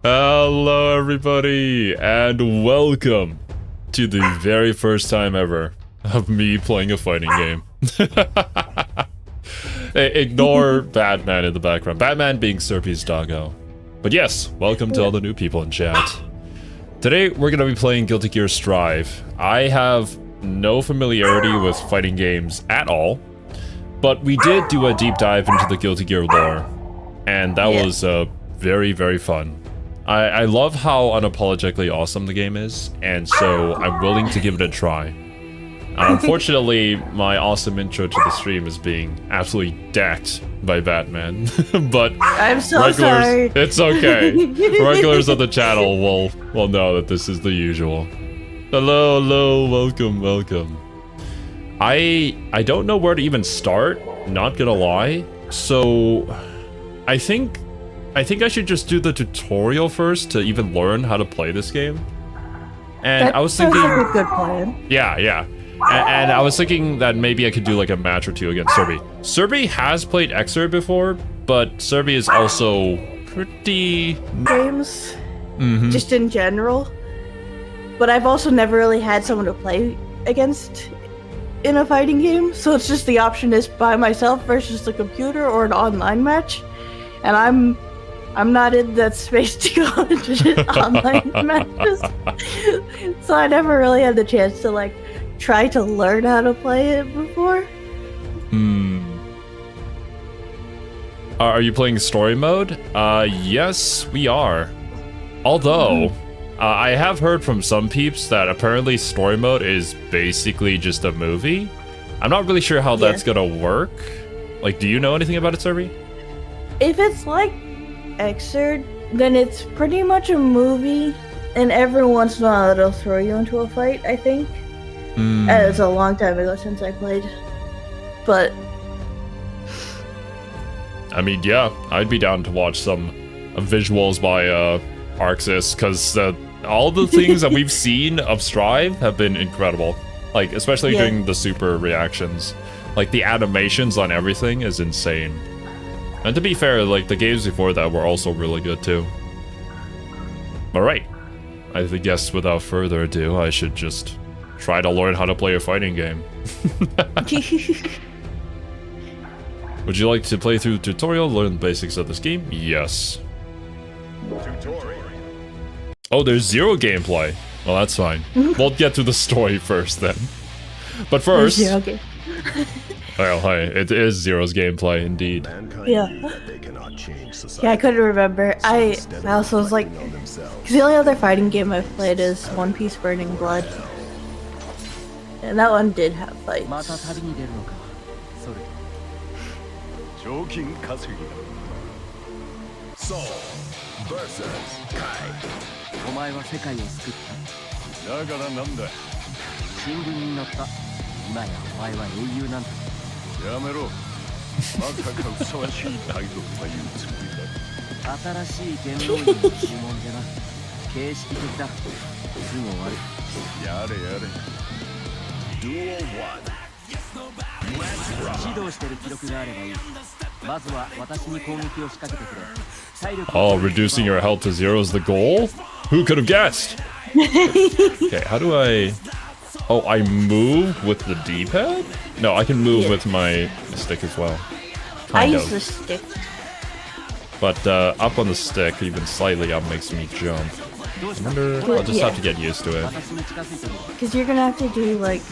Hello everybody, and welcome to the very first time ever of me playing a fighting game. Ignore Batman in the background. Batman being Cerby's doggo. But yes, welcome to all the new people in chat. Today we're going to be playing Guilty Gear Strive. I have no familiarity with fighting games at all, but we did do a deep dive into the Guilty Gear lore, and that was very, very fun. I love how unapologetically awesome the game is, and so I'm willing to give it a try. Unfortunately, my awesome intro to the stream is being absolutely decked by Batman, but I'm so sorry. It's okay. Regulars of the channel will know that this is the usual. Hello, welcome. I don't know where to even start, not gonna lie. So I think I should just do the tutorial first to even learn how to play this game. And I was thinking, like a good plan. Yeah. And I was thinking that maybe I could do like a match or two against Cerby. Cerby has played Xrd before, but Cerby is also pretty... games, just in general. But I've also never really had someone to play against in a fighting game, so it's just the option is by myself versus the computer or an online match. And I'm not in that space to go into online matches. So I never really had the chance to like try to learn how to play it before. Are you playing story mode? Yes, we are. Although, I have heard from some peeps that apparently story mode is basically just a movie. I'm not really sure how that's gonna work. Like, do you know anything about it, Cerby? If it's like Xrd, then it's pretty much a movie, and every once in a while it'll throw you into a fight, I think. It's a long time ago since I played, but... I mean, yeah, I'd be down to watch some visuals by Arxis, because all the things that we've seen of Strive have been incredible. Like, especially during the super reactions. Like, the animations on everything is insane. And to be fair, like, the games before that were also really good, too. Alright. I guess without further ado, I should just try to learn how to play a fighting game. Would you like to play through the tutorial, learn the basics of this game? Yes. Tutorial. Oh, there's zero gameplay. Well, that's fine. We'll get to the story first, then. But first... Well, hey, it is Zero's gameplay, indeed. Yeah. Yeah, I couldn't remember. I also was like... Because the only other fighting game I've played is One Piece Burning Blood. And that one did have fights. Soul versus Kai. Duel 1. Oh, reducing your health to 0 is the goal? Who could have guessed? Okay, how do I... Oh, I move with the D-pad? No, I can move with my stick as well. I use the stick. But up on the stick, even slightly up, makes me jump. I wonder... I'll just have to get used to it. Because you're gonna have to do, like,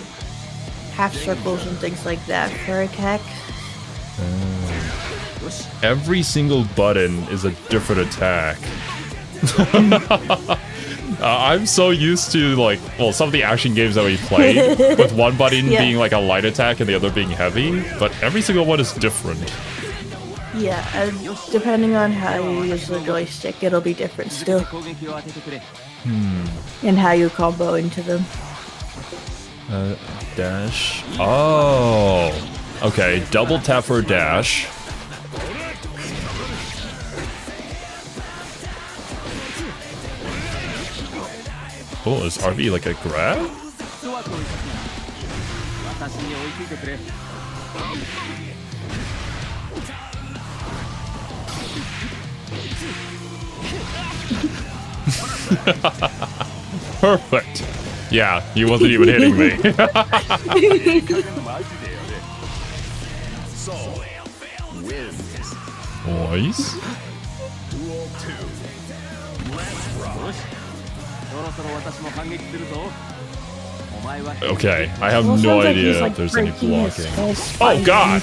half circles and things like that for attack. Every single button is a different attack. I'm so used to, like, well, some of the action games that we played, with one button being like a light attack and the other being heavy, but every single one is different. Yeah, and depending on how you use the joystick, it'll be different still. And how you combo into them. Dash. Oh. Okay, double tap for dash. Oh, is RB like a grab? Perfect. Yeah, he wasn't even hitting me. Nice. Okay, I have no idea if there's any blocking. Oh god!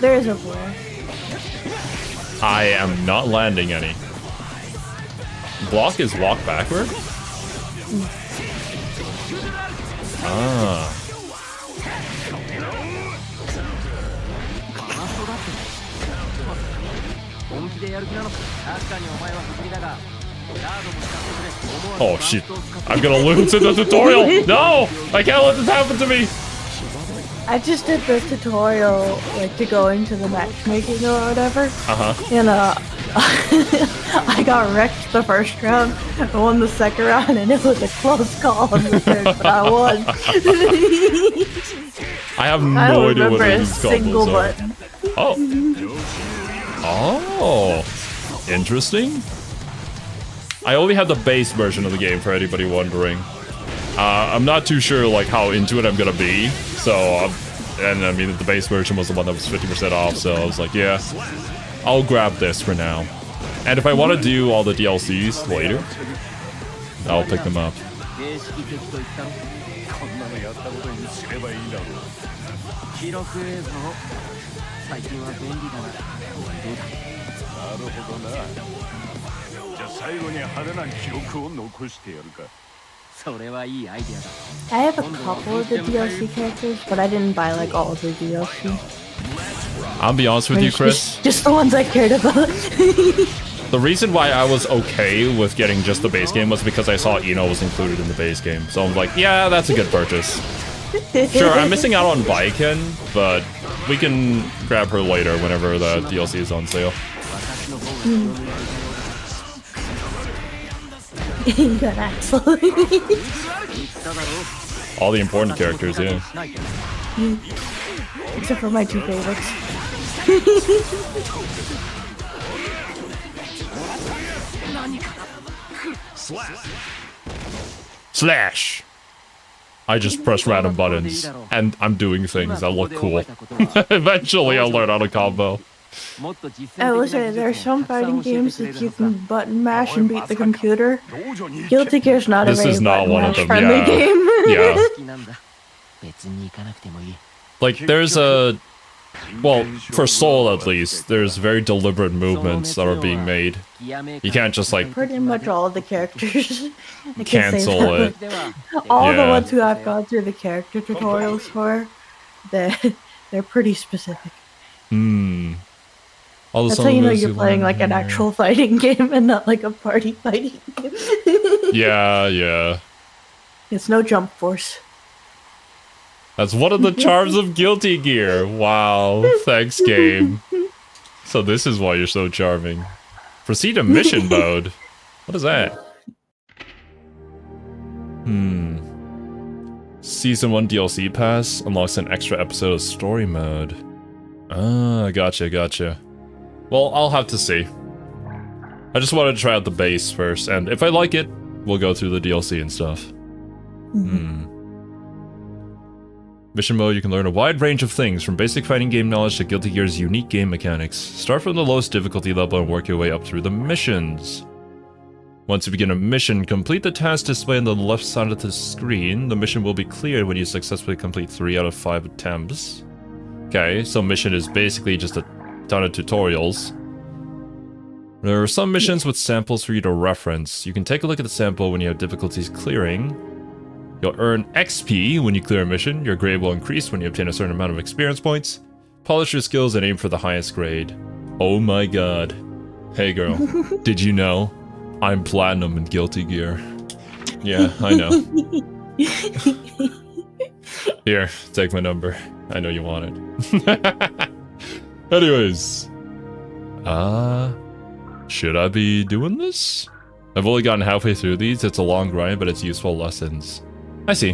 There is a blur. I am not landing any. Block is walk backward? Ah. Oh shit. I'm gonna lose in the tutorial! No! I can't let this happen to me! I just did the tutorial, like, to go into the matchmaking or whatever. And, I got wrecked the first round, I won the second round, and it was a close call on the third, but I won. I have no idea what a these single combos are. button. Oh. Oh. Interesting. I only had the base version of the game for anybody wondering. I'm not too sure like how into it I'm gonna be, so and I mean the base version was the one that was 50% off, so I was like, yeah, I'll grab this for now. And if I want to do all the DLCs later, I'll pick them up. I have a couple of the DLC characters, but I didn't buy like all of the DLC. I'll be honest with you, Chris. Just the ones I cared about. The reason why I was okay with getting just the base game was because I saw Eno was included in the base game. So I'm like, yeah, that's a good purchase. Sure, I'm missing out on Viken, but we can grab her later whenever the DLC is on sale. You got Axel. All the important characters, yeah. Except for my two favorites. Slash! I just press random buttons, and I'm doing things that look cool. Eventually I'll learn how to combo. I will say, there are some fighting games that you can button mash and beat the computer. Guilty Gear's not a very button mash friendly game. Yeah. Like, there's a... Well, for Soul at least, there's very deliberate movements that are being made. You can't just like... Pretty much all of the characters. Cancel it. All the ones who I've gone through the character tutorials for, they're pretty specific. That's how you know you're playing like an actual fighting game and not like a party fighting game. Yeah. It's no Jump Force. That's one of the charms of Guilty Gear. Wow. Thanks, game. So this is why you're so charming. Proceed to mission mode. What is that? Season 1 DLC pass unlocks an extra episode of story mode. Ah, gotcha. Well, I'll have to see. I just wanted to try out the base first, and if I like it, we'll go through the DLC and stuff. Mission mode, you can learn a wide range of things, from basic fighting game knowledge to Guilty Gear's unique game mechanics. Start from the lowest difficulty level and work your way up through the missions. Once you begin a mission, complete the task displayed on the left side of the screen. The mission will be cleared when you successfully complete 3 out of 5 attempts. Okay, so mission is basically just a ton of tutorials. There are some missions with samples for you to reference. You can take a look at the sample when you have difficulties clearing. You'll earn XP when you clear a mission. Your grade will increase when you obtain a certain amount of experience points. Polish your skills and aim for the highest grade. Oh my god. Hey girl, did you know? I'm platinum in Guilty Gear. Yeah, I know. Here, take my number. I know you want it. Anyways. Should I be doing this? I've only gotten halfway through these. It's a long grind, but it's useful lessons. I see.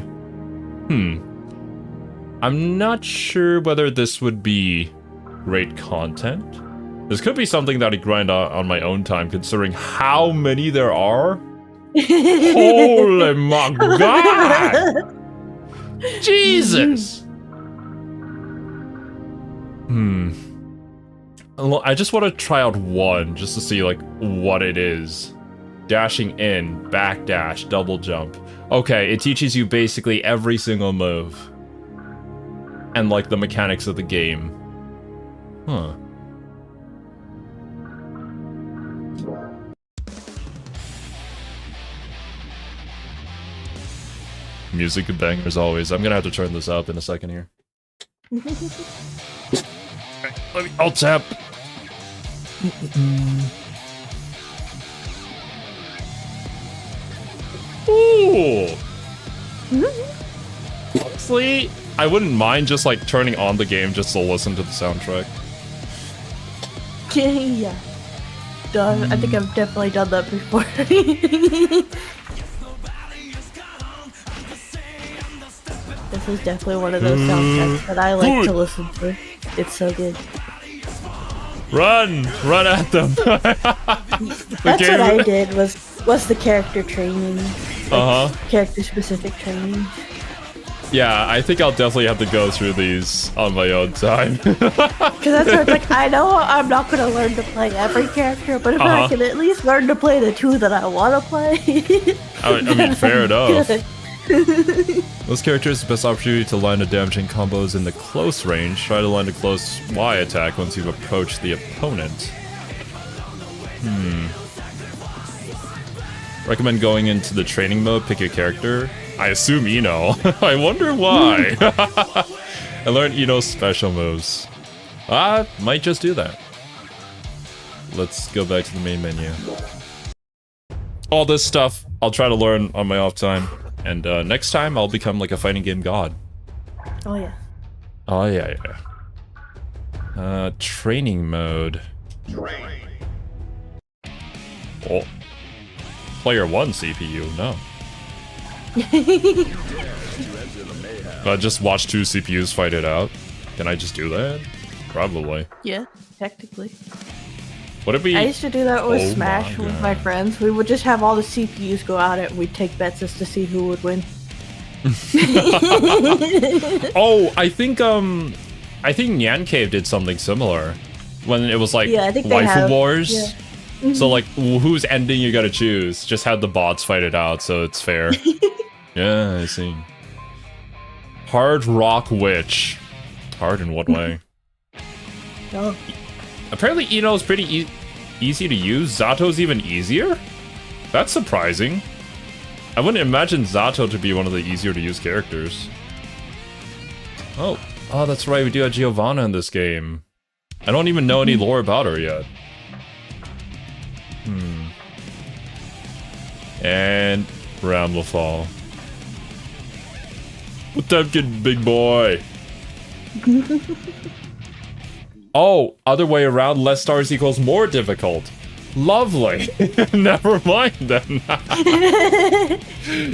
I'm not sure whether this would be great content This could be something that I grind on my own time, considering how many there are. Holy my god! Jesus! I just want to try out one, just to see, like, what it is. Dashing in, backdash, double jump. Okay, it teaches you basically every single move. And, like, the mechanics of the game. Huh. Music and bangers always. I'm gonna have to turn this up in a second here. I'll tap. Ooh. Honestly, I wouldn't mind just like turning on the game just to listen to the soundtrack. Yeah. Done. I think I've definitely done that before. This is definitely one of those soundtracks that I like to listen to. It's so good. Run at them. That's what I did. Was the character training? Character specific training. Yeah, I think I'll definitely have to go through these on my own time. Because that's what it's like. I know I'm not going to learn to play every character, but if I can at least learn to play the two that I want to play. I mean, fair enough. Those characters, the best opportunity to land a damaging combos in the close range. Try to land a close Y attack once you've approached the opponent. Recommend going into the training mode, pick your character. I assume Eno. I wonder why. I learned Eno's special moves. I might just do that. Let's go back to the main menu. All this stuff I'll try to learn on my off time. And next time I'll become like a fighting game god. Oh yeah. Oh yeah. Training mode. Oh. Player 1 CPU, no. But just watch 2 CPUs fight it out. Can I just do that? Probably. Yeah, technically. Would it be? I used to do that with Smash with my friends. We would just have all the CPUs go at it and we'd take bets as to see who would win. Oh, I think Nyan Cave did something similar. When it was like Waifu Wars. Yeah. So like whose ending you gotta choose. Just have the bots fight it out so it's fair. Yeah, I see. Hard Rock Witch. Hard in what way? Oh. Apparently Eno is pretty easy to use. Zato's even easier? That's surprising. I wouldn't imagine Zato to be one of the easier to use characters. Oh, that's right, we do have Giovanna in this game. I don't even know any lore about her yet. And round will fall. What's up, kid, big boy? Oh, other way around, less stars equals more difficult. Lovely. Never mind then.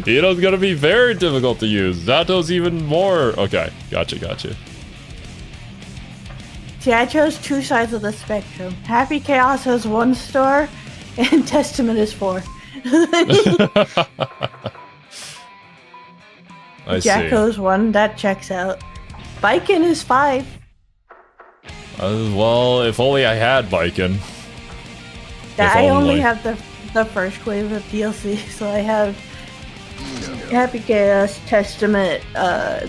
Eno's gonna be very difficult to use. Zato's even more. Okay, gotcha. See, I chose 2 sides of the spectrum. Happy Chaos has 1 star, and Testament is 4. I Jacko's 1, that checks out. Biken is 5. Well, if only I had Biken. I only have the first wave of DLC, so I have Happy Chaos, Testament,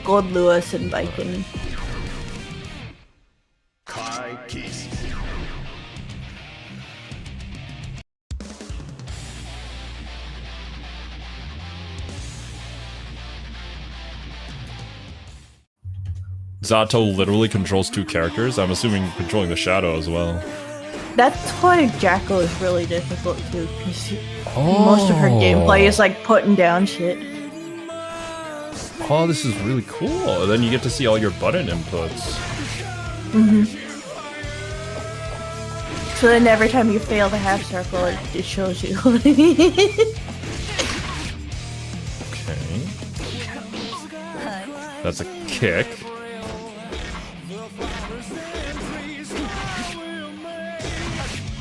Gold Lewis, and Biken. Kai Keys. Zato literally controls 2 characters. I'm assuming controlling the shadow as well. That's why Jacko is really difficult too, because most of her gameplay is like putting down shit. Oh, this is really cool. Then you get to see all your button inputs. So then every time you fail the half circle, it shows you. Okay. That's a kick.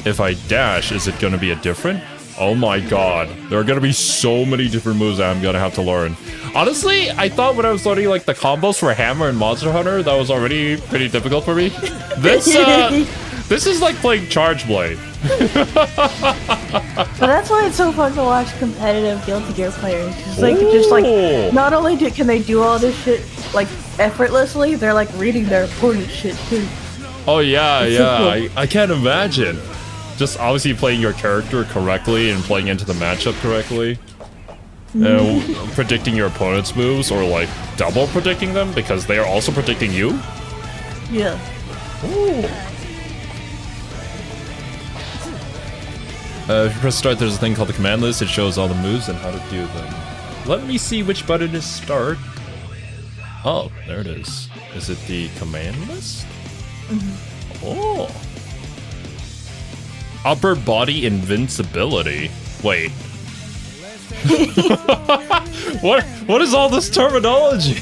if I dash, is it gonna be a different? Oh my god. There are gonna be so many different moves that I'm gonna have to learn. Honestly, I thought when I was learning like the combos for Hammer and Monster Hunter, that was already pretty difficult for me. This is like playing Charge Blade. But that's why it's so fun to watch competitive Guilty Gear players. Just like, not only can they do all this shit like effortlessly, they're like reading their opponent's shit too. Oh yeah, It's yeah. so cool. I can't imagine. Just obviously playing your character correctly and playing into the matchup correctly. Predicting your opponent's moves or like double predicting them because they are also predicting you. Yeah. Ooh. If you press start, there's a thing called the command list. It shows all the moves and how to do them. Let me see which button is start. Oh, there it is. Is it the command list? Oh. Upper body invincibility. Wait. What is all this terminology?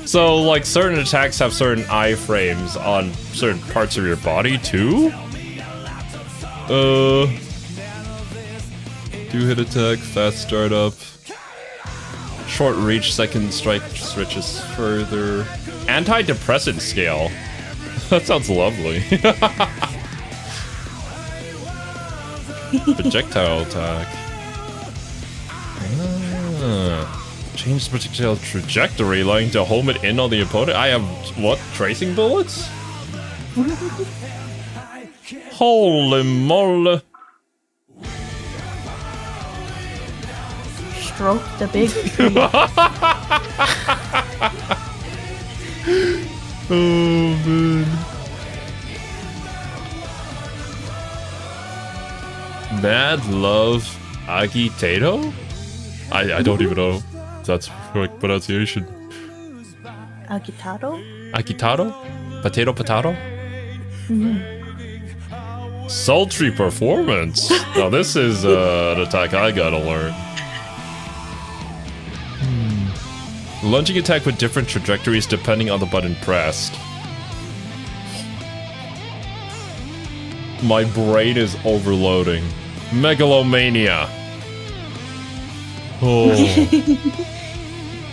So, like, certain attacks have certain iframes on certain parts of your body, too? Two-hit attack, fast startup. Short reach, second strike stretches further. Antidepressant scale. That sounds lovely. Projectile attack. Change the projectile trajectory, allowing to home it in on the opponent. I have, what, tracing bullets? Holy moly. Stroke the big tree. Oh, man. Mad Love Agitato? I don't even know if that's correct pronunciation. Agitado? Agitato? Potato? Sultry performance. Now this is an attack I gotta learn. Lunging attack with different trajectories depending on the button pressed. My brain is overloading. Megalomania. Oh.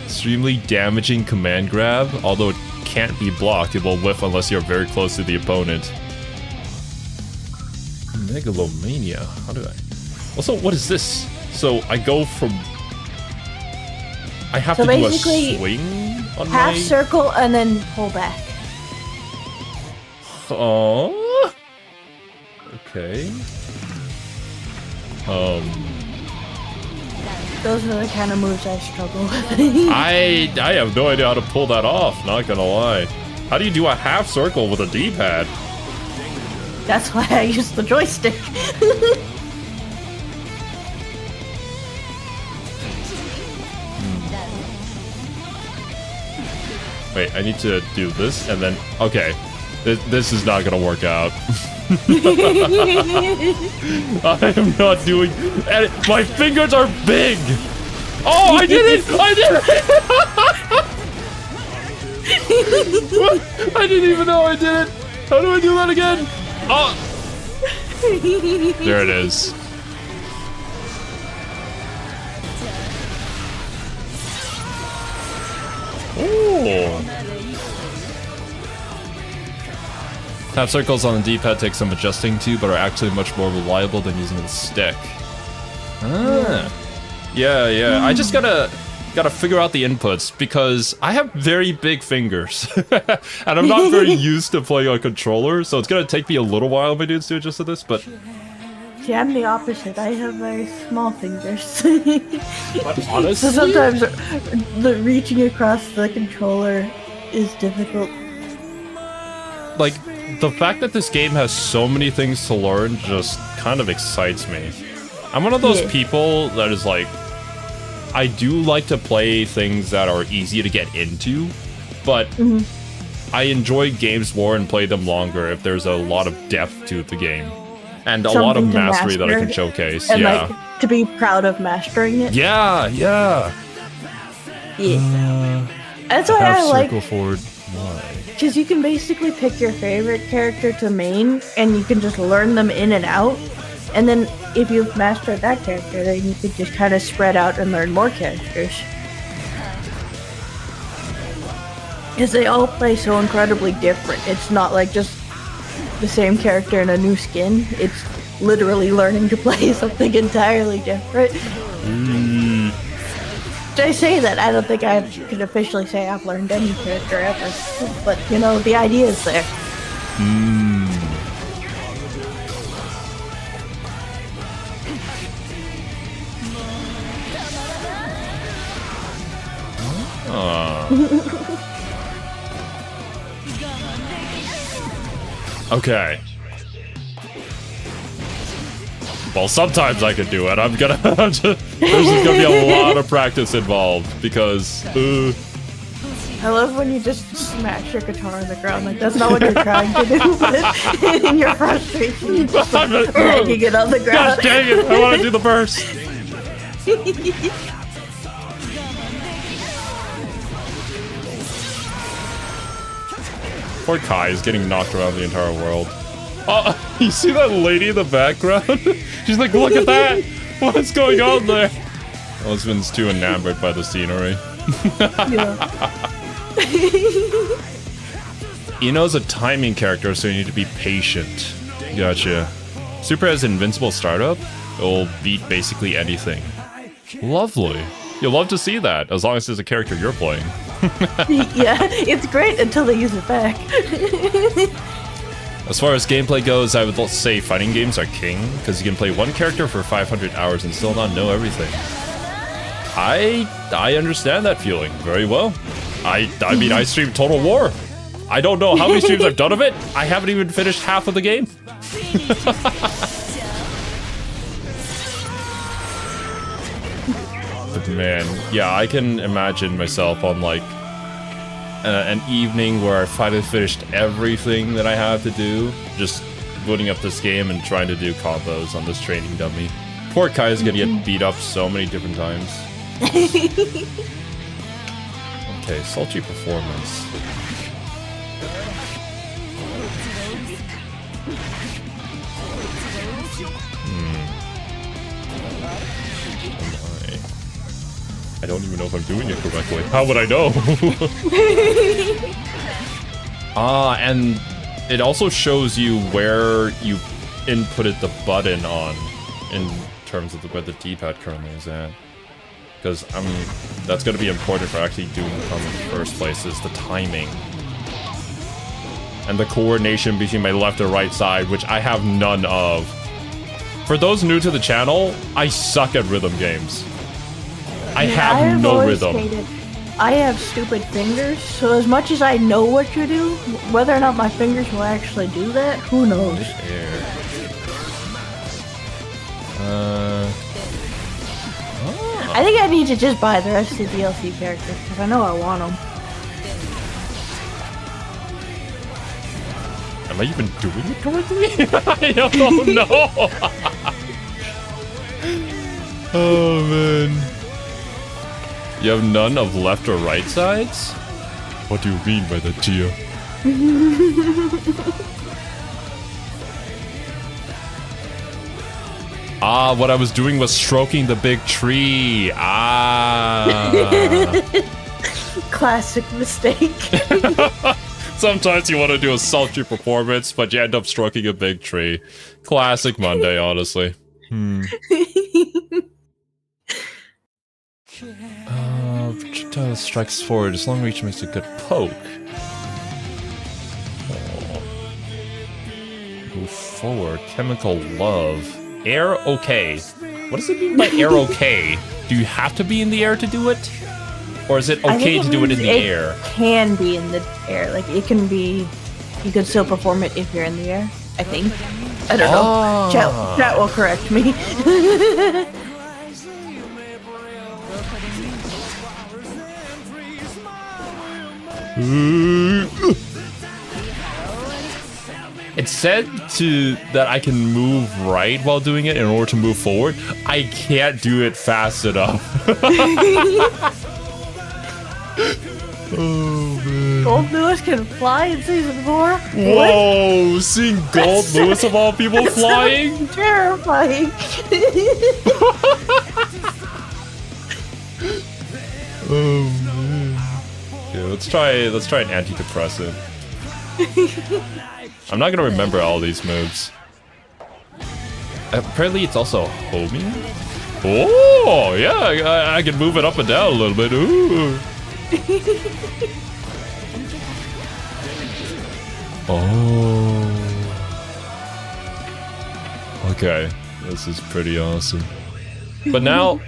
Extremely damaging command grab. Although it can't be blocked, it will whiff unless you're very close to the opponent. Megalomania. How do I... Also, what is this? So I go from... I have to do a swing on half circle and then pull back. Oh. Okay. Those are the kind of moves I struggle with. I have no idea how to pull that off, not gonna lie. How do you do a half circle with a D-pad? That's why I use the joystick. Wait, I need to do this and then... Okay. This is not gonna work out. I am not doing... My fingers are big! Oh, I did it! I did it! I didn't even know I did it! How do I do that again? Oh! There it is. Ooh. Tap circles on the D-pad take some adjusting to, but are actually much more reliable than using the stick. Ah. Yeah. I just gotta figure out the inputs because I have very big fingers. And I'm not very used to playing on a controller, so it's gonna take me a little while, my dudes, to adjust to this, but... See, I'm the opposite. I have very small fingers. But honestly... So sometimes the reaching across the controller is difficult. Like, the fact that this game has so many things to learn just kind of excites me. I'm one of those people that is like, I do like to play things that are easy to get into, but I enjoy games more and play them longer if there's a lot of depth to the game. And a lot of mastery that I can showcase. And yeah. like, to be proud of mastering it. Yeah. That's why Have I like, circle forward. Why? because you can basically pick your favorite character to main, and you can just learn them in and out. And then if you've mastered that character, then you can just kind of spread out and learn more characters. Because they all play so incredibly different. It's not like just the same character in a new skin. It's literally learning to play something entirely different. I say that, I don't think I can officially say I've learned any character ever. But, you know, the idea is there. Okay. Well, sometimes I can do it. There's just gonna be a lot of practice involved because. I love when you just smash your guitar on the ground. Like, that's not what you're trying to do, but in your frustration, you just like, dragging it on the ground. Gosh dang it! I want to do the burst. Poor Kai is getting knocked around the entire world. Oh, you see that lady in the background? She's like, look at that! What's going on there? My husband's too enamored by the scenery. Ino's a timing character, so you need to be patient. Gotcha. Super has invincible startup. It'll beat basically anything. Lovely. You'll love to see that, as long as it's a character you're playing. Yeah, it's great until they use it back. As far as gameplay goes, I would say fighting games are king, because you can play one character for 500 hours and still not know everything. I understand that feeling very well. I mean, I streamed Total War. I don't know how many streams I've done of it. I haven't even finished half of the game. But man, yeah, I can imagine myself on like an evening where I finally finished everything that I have to do, just booting up this game and trying to do combos on this training dummy. Poor Kai is gonna get beat up so many different times. Okay, sultry performance. I don't even know if I'm doing it correctly. How would I know? And it also shows you where you inputted the button on in terms of where the D-pad currently is at. Because that's going to be important for actually doing the combo in the first place, is the timing. And the coordination between my left and right side, which I have none of. For those new to the channel, I suck at rhythm games. I have no rhythm. I have stupid fingers, so as much as I know what to do, whether or not my fingers will actually do that, who knows? I think I need to just buy the rest of the DLC characters, because I know I want them. Am I even doing it correctly? I don't know. Oh man. You have none of left or right sides? What do you mean by that, Gia? What I was doing was stroking the big tree. Classic mistake. Sometimes you want to do a sultry performance, but you end up stroking a big tree. Classic Monday, honestly. Projectile strikes forward. As long reach makes a good poke. Move forward. Chemical love. Air okay. What does it mean by air okay? Do you have to be in the air to do it? Or is it okay to do it in the air? It can be in the air. Like, it can be... You could still perform it if you're in the air, I think. I don't know. Chat will correct me. It said that I can move right while doing it in order to move forward. I can't do it fast enough. Oh, man. Gold Lewis can fly in season 4? Whoa, seeing Gold Lewis of all people flying? Terrifying. Oh man. Okay, let's try an antidepressant. I'm not gonna remember all these moves. Apparently it's also homing. Oh yeah, I can move it up and down a little bit. Ooh. Oh. Okay, this is pretty awesome. But now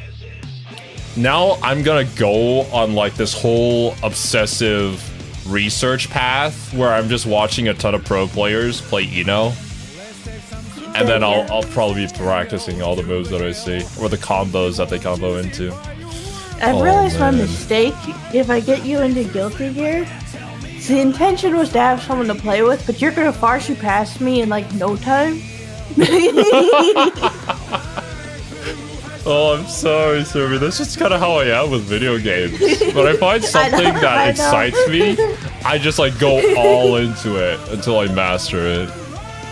I'm gonna go on like this whole obsessive research path where I'm just watching a ton of pro players play Eno. And then I'll probably be practicing all the moves that I see, or the combos that they combo into. I've realized my mistake. If I get you into Guilty Gear, the intention was to have someone to play with, but you're gonna far surpass me in like no time. Oh, I'm sorry, Cerby. That's just kind of how I am with video games. When I find something that excites me, I just like go all into it until I master it.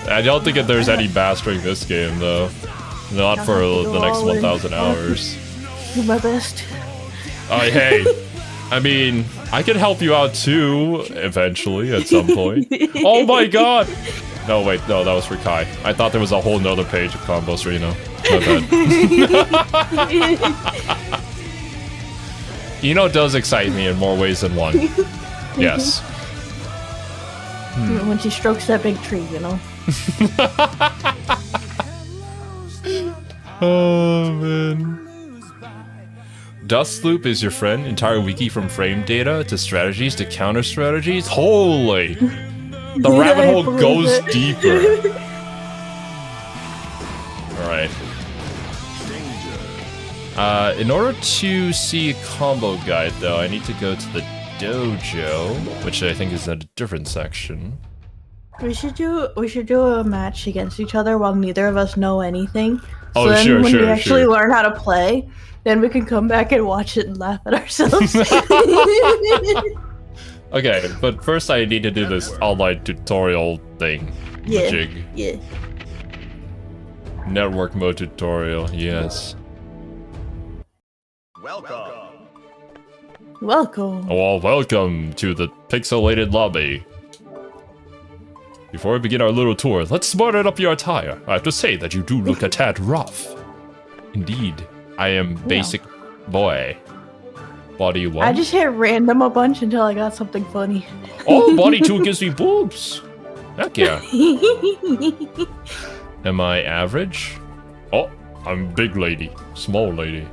I don't think that there's any mastering this game, though. Not for the next 1,000 hours. Do my best. Hey, I mean, I can help you out too, eventually, at some point. Oh my god! No, wait, no, that was for Kai. I thought there was a whole nother page of combos for Eno. My bad. Eno does excite me in more ways than one. Yes. When she strokes that big tree, you know? Oh, man. Dustloop is your friend. Entire wiki from frame data to strategies to counter strategies. Holy! The rabbit hole goes deeper. Alright. In order to see a combo guide, though, I need to go to the dojo, which I think is in a different section. We should do a match against each other while neither of us know anything. So then sure, when sure, we actually sure. learn how to play, then we can come back and watch it and laugh at ourselves. Okay, but first I need to do this online tutorial thing. Yeah. Jig. Yeah. Network mode tutorial, yes. Welcome. Welcome. Well, welcome to the pixelated lobby. Before we begin our little tour, let's smarten up your attire. I have to say that you do look a tad rough. Indeed, I am basic boy. Body 1. I just hit random a bunch until I got something funny. Oh, body 2 gives me boobs. Heck yeah. Am I average? Oh, I'm big lady. Small lady.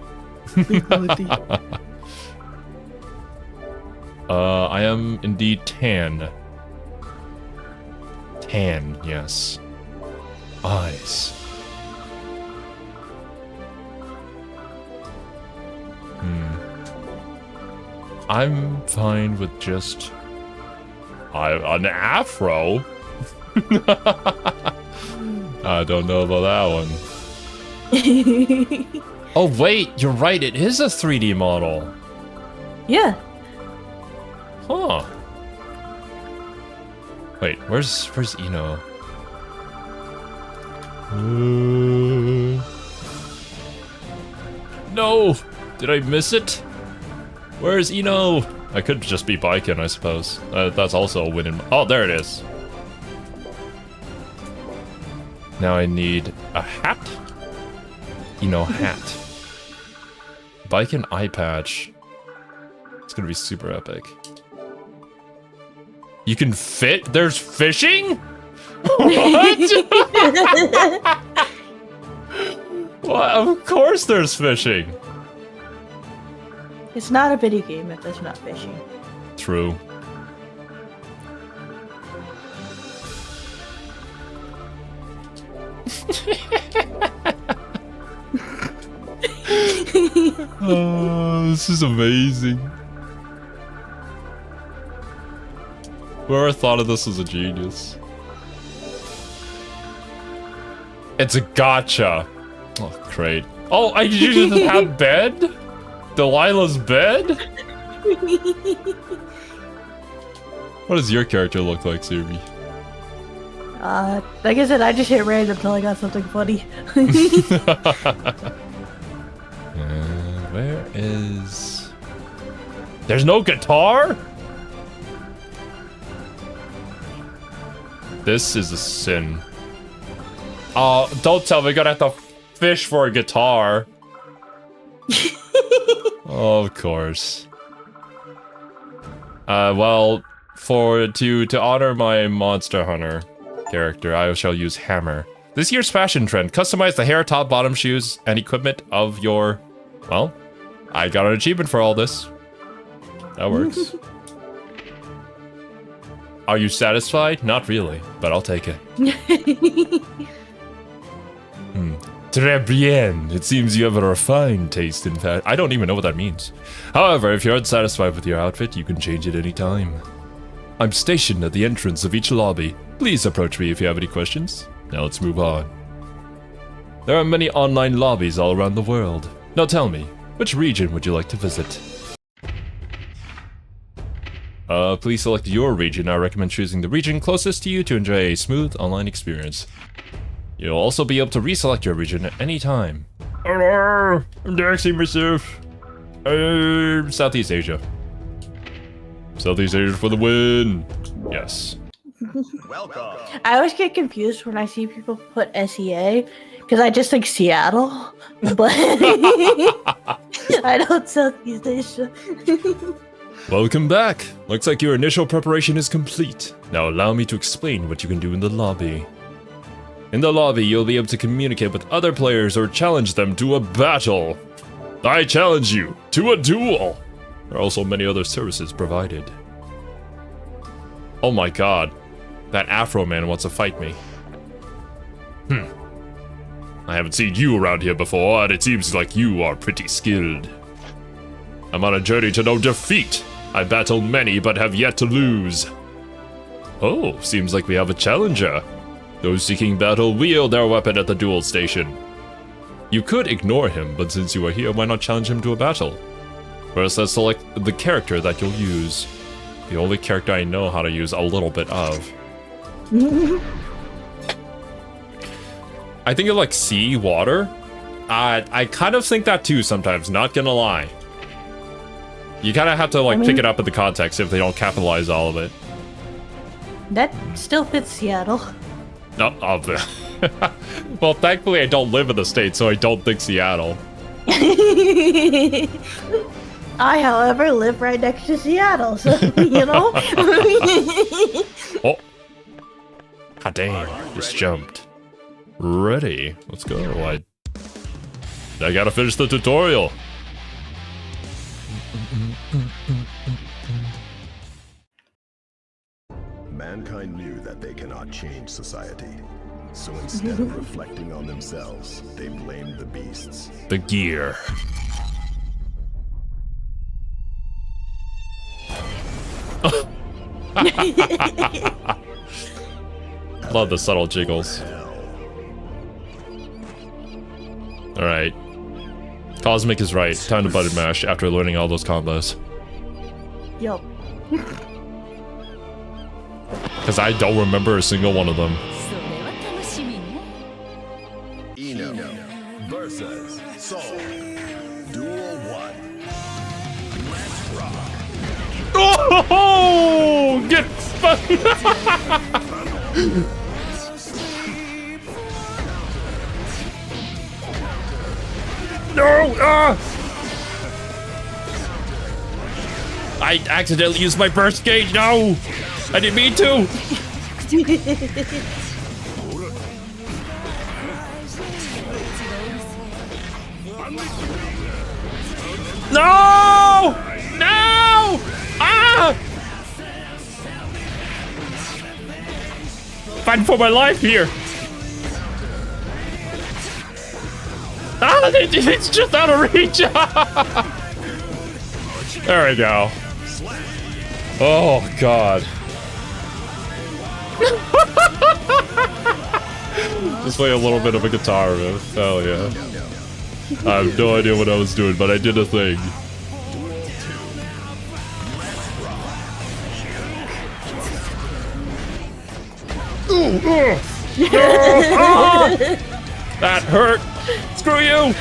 I am indeed tan. Tan, yes. Eyes. I'm fine with just... an afro? I don't know about that one. Oh wait, you're right, it is a 3D model. Yeah. Huh. Wait, where's Eno? No! Did I miss it? Where's Eno? I could just be biking, I suppose. That's also a win in... Oh, there it is. Now I need a hat. Eno hat. Bike and eye patch. It's gonna be super epic. You can fit? There's fishing? What? Well, of course there's fishing. It's not a video game if there's not fishing. True. Oh, this is amazing. Whoever thought of this was a genius. It's a gotcha. Oh, great. Oh, I just have bed? Delilah's bed? What does your character look like, Cerby? Like I said, I just hit random until I got something funny. Where is... There's no guitar? This is a sin. Oh, don't tell me we're gonna have to fish for a guitar. Oh, of course. Well, to honor my Monster Hunter character, I shall use hammer. This year's fashion trend: customize the hair, top, bottom, shoes, and equipment of your... Well, I got an achievement for all this. That works. Are you satisfied? Not really, but I'll take it. Très bien. It seems you have a refined taste in fact. I don't even know what that means. However, if you're unsatisfied with your outfit, you can change it anytime. I'm stationed at the entrance of each lobby. Please approach me if you have any questions. Now let's move on. There are many online lobbies all around the world. Now tell me, which region would you like to visit? Please select your region. I recommend choosing the region closest to you to enjoy a smooth online experience. You'll also be able to reselect your region at any time. Hello, I'm doxing myself. Southeast Asia. Southeast Asia for the win. Yes. Welcome. I always get confused when I see people put SEA because I just think Seattle, but I don't Southeast Asia. Welcome back. Looks like your initial preparation is complete. Now allow me to explain what you can do in the lobby. In the lobby, you'll be able to communicate with other players or challenge them to a battle. I challenge you to a duel. There are also many other services provided. Oh my god. That Afro man wants to fight me. I haven't seen you around here before, and it seems like you are pretty skilled. I'm on a journey to no defeat. I battled many, but have yet to lose. Oh, seems like we have a challenger. Those seeking battle wield their weapon at the duel station. You could ignore him, but since you are here, why not challenge him to a battle? First, let's select the character that you'll use. The only character I know how to use a little bit of. I think you'll like sea, water. I kind of think that too sometimes, not gonna lie. You kind of have to like pick it up in the context if they don't capitalize all of it. That still fits Seattle. No, well, thankfully I don't live in the state, so I don't think Seattle. I, however, live right next to Seattle, so, you know? Oh. God dang, just jumped. Ready, let's go. I gotta finish the tutorial. Mankind knew that they cannot change society. So instead of reflecting on themselves, they blamed the beasts. The gear. Love the subtle jiggles. Alright. Cosmic is right. Time to button mash after learning all those combos. Yup. Because I don't remember a single one of them. Eno versus Soul. Duel 1. Let's rock. Oh! Get No! I accidentally used my burst gauge. No! I didn't mean to. No! No! Ah! Fighting for my life here. Ah, it's just out of reach. There we go. Oh, God. Just play a little bit of a guitar riff. Hell yeah. I have no idea what I was doing, but I did a thing. That hurt. Screw you.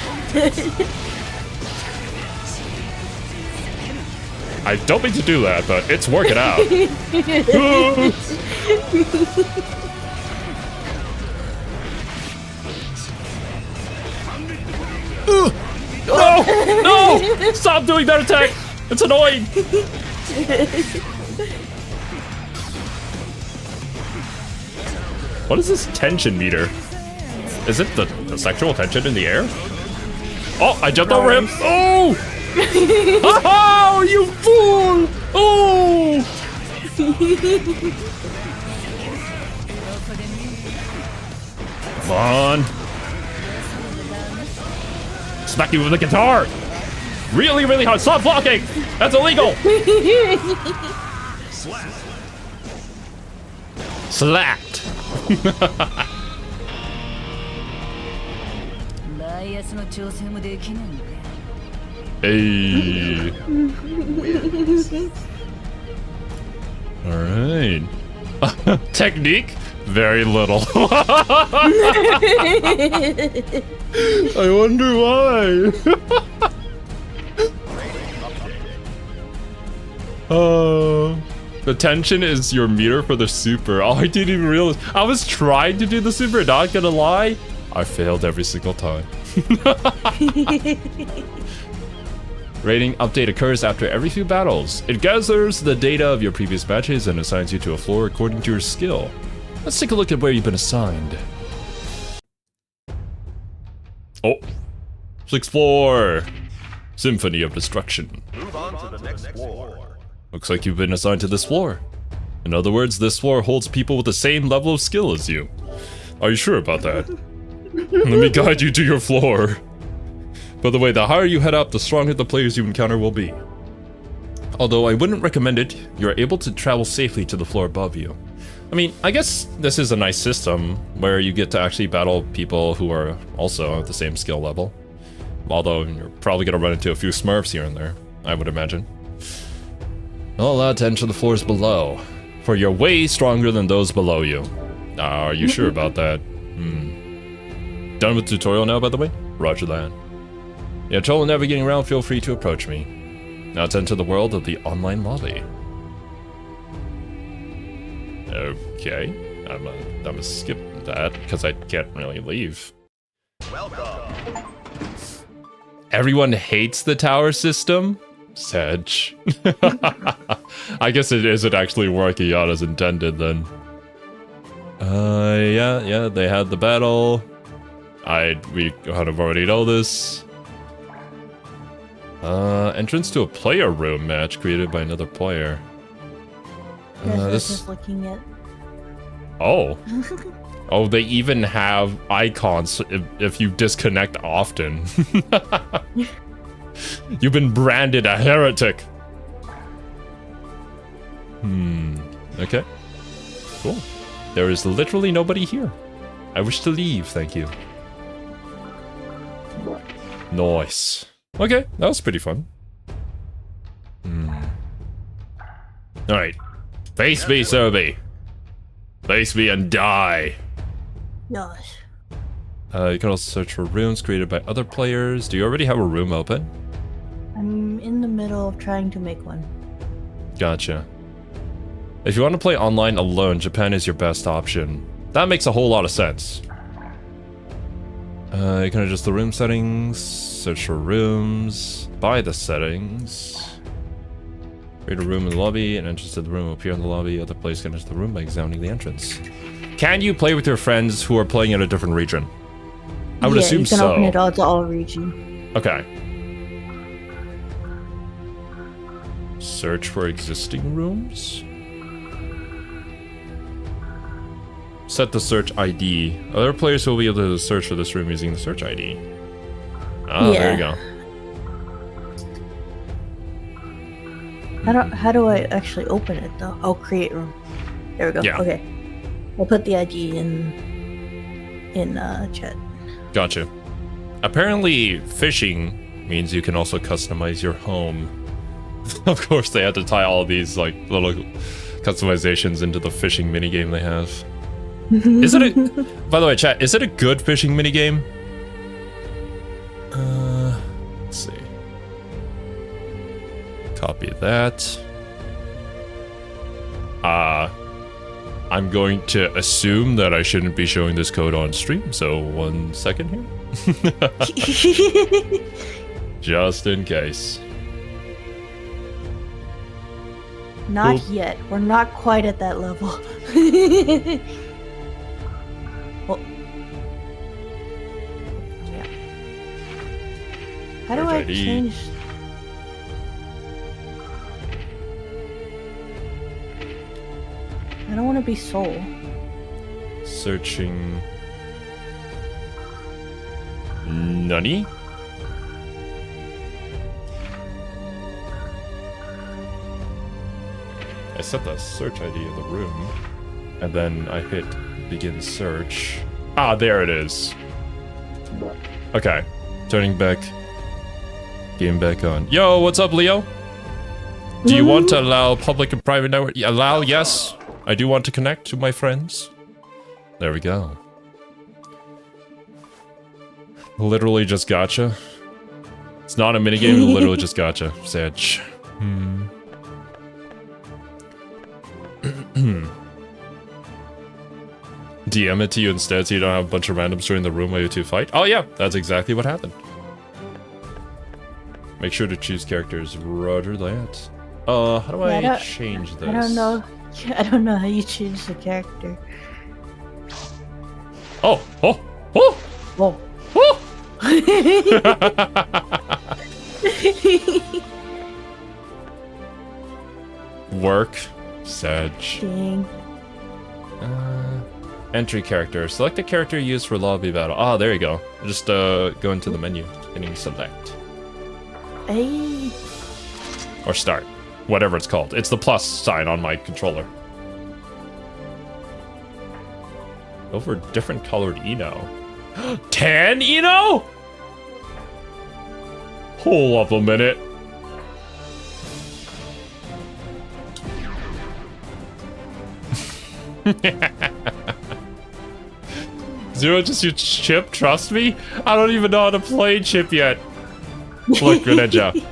I don't mean to do that, but it's working out. No! No! Stop doing that attack! It's annoying! What is this tension meter? Is it the sexual tension in the air? Oh, I jumped over him! Oh! Oh, you fool! Oh! Come on. Smack you with the guitar! Really, really hard. Stop blocking! That's illegal! Slapped. Hey. Alright. Technique? Very little. I wonder why. The tension is your meter for the super. Oh, I didn't even realize. I was trying to do the super, not gonna lie. I failed every single time. Rating update occurs after every few battles. It gathers the data of your previous matches and assigns you to a floor according to your skill. Let's take a look at where you've been assigned. Oh, let's explore. Symphony of Destruction. Move on to the next floor. Looks like you've been assigned to this floor. In other words, this floor holds people with the same level of skill as you. Are you sure about that? Let me guide you to your floor. By the way, the higher you head up, the stronger the players you encounter will be. Although I wouldn't recommend it, you're able to travel safely to the floor above you. I mean, I guess this is a nice system where you get to actually battle people who are also at the same skill level. Although you're probably going to run into a few smurfs here and there, I would imagine. Don't allow attention to the floors below, for you're way stronger than those below you. Are you sure about that? Done with the tutorial now, by the way? Roger that. Yeah, trouble navigating around, feel free to approach me. Now it's enter the world of the online lobby. Okay, I'm gonna skip that, because I can't really leave. Welcome. Everyone hates the tower system? Sedge. I guess it isn't actually working out as intended then. Yeah, they had the battle. We kind of already know this. Entrance to a player room match created by another player. This is looking at. Oh. Oh, they even have icons if you disconnect often. You've been branded a heretic. Okay. Cool. There is literally nobody here. I wish to leave, thank you. Nice. Okay, that was pretty fun. Alright. Face me, Cerby. Face me and die. Gosh. You can also search for rooms created by other players. Do you already have a room open? I'm in the middle of trying to make one. Gotcha. If you want to play online alone, Japan is your best option. That makes a whole lot of sense. You can adjust the room settings, search for rooms, buy the settings. Create a room in the lobby, and entrance to the room will appear in the lobby. Other players can enter the room by examining the entrance. Can you play with your friends who are playing in a different region? I would assume so. Yeah, you can open it all to all region. Okay. Search for existing rooms. Set the search ID. Other players will be able to search for this room using the search ID. Ah, there you go. How do I actually open it though? Oh, create room. There we go. Yeah. Okay. I'll put the ID in chat. Gotcha. Apparently, fishing means you can also customize your home. Of course, they had to tie all of these like little customizations into the fishing minigame they have. Is it a... By the way, chat, is it a good fishing minigame? Let's see. Copy that. I'm going to assume that I shouldn't be showing this code on stream, so 1 second here. Just in case. Not Oop. yet. We're not quite at that level. Well, yeah. How do I ID. change? I don't want to be soul. Searching... Nani? I set the search ID of the room, and then I hit begin search. Ah, there it is. Okay, turning back. Game back on. Yo, what's up, Leo? Do you want to allow public and private network? Allow, yes. I do want to connect to my friends. There we go. Literally just gotcha. It's not a minigame, literally just gotcha. Sedge. DM it to you instead so you don't have a bunch of randoms during the room while you two fight. Oh yeah, that's exactly what happened. Make sure to choose characters. Roger that. How do I change this? I don't know. I don't know how you change the character. Oh! Oh! Oh! Whoa. Oh! Work. Sedge. Dang. Entry character. Select a character used for lobby battle. Ah, there you go. Just go into the menu. Hitting select. Hey. Or start. Whatever it's called. It's the plus sign on my controller. Over different colored Eno. Tan Eno? Hold up a minute. Zero just use Chip, trust me? I don't even know how to play Chip yet. Look, Greninja.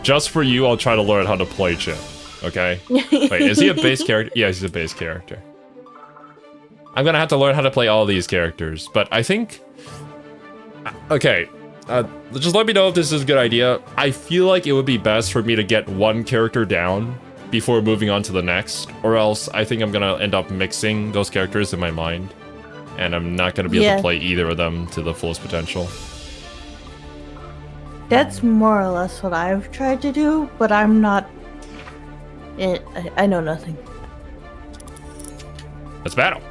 Just for you, I'll try to learn how to play Chip. Okay? Wait, is he a base character? Yeah, he's a base character. I'm gonna have to learn how to play all these characters, but I think... Okay, just let me know if this is a good idea. I feel like it would be best for me to get one character down before moving on to the next, or else I think I'm gonna end up mixing those characters in my mind, and I'm not gonna be able to play either of them to the fullest potential. That's more or less what I've tried to do, but I'm not... I know nothing. Let's battle!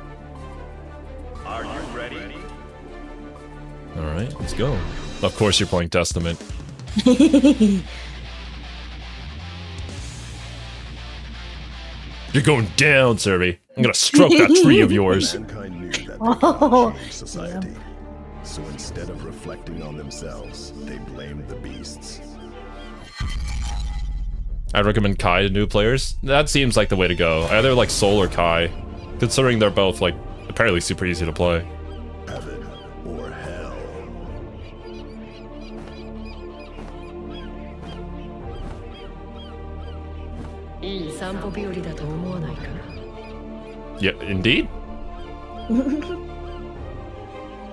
Are you ready? Alright, let's go. Of course you're playing Testament. You're going down, Cerby. I'm gonna stroke that tree of yours. Mankind knew that they cannot change society. So instead of reflecting on themselves, they blamed the beasts. I'd recommend Kai to new players. That seems like the way to go. Either like Soul or Kai, considering they're both like apparently super easy to play. Heaven or hell. Yeah, indeed.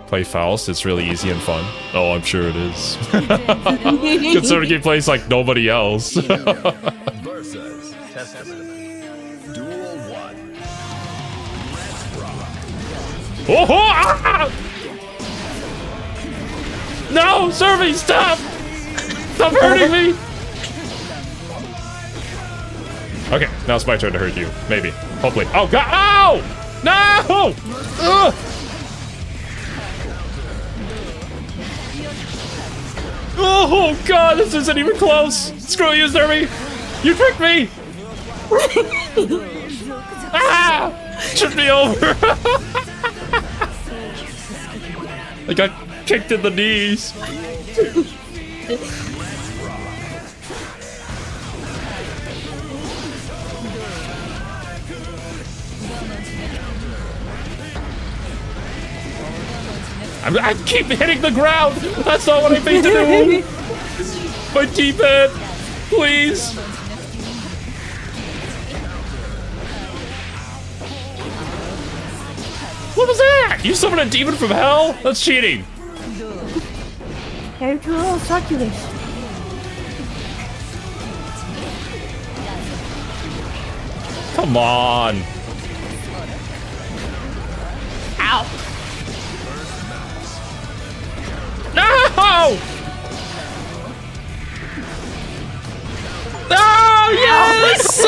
Play Faust, it's really easy and fun. Oh, I'm sure it is. Considering he plays like nobody else. Versus Testament. Duel 1. Oh, ah! No, Cerby, stop! Stop hurting me! Okay, now it's my turn to hurt you. Maybe. Hopefully. Oh, God! Ow! No! Ugh! Oh, God, this isn't even close! Screw you, Cerby! You tricked me! Ah! Tripped me over! I got kicked in the knees. I keep hitting the ground. That's not what I mean to do. My D-pad, please. What was that? You summoned a demon from hell? That's cheating. Hey, you little succubus. Come on. Ow. No! Oh, yes!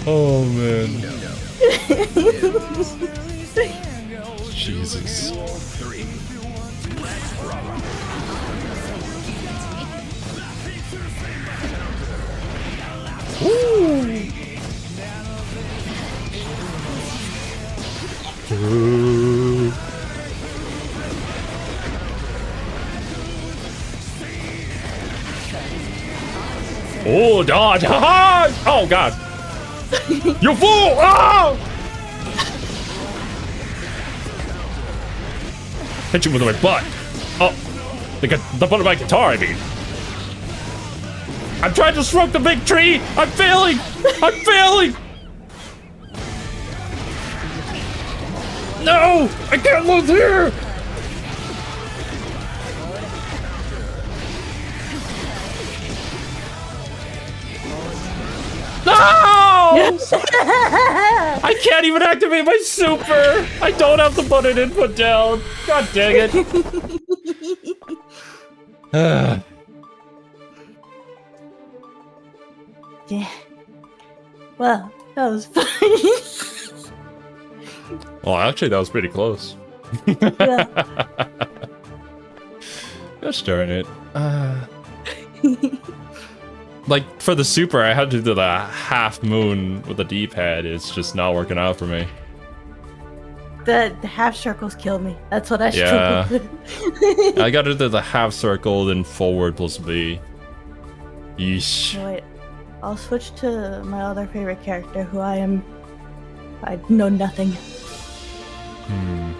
Oh, man. Jesus. Ooh. Oh, dodge! Ha! Oh, God! You fool! Oh! Hit you with my butt. Oh, the butt of my guitar, I mean. I'm trying to stroke the big tree. I'm failing. I'm failing. No, I can't lose here. No! I can't even activate my super. I don't have the button input down. God dang it. Yeah. Well, that was fun. Well, actually, that was pretty close. Yeah. Gosh darn it. Like, for the super, I had to do the half moon with the D-pad. It's just not working out for me. The half circles killed me. That's what I Yeah. struggled with. I gotta do the half circle, then forward plus B. Yeesh. Wait, I'll switch to my other favorite character, who I know nothing. Hmm.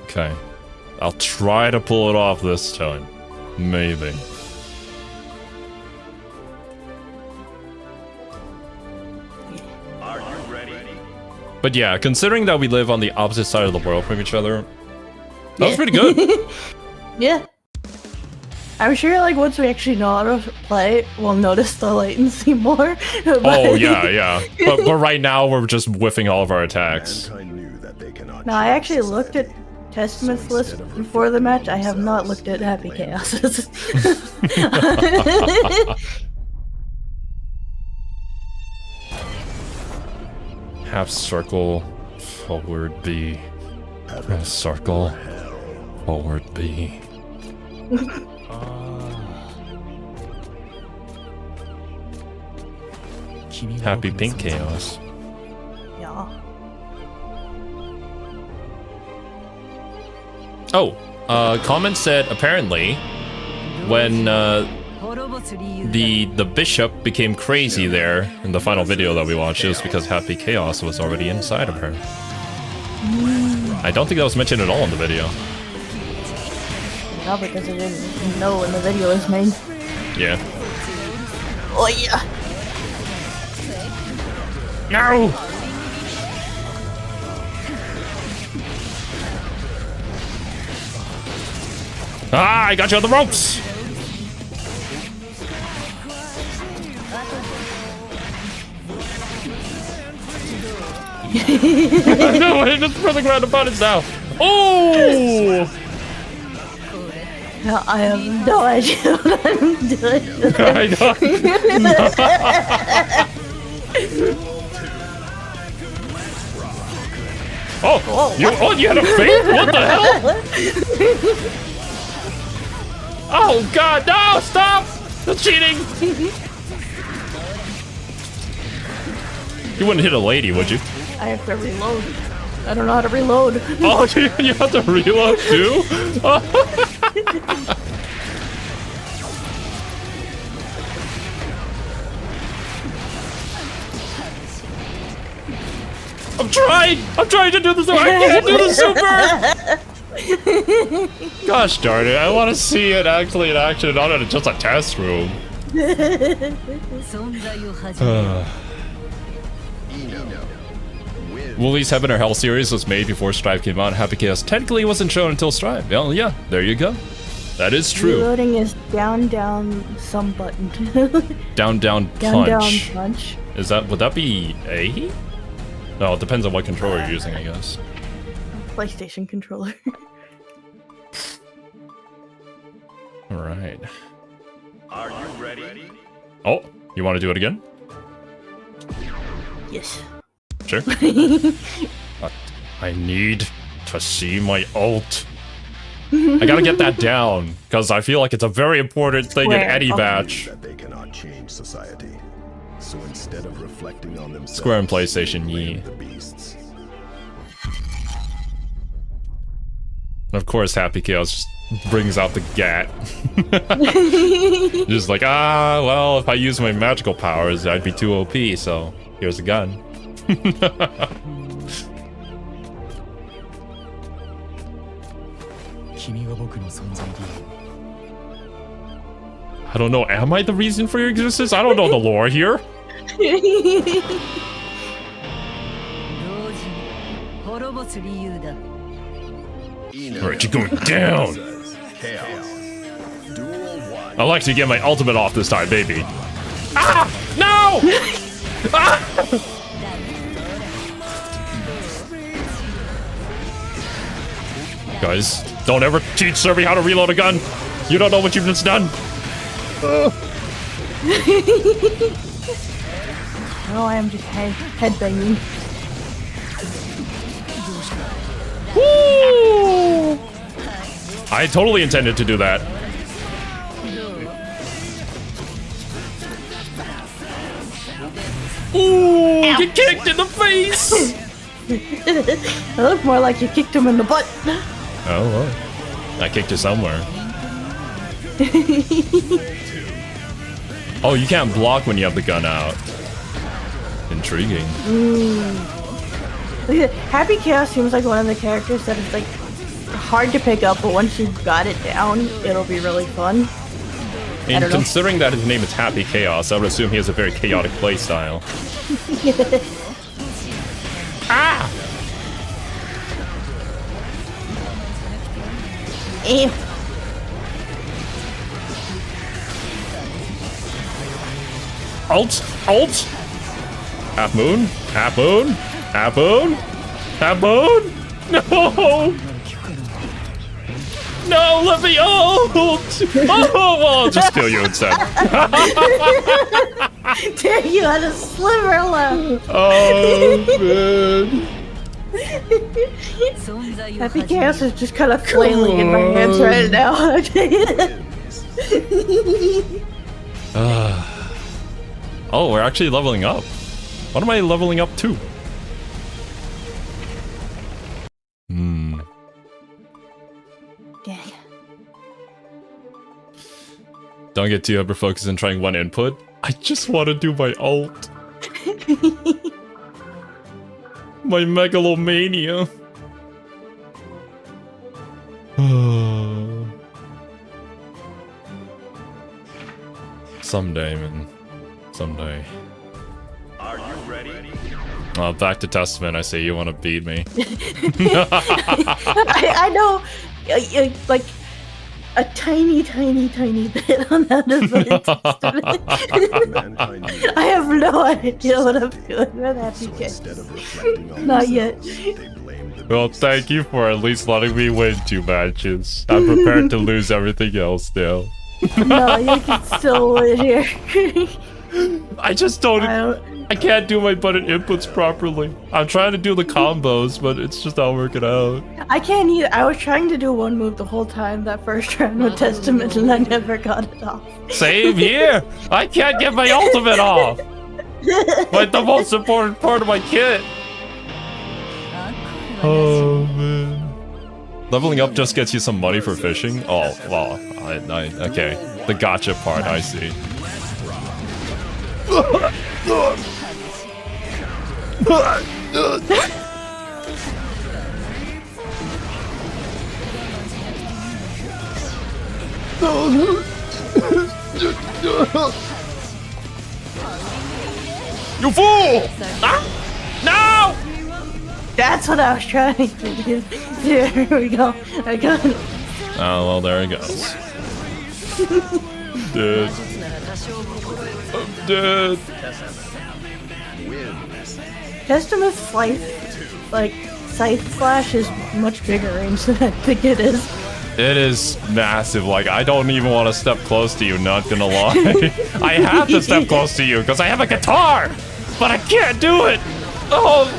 Okay. I'll try to pull it off this time. Maybe. Are you ready? But yeah, considering that we live on the opposite side of the world from each other, that was pretty good. Yeah. I'm sure, like, once we actually know how to play, we'll notice the latency more. Oh, yeah. But right now, we're just whiffing all of our attacks. Mankind knew that they cannot No, I change actually looked at society. Testament's So list instead of before the match. I reflecting have on not themselves, looked at they Happy blame Chaoses. Half circle, forward B. Half circle, forward B. Happy pink chaos. Yeah. Oh, comment said apparently when the bishop became crazy there in the final video that we watched, it was because Happy Chaos was already inside of her. I don't think that was mentioned at all in the video. Probably because I didn't know when the video was made. Yeah. Oh yeah. No! Ah, I got you on the ropes! No, I just for the ground opponents now. Oh! No, I have no idea what I'm doing. I know. Oh, you had a feint? What the hell? Oh God, no! Stop! That's cheating. You wouldn't hit a lady, would you? I have to reload. I don't know how to reload. Oh, you have to reload too? I'm trying to do the super. I can't do the super. Gosh darn it! I want to see it actually in action, not in just a test room. Woolie's Heaven or Hell series was made before Strive came out. Happy Chaos technically wasn't shown until Strive. Well, yeah, there you go. That is true. Reloading is down, down, some button. Down, down, punch. Down, down, punch. Is that, would that be A? No, it depends on what controller you're using, I guess. PlayStation controller. Alright. Are you ready? Oh, you want to do it again? Yes. Sure. But I need to see my ult. I gotta get that down, because I feel like it's a very important thing in any match. That they cannot change society. So instead of reflecting on themselves, Square and PlayStation, they blame yeah. the beasts. And of course, Happy Chaos just brings out the gat. Just like, well, if I use my magical powers, I'd be too OP, so here's a gun. I don't know, am I the reason for your existence? I don't know the lore here. Alright, you're going down. Chaos. Duel 1. I'll actually get my ultimate off this time, baby. Ah! No! Ah! Guys, don't ever teach Cerby how to reload a gun. You don't know what you've just done. No, I am just headbanging. Woo! I totally intended to do that. Ooh, you kicked in the face! It looked more like you kicked him in the butt. Oh, well. I kicked you somewhere. Oh, you can't block when you have the gun out. Intriguing. Happy Chaos seems like one of the characters that is like hard to pick up, but once you've got it down, it'll be really fun. And considering that his name is Happy Chaos, I would assume he has a very chaotic playstyle. Ah! Ew. Ult! Ult! Half moon? Half moon? Half moon? Half moon? No! No, let me ult! Oh, well, I'll just kill you instead. Dare you had a sliver left. Oh, man. Happy Chaos is just kind of flailing in my hands right now. Oh, we're actually leveling up. What am I leveling up to? Dang. Don't get too hyper focused on trying one input. I just want to do my ult. My megalomania. Someday, man. Someday. Are you ready? Back to Testament, I say you want to beat me. I know, like, a tiny bit on that event. I have no idea what I'm doing with Happy Chaos. Not yet. Well, thank you for at least letting me win 2 matches. I'm prepared to lose everything else now. No, you can still win here. I just don't... I can't do my button inputs properly. I'm trying to do the combos, but it's just not working out. I can't either. I was trying to do one move the whole time that first round with Testament, and I never got it off. Same here! I can't get my ultimate off! Like the most important part of my kit! Oh man. Leveling up just gets you some money for fishing? Oh, well, okay. The gotcha part, I see. You fool! Ah! No! That's what I was trying to do. Here we go. I got it. Oh, well, there it goes. Dead. I'm dead. Testament's Scythe Slash is much bigger range than I think it is. It is massive. Like, I don't even want to step close to you, not gonna lie. I have to step close to you because I have a guitar, but I can't do it. Oh.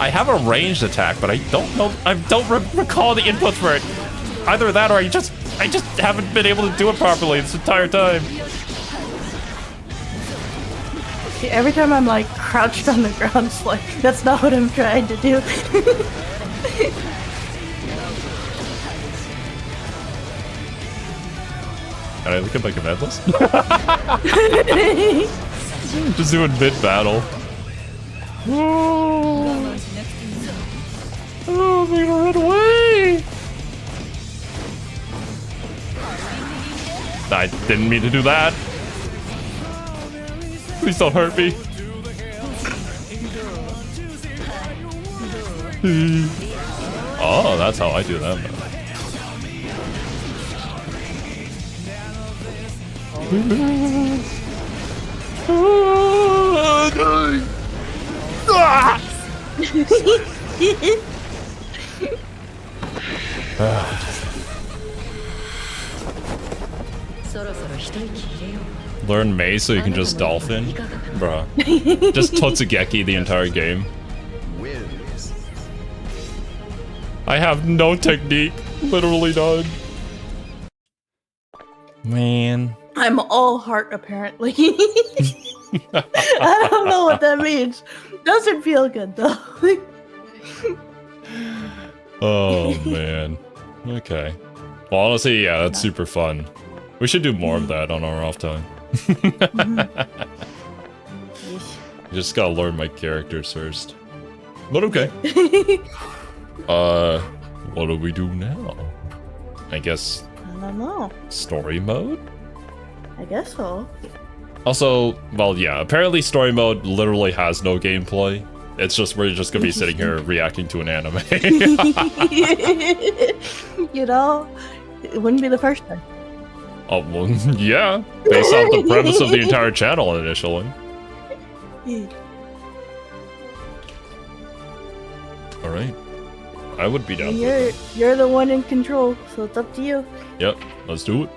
I have a ranged attack, but I don't know. I don't recall the inputs for it. Either that, or I just haven't been able to do it properly this entire time. See, every time I'm like crouched on the ground, it's like that's not what I'm trying to do. Can I look at my command list? Just doing mid battle. Oh, I'm gonna run away! I didn't mean to do that. Please don't hurt me. Oh, that's how I do that. Learn Mei so you can just dolphin? Bruh. Just Totsugeki the entire game. I have no technique. Literally none. Man. I'm all heart, apparently. I don't know what that means. Doesn't feel good, though. Oh, man. Okay. Well, honestly, yeah, that's super fun. We should do more of that on our off time. Just gotta learn my characters first. But okay. What do we do now? I guess... I don't know. Story mode? I guess so. Also, well, yeah, apparently story mode literally has no gameplay. It's just, we're just gonna be sitting here reacting to an anime. You know, it wouldn't be the first time. Oh, well, yeah. Based off the premise of the entire channel initially. Alright. I would be down for it. You're the one in control, so it's up to you. Yep, let's do it.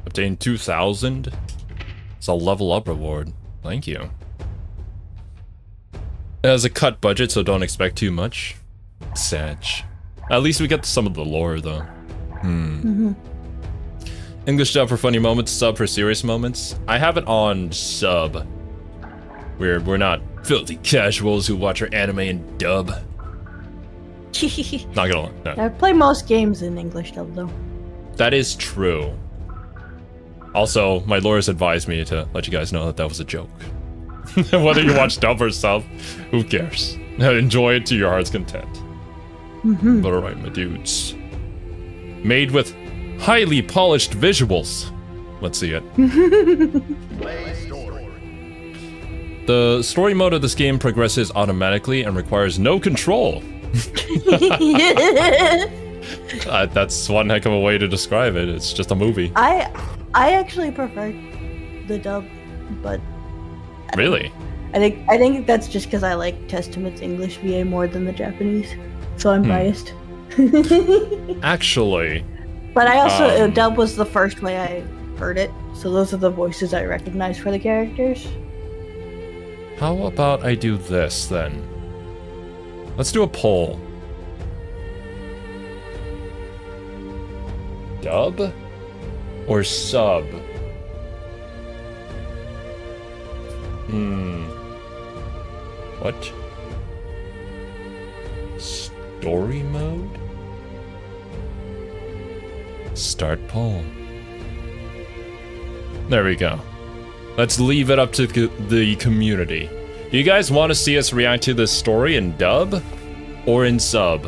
Obtain 2,000. It's a level up reward. Thank you. It has a cut budget, so don't expect too much. Sag. At least we get some of the lore, though. English dub for funny moments, sub for serious moments. I have it on sub. We're not filthy casuals who watch our anime in dub. Not gonna lie. No. I play most games in English dub, though. That is true. Also, my lawyers advised me to let you guys know that that was a joke. Whether you watch dub or sub, who cares? Enjoy it to your heart's content. But alright, my dudes. Made with highly polished visuals. Let's see it. The story mode of this game progresses automatically and requires no control. That's one heck of a way to describe it. It's just a movie. I actually prefer the dub, but really? I think that's just because I like Testament's English VA more than the Japanese, so I'm biased. Actually, but I also dub was the first way I heard it, so those are the voices I recognize for the characters. How about I do this then? Let's do a poll. Dub or sub? What? Story mode? Start poll. There we go. Let's leave it up to the community. Do you guys want to see us react to this story in dub or in sub?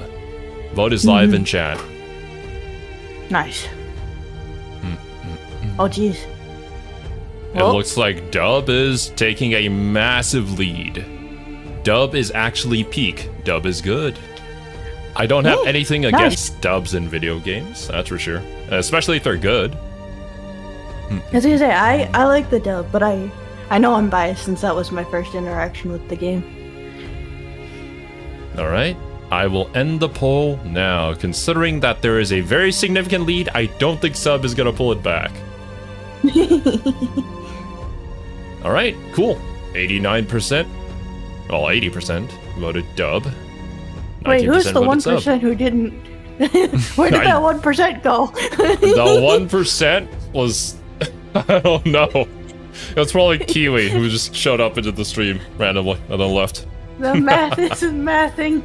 Vote is live in chat. Nice. Oh, jeez. It looks like dub is taking a massive lead. Dub is actually peak. Dub is good. I don't have anything against dubs in video games, that's for sure. Especially if they're good. I was gonna say, I like the dub, but I know I'm biased since that was my first interaction with the game. Alright, I will end the poll now. Considering that there is a very significant lead, I don't think sub is gonna pull it back. Alright, cool. 89%, well 80% voted dub. Wait, who's the 1% who didn't? Where did that 1% go? The 1% was... I don't know. It was probably Kiwi who just showed up into the stream randomly and then left. The math isn't mathing.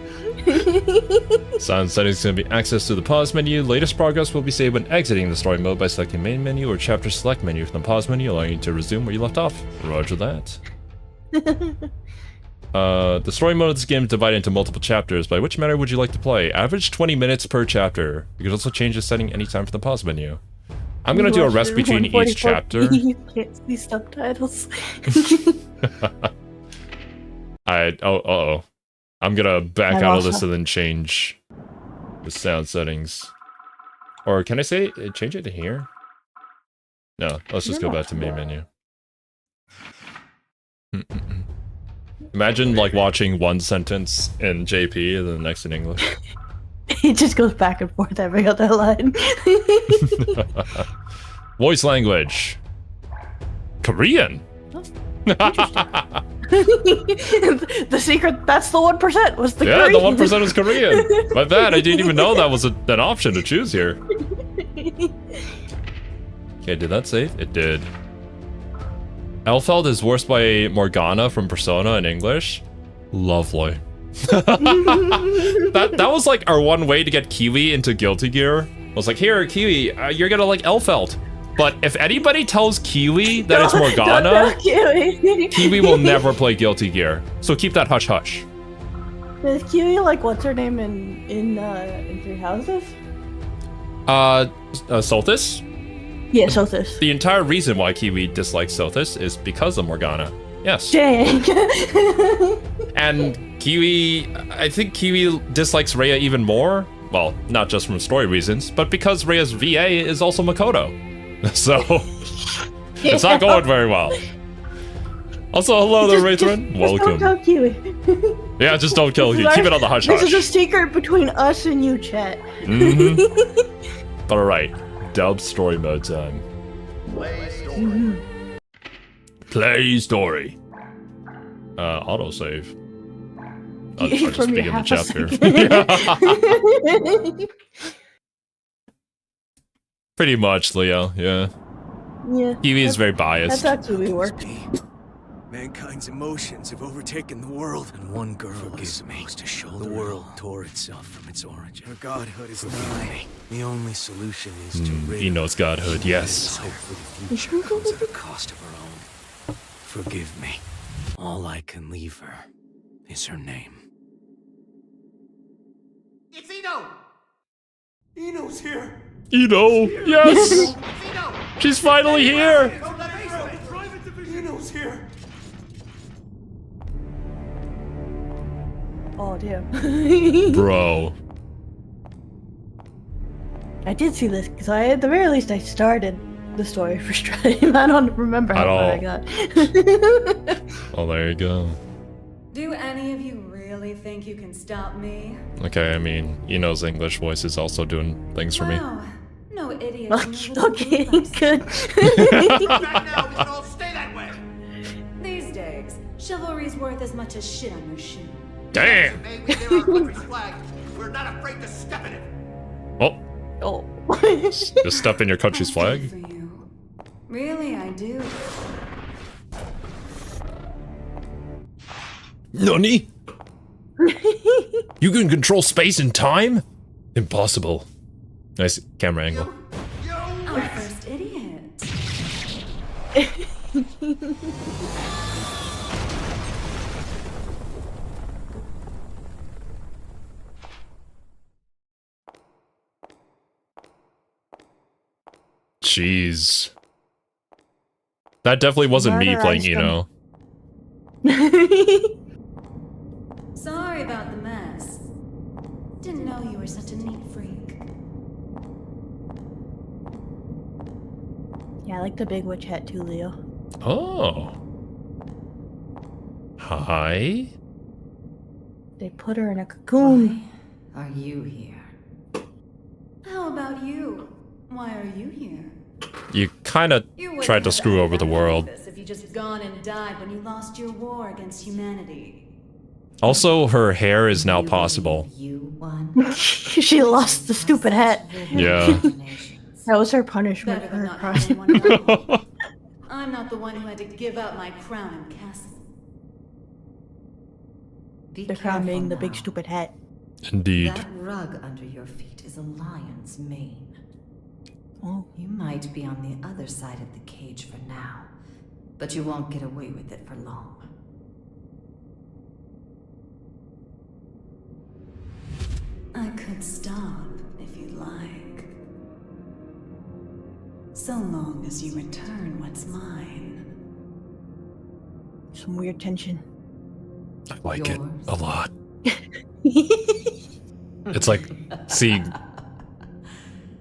Sound settings can be accessed to the pause menu. Latest progress will be saved when exiting the story mode by selecting main menu or chapter select menu from the pause menu, allowing you to resume where you left off. Roger that. The story mode of this game is divided into multiple chapters. By which manner would you like to play? Average 20 minutes per chapter. You can also change the setting anytime from the pause menu. I'm gonna do a rest between each chapter. You can't see subtitles. Uh-oh. I'm gonna back out of this and then change the sound settings. Or can I say change it to here? No, let's just go back to main menu. Imagine like watching one sentence in JP and then the next in English. It just goes back and forth every other line. Voice language. Korean. The secret, that's the 1%, was the Korean. Yeah, the 1% was Korean. My bad, I didn't even know that was an option to choose here. Okay, did that save? It did. Elfeld is voiced by Morgana from Persona in English. Lovely. that was like our one way to get Kiwi into Guilty Gear. I was like, here, Kiwi, you're gonna like Elfeld. But if anybody tells Kiwi that it's Morgana, Kiwi will never play Guilty Gear. So keep that hush hush. Is Kiwi like what's her name in Three Houses? Soltis? Yeah, Soltis. The entire reason why Kiwi dislikes Soltis is because of Morgana. Yes. Dang. And Kiwi, I think Kiwi dislikes Rhea even more. Well, not just from story reasons, but because Rhea's VA is also Makoto. So, it's not going very well. Also, hello there, Raytron. Welcome. Just don't tell Kiwi. Yeah, just don't kill you. Keep it on the hush hush. This is a secret between us and you, chat. But alright, dub story mode time. Play story. Play story. Autosave. I'll just begin the chapter. Pretty much, Leo, yeah. Yeah. Kiwi is very biased. That's how Kiwi works. Mankind's emotions have overtaken the world, and one girl is supposed to shoulder the world tore itself from its origin. Her godhood is nigh. The only solution is to rid he knows godhood, yes. hope for the future comes at the cost of her own. Forgive me. All I can leave her is her name. It's Eno! Eno's here! Eno! Yes! It's Eno! She's finally here! Don't let her through! Eno's here! Oh, damn. Bro. I did see this, because at the very least I started the story for stream. I don't remember how far I got. Oh, there you go. Do any of you really think you can stop me? Okay, I mean, Eno's English voice is also doing things for me. Wow, no idiot. Okay, good. Right now, we can all stay that way! These days, chivalry's worth as much as shit on your shoe. Damn! May we bear our country's flag, we're not afraid to step in it! Oh, Oh. Just step in your country's I do flag? for you. Really, I do. Nani? You can control space and time? Impossible. Nice camera angle. Our first idiot. Jeez. That definitely wasn't me Murder playing ice Eno. Sorry about the mess. Didn't know you were such a neat freak. Yeah, I like the big witch hat too, Leo. Oh. Hi? They put her in a cocoon. Why are you here? How about you? Why are you here? You kinda You wouldn't tried to have screw over ended the up world. like this if you just gone and died when you lost your war against humanity. Also, her hair is now You possible. believe You won. She lost the stupid hat. Yeah. That was her punishment Better for than her not crime. having one at all. I'm not the one who had to give up my crown and castle. Be The crown being careful the big now. stupid hat. Indeed. That rug under your feet is a lion's mane. Oh. You might be on the other side of the cage for now, but you won't get away with it for long. I could stop if you'd like. So long as you return what's mine. Some weird tension. I like it Yours. a lot. It's like, see,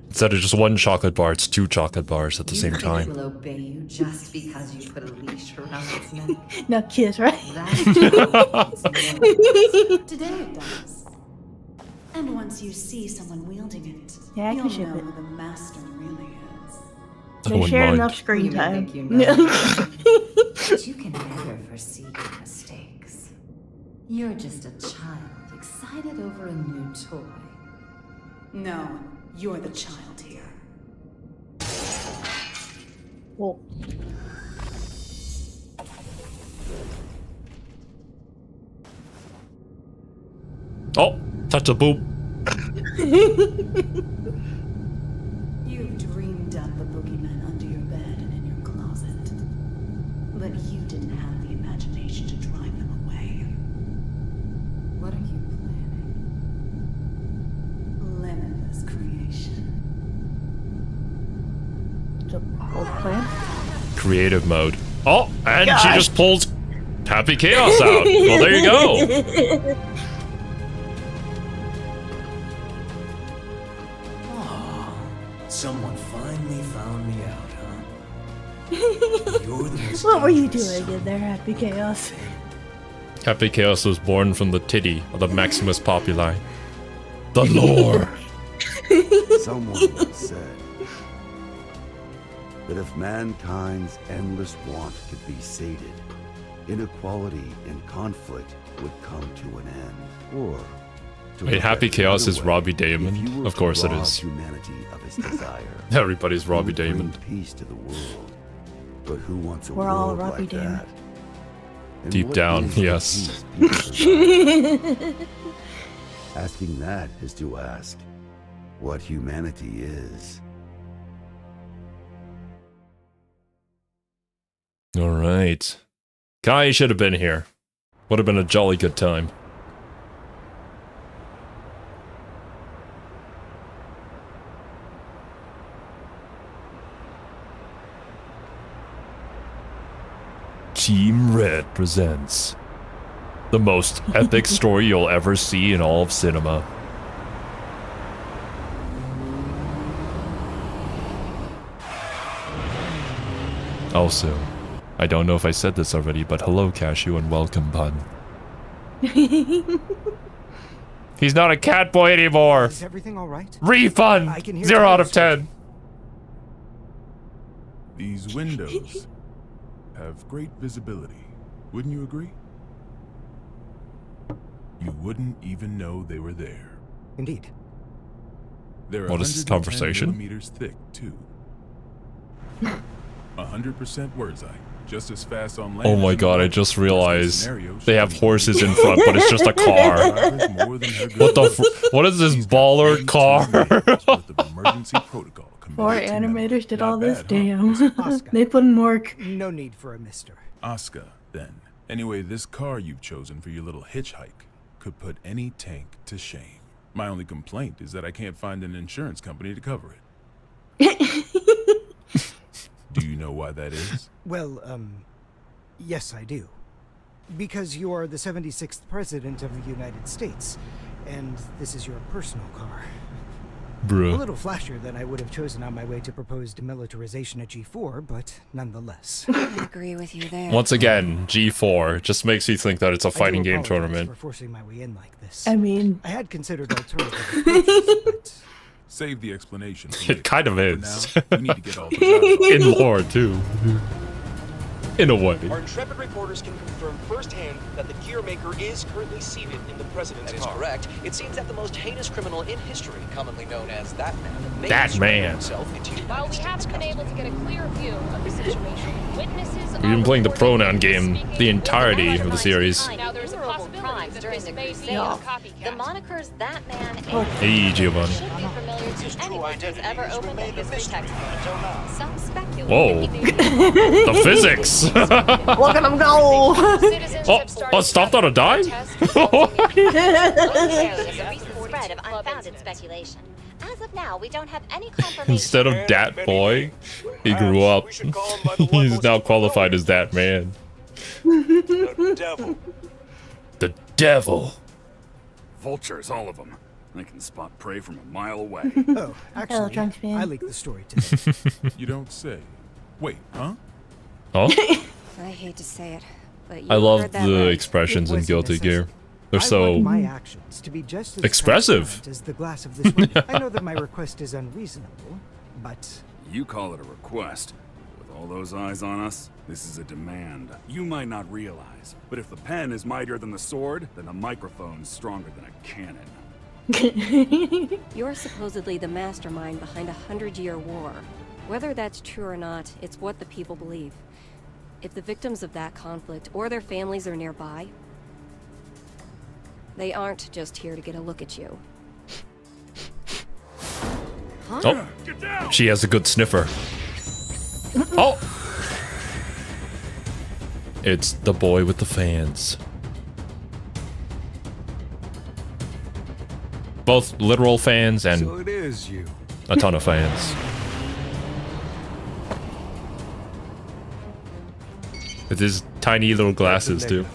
instead of just one chocolate bar, it's 2 chocolate bars at the You same think time. it will obey you just because you put a leash around its neck? Now kiss, right? That's its nose. Today it does. And once you see someone wielding it, Yeah, I can you'll ship know it. who the master really is. I They wouldn't share mind. enough screen You may time. think you know. But you can never foresee your mistakes. You're just a child excited over a new toy. No, you're the child here. Well, Oh, touch a boop. You've dreamed up the boogeyman under your bed and in your closet. But you didn't have the imagination to drive them away. What are you planning? Limitless creation. it's a bold plan. Creative mode. Oh, and she Gosh. just pulls Happy Chaos out. Well, there you go. Someone finally found me out, huh? You're the most What were you dangerous doing in there, Happy Chaos? Happy Chaos was born from the titty of the Maximus Populi. The lore. Someone once said that if mankind's endless want could be sated, inequality and conflict would come to an end. Or, to Wait, look Happy at it Chaos another is way, Robbie if Damon? you were Of to course it rob is. humanity of its desire, Everybody's it Robbie would bring Damon. peace to the world. But who wants a We're all world Robbie like Damon. that? And Deep what down, is the yes. peace people desire? Asking that is to ask what humanity is. All right. Kai should have been here. Would have been a jolly good time. Team Red presents the most epic story you'll ever see in all of cinema. Also, I don't know if I said this already, but hello Cashew and welcome Bun. He's not a cat boy anymore! Is everything all right? Refund! I can hear 0 out of footsteps. 10. These windows have great visibility, wouldn't you agree? You wouldn't even know they were there. Indeed. They're What is this 110 conversation? millimeters thick, too. 100% words eye. Just as fast on land. Oh my as in god, I water. just Worst-case realized scenario, they have she horses can in front, but it's just a car. Drivers more than her What the good. what is this She's got baller 42 car? years worth of emergency protocol Four committed to memory. animators did Not all this. bad, huh? Damn. Oscar. They put in work. No need for a mister. Oscar, then. Anyway, this car you've chosen for your little hitchhike could put any tank to shame. My only complaint is that I can't find an insurance company to cover it. Do you know why that is? Well, yes, I do. Because you are the 76th President of the United States, and this is your personal car. A Bruh. little flashier than I would have chosen on my way to proposed demilitarization at G4, but nonetheless. I agree with you there. Once again, G4 just makes you think that it's a I do fighting game apologize tournament. for forcing my way in like this. I mean, I had considered alternative approaches, but Save the explanation. for It later. kind of For is. now, we need to get all this out. In lore, too. In a way. Our intrepid reporters can confirm firsthand that the gear maker is currently seated in the president's car. That is correct. It seems that the most heinous criminal in history, commonly known as that man, may That have surrendered man. himself into United While we States haven't been able to custody. get a clear view of the situation, witnesses We've been playing the pronoun game the entirety of the series. Now there's a possibility crimes that during this the may be Crusade. a The copycat. monikers that man Hey, Giovanni. should be familiar His to true anyone who's identity ever has opened a remained a history mystery textbook. until now. Some speculate Whoa. that The physics! look at them go. Citizens Oh, have started oh, stopped on a dime? protests resulting in there's a recent spread of unfounded speculation. As of now, we don't have any confirmation. Instead of Dat Boy, he grew up. We should call him by the one He's most now qualified as that man. The devil. The devil. Vultures, all of them. They can spot prey from a mile away. oh, actually, Trunks fan. I leaked the story today. You don't say. Wait, huh? Oh? I hate to say it, but you I love heard that the right. expressions It in was a Guilty Gear. necessity. They're I want so my actions to be just as expressive. transparent as the glass of this room. I know that my request is unreasonable, but You call it a request. With all those eyes on us, this is a demand. You might not realize, but if the pen is mightier than the sword, then the microphone's stronger than a cannon. You're supposedly the mastermind behind a 100-year war. Whether that's true or not, it's what the people believe. If the victims of that conflict or their families are nearby, they aren't just here to get a look at you. Oh, she has a good sniffer. Oh! It's the boy with the fans. Both literal fans and So it is you. a ton of fans. With his tiny little glasses, too.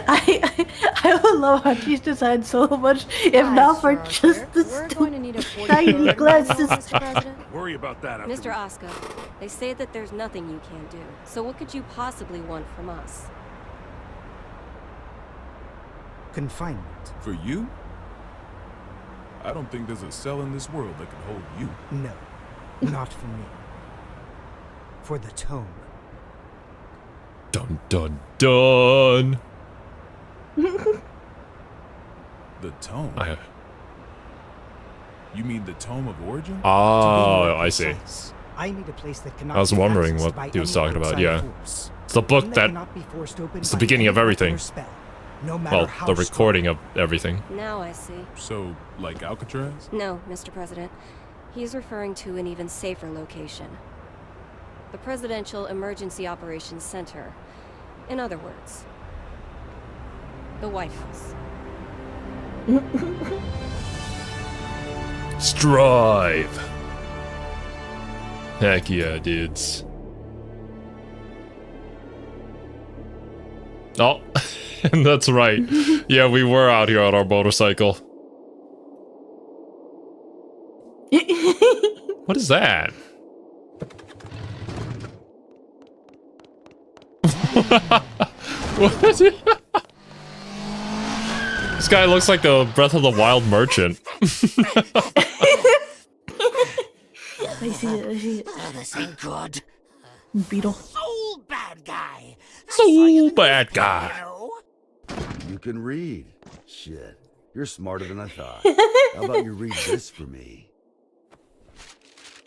I would love how she's designed so much, if not for just the We're going to need a tiny glasses. Mr. President. Worry about that after Mr. Oscar, they say that there's nothing you can't do. So what could you possibly want from us? confinement. For you? I don't think there's a cell in this world that can hold you. No, not for me. For the tome. Dun dun dun. The tome? You mean the tome of origin? Oh, I see. I need a place that cannot I was be wondering accessed what by he was any talking about, outside yeah. force. It's the book One that... cannot be forced open It's the by beginning of any everything. other spell, no matter Well, how the strong. recording of everything. Now I see. So, like Alcatraz? No, Mr. President. He's referring to an even safer location. The Presidential Emergency Operations Center. In other words, the White House. Strive. Heck yeah, dudes. Oh, that's right. Yeah, we were out here on our motorcycle. What is that? What is it? This guy looks like the Breath of the Wild merchant. I see it, I see it. This ain't good. Beetle. So bad guy. So bad guy. You can read. Shit. You're smarter than I thought. How about you read this for me?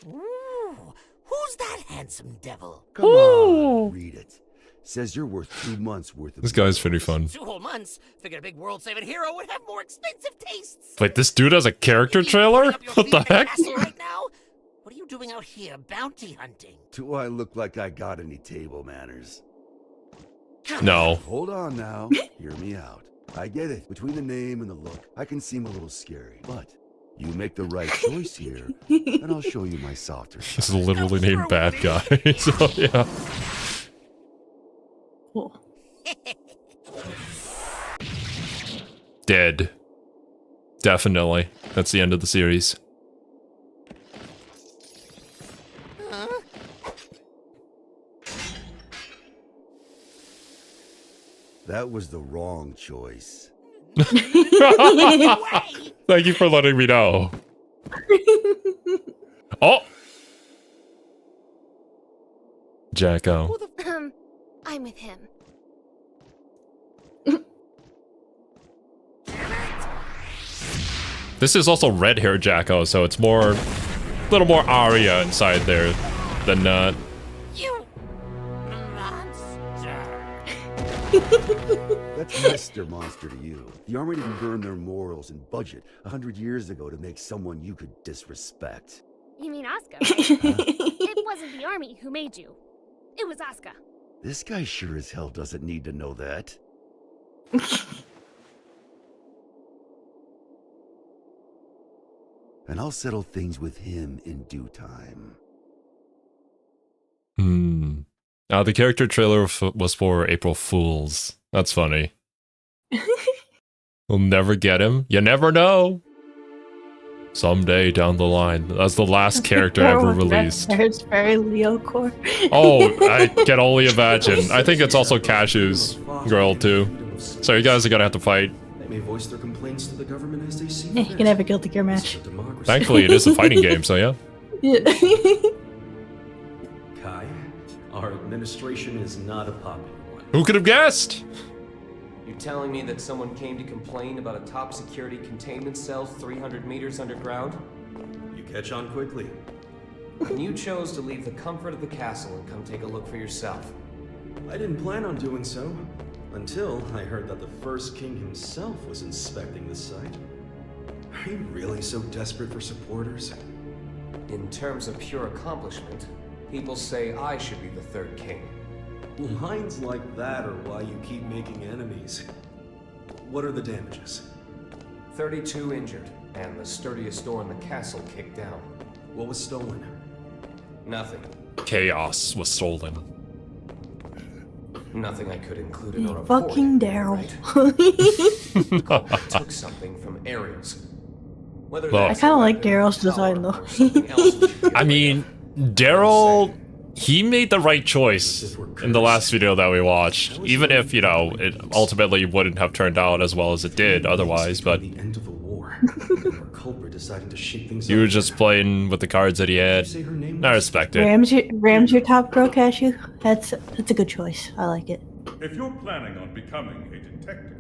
Ooh, who's that handsome devil? Come on, read it. Says you're worth 2 months worth of. This guy's pretty fun. 2 whole months? Figured a big world-saving hero would have more expensive tastes. Wait, this dude has a character trailer? What the heck? Right now? What are you doing out here, bounty hunting? Do I look like I got any table manners? No. Hold on now. Hear me out. I get it. Between the name and the look, I can seem a little scary. But you make the right choice here, and I'll show you my softer side. He's literally named Bad Guy. So, yeah. Cool. Dead. Definitely. That's the end of the series. That was the wrong choice. Thank you for letting me know. Oh! Jacko. I'm with him. This is also red-haired Jacko, so it's more... a little more Arya inside there than not. You monster. That's Mr. Monster to you. The army didn't burn their morals and budget 100 years ago to make someone you could disrespect. You mean Asuka, right? It wasn't the army who made you. It was Asuka. This guy sure as hell doesn't need to know that. And I'll settle things with him in due time. The character trailer was for April Fools. That's funny. We'll never get him. You never know. Someday down the line. That's the last character ever released. It's very Leo core. Oh, I can only imagine. I think it's also Cashew's girl too. So you guys are gonna have to fight. They may voice their complaints to the government as they see Yeah, you can have a Guilty Gear match. Thankfully, it is a fighting game, so yeah. Yeah. Kai, our administration is not a popular one. Who could have guessed? You're telling me that someone came to complain about a top security containment cell 300 meters underground? You catch on quickly. And you chose to leave the comfort of the castle and come take a look for yourself. I didn't plan on doing so, until I heard that the first king himself was inspecting the site. Are you really so desperate for supporters? In terms of pure accomplishment, people say I should be the third king. Lines like that are why you keep making enemies. What are the damages? 32 injured, and the sturdiest door in the castle kicked down. What was stolen? Nothing. Chaos was stolen. Nothing I could include in a report. Fucking Daryl. I took something from Ariel's. Whether Well, I kind of like Daryl's design though. I mean, Daryl, he made the right choice in the last video that we watched. Even if, you know, it ultimately wouldn't have turned out as well as it did otherwise, but The end of the war. Our culprit deciding to shake things he up. was just playing with the cards that he had. I respect it. Ram's your top girl, Cashew. That's a good choice. I like it. If you're planning on becoming a detective,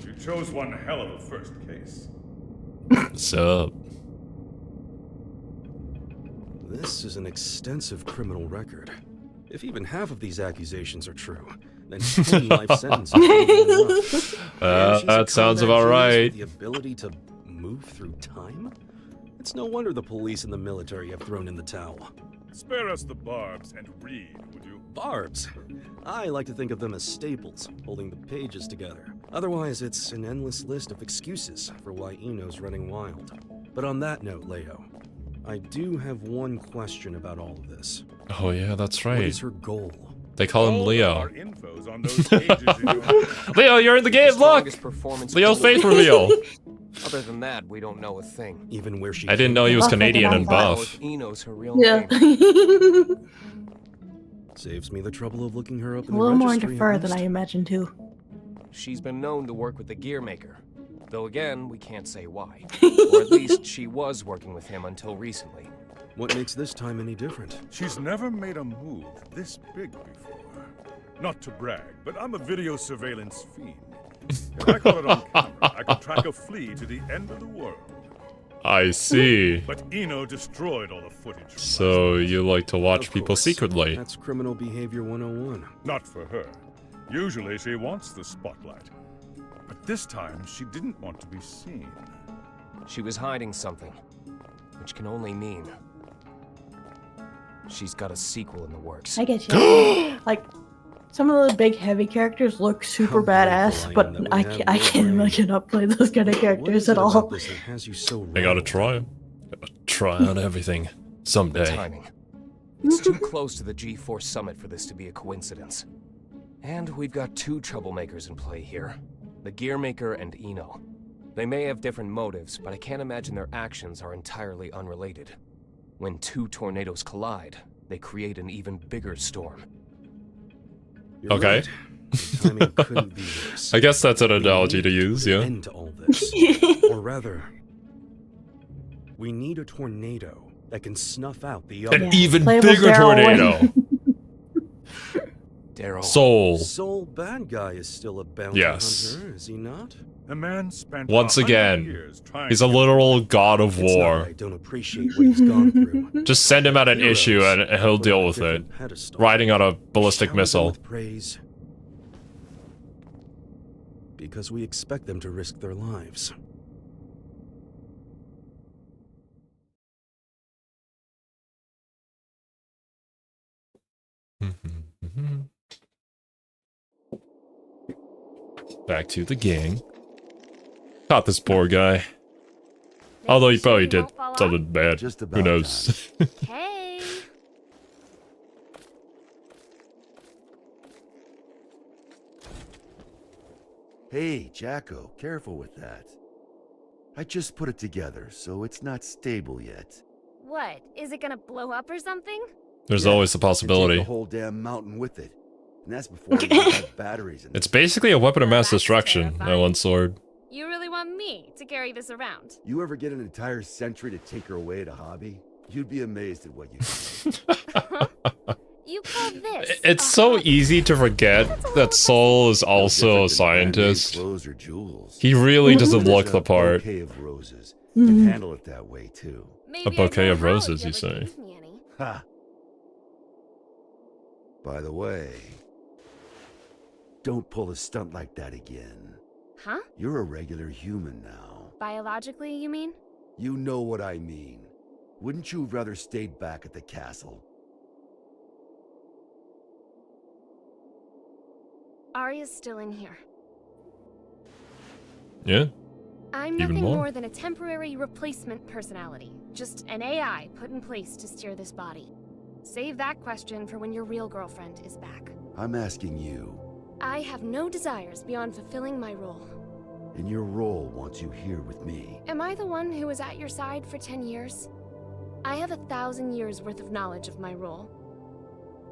you chose one hell of a first case. What's up? This is an extensive criminal record. If even half of these accusations are true, then 10 life sentences. That sounds about right. The ability to move through time? It's no wonder the police and the military have thrown in the towel. Spare us the barbs and read, would you? Barbs? I like to think of them as staples, holding the pages together. Otherwise, it's an endless list of excuses for why Eno's running wild. But on that note, Leo, I do have one question about all of this. Oh yeah, that's right. What is her goal? They call him Leo. Our info's on those pages in your... Leo, you're in the game, look! Leo's face reveal. Other than that, we don't know a thing. Even where she I didn't know he was Canadian and buff. Eno's her real Yeah. name. Saves me the trouble of looking her up in A little the more registry. into fur at than I least. imagined too. She's been known to work with the gear maker. Though again, we can't say why. Or at least she was working with him until recently. What makes this time any different? She's never made a move this big before. Not to brag, but I'm a video surveillance fiend. If I caught it on camera, I could track a flea to the end of the world. I see. But Eno destroyed all the footage. So you like to watch people secretly. That's criminal behavior 101. Not for her. Usually she wants the spotlight. But this time she didn't want to be seen. She was hiding something, which can only mean she's got a sequel in the works. I get you. Like, some of the big heavy characters look super badass, but I cannot play those kind of characters at all. I gotta try them. Gotta try out everything. Someday. Timing. It's too close to the G-Force summit for this to be a coincidence. And we've got two troublemakers in play here. The Gearmaker and Eno. They may have different motives, but I can't imagine their actions are entirely unrelated. When two tornadoes collide, they create an even bigger storm. Okay. I guess that's an analogy to use, yeah. End to all this. Or rather, we need a tornado that can snuff out the other. An even bigger tornado. Soul bad guy is still a bounty hunter, is he not? A man spent Once 100 again, years trying he's a literal god of war. I don't appreciate what he's gone through. Just send him at an issue and he'll deal with it. Riding on a ballistic missile. Praise. Because we expect them to risk their lives. Back to the gang. Caught this poor guy. Although he probably did something bad. Who knows? Hey. Hey, Jacko, careful with that. I just put it together, so it's not stable yet. What? Is it gonna blow up or something? There's always the And take possibility. the whole damn mountain with it. And that's before you have batteries in it. It's basically a weapon of mass destruction, that one sword. You really want me to carry this around? You ever get an entire century to tinker away at a hobby? You'd be amazed at what you can. You call this? It's so easy to forget that Soul is also a scientist. Clothes or jewels. He really doesn't look the A part. bouquet of roses. And handle it that way too. A bouquet of roses, you say? Ha. By the way, don't pull a stunt like that again. Huh? You're a regular human now. Biologically, you mean? You know what I mean. Wouldn't you have rather stayed back at the castle? Arya's still in here. Yeah? I'm Even nothing more? more than a temporary replacement personality. Just an AI put in place to steer this body. Save that question for when your real girlfriend is back. I'm asking you, I have no desires beyond fulfilling my role. and your role wants you here with me. Am I the one who was at your side for 10 years? I have 1,000 years worth of knowledge of my role.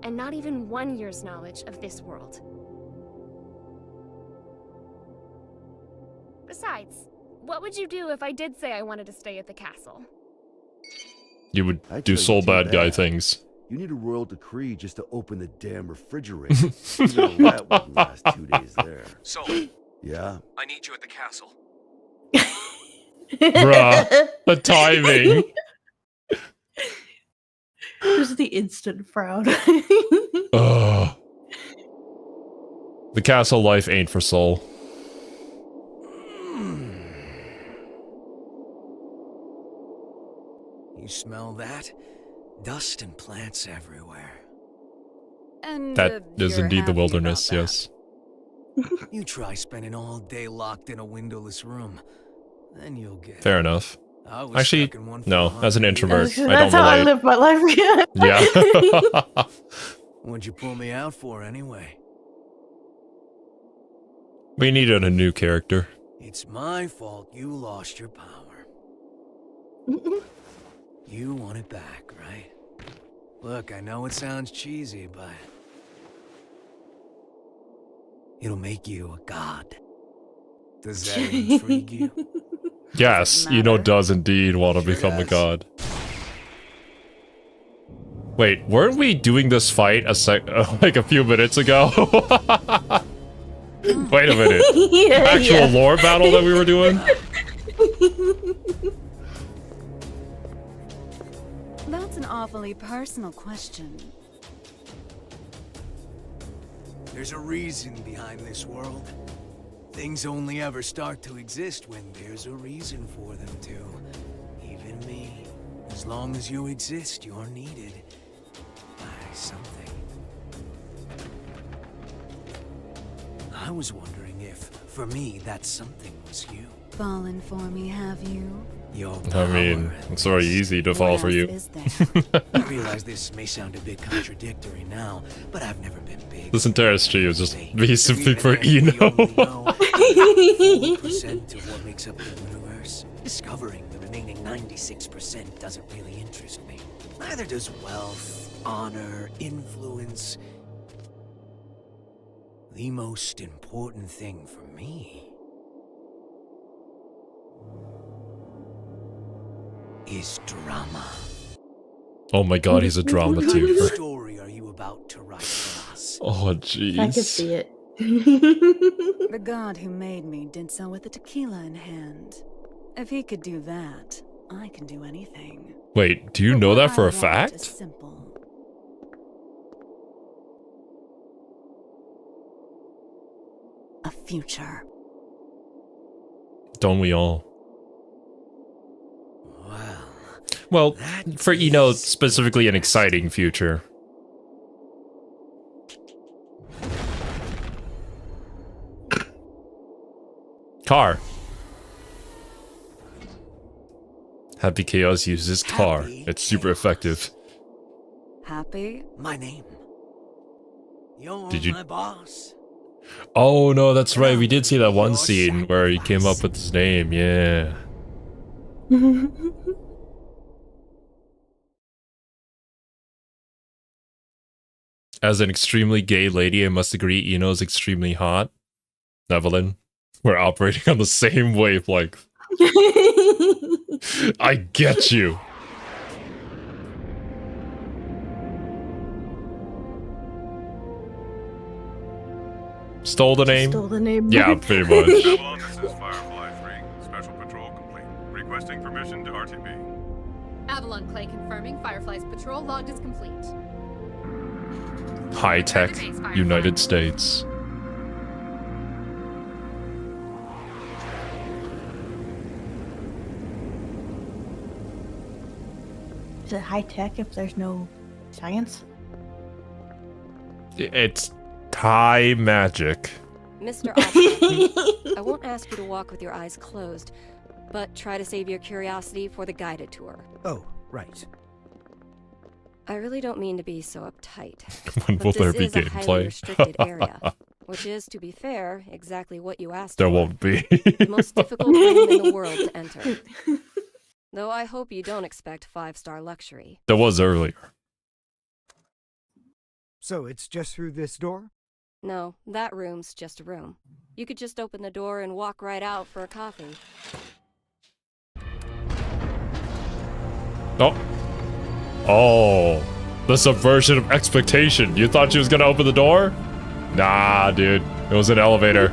And not even 1 year's knowledge of this world. Besides, what would you do if I did say I wanted to stay at the castle? You would I'd do tell you soul too bad guy bad. things. You need a royal decree just to open the damn refrigerator. Even that wouldn't last 2 days there. So, Yeah? I need you at the castle. Bruh, the timing. Just the instant frown. Ugh. The castle life ain't for Soul. You smell that? Dust and plants everywhere. And That is you're indeed the happy wilderness, about that. yes. You try spending all day locked in a windowless room, then you'll get. Fair enough. I was Actually, stuck in one for no, 100 as an introvert, years. I That's don't how I relate. live my life. Yeah. What'd you pull me out for anyway? We needed a new character. It's my fault you lost your power. You want it back, right? Look, I know it sounds cheesy, but it'll make you a god. Does that intrigue you? Yes, Eno does indeed want to become a god. Wait, weren't we doing this fight like a few minutes ago? Wait a minute. Actual lore battle that we were doing? That's an awfully personal question. There's a reason behind this world. Things only ever start to exist when there's a reason for them to. Even me. As long as you exist, you're needed by something. I was wondering if, for me, that something was you. Fallen for me, have you? I mean, it's very easy to fall for you. I realize this may sound a bit contradictory now, but I've never been big. This entire stream is just me simply for Eno. 4% of what makes up the universe. Discovering the remaining 96% doesn't really interest me. Neither does wealth, honor, influence. The most important thing for me is drama. Oh my god, he's a drama too. What story are you about to write for us? Oh jeez. I can see it. The god who made me did so with a tequila in hand. If he could do that, I can do anything. Wait, do you know that for a What I want fact? is simple. A future. Don't we all? Well, for Eno, specifically an exciting future. Car. Happy Chaos uses car. It's super effective. Happy? My name. You're Did you- my boss. Oh no, that's right. We did see that one scene where he came up with his name. Yeah. As an extremely gay lady, I must agree Eno's extremely hot. Evelyn, we're operating on the same wavelength. I get you. Stole the name? Stole the name. Yeah, pretty much. Avalon, this is Firefly 3. Special patrol complete. Requesting permission to RTB. Avalon Clay confirming Firefly's patrol logged is complete. High-tech United States. Is it high tech if there's no science? It's Thai magic. Mr. Oscar, I won't ask you to walk with your eyes closed, but try to save your curiosity for the guided tour. Oh, right. I really don't mean to be so uptight, When but will there this be is a highly gameplay? restricted area, which is, to be fair, exactly what you asked There for. won't be. The most difficult room in the world to enter. Though I hope you don't expect 5-star luxury. There was earlier. So it's just through this door? No, that room's just a room. You could just open the door and walk right out for a coffee. Oh. Oh. The subversion of expectation. You thought she was gonna open the door? Nah, dude. It was an elevator.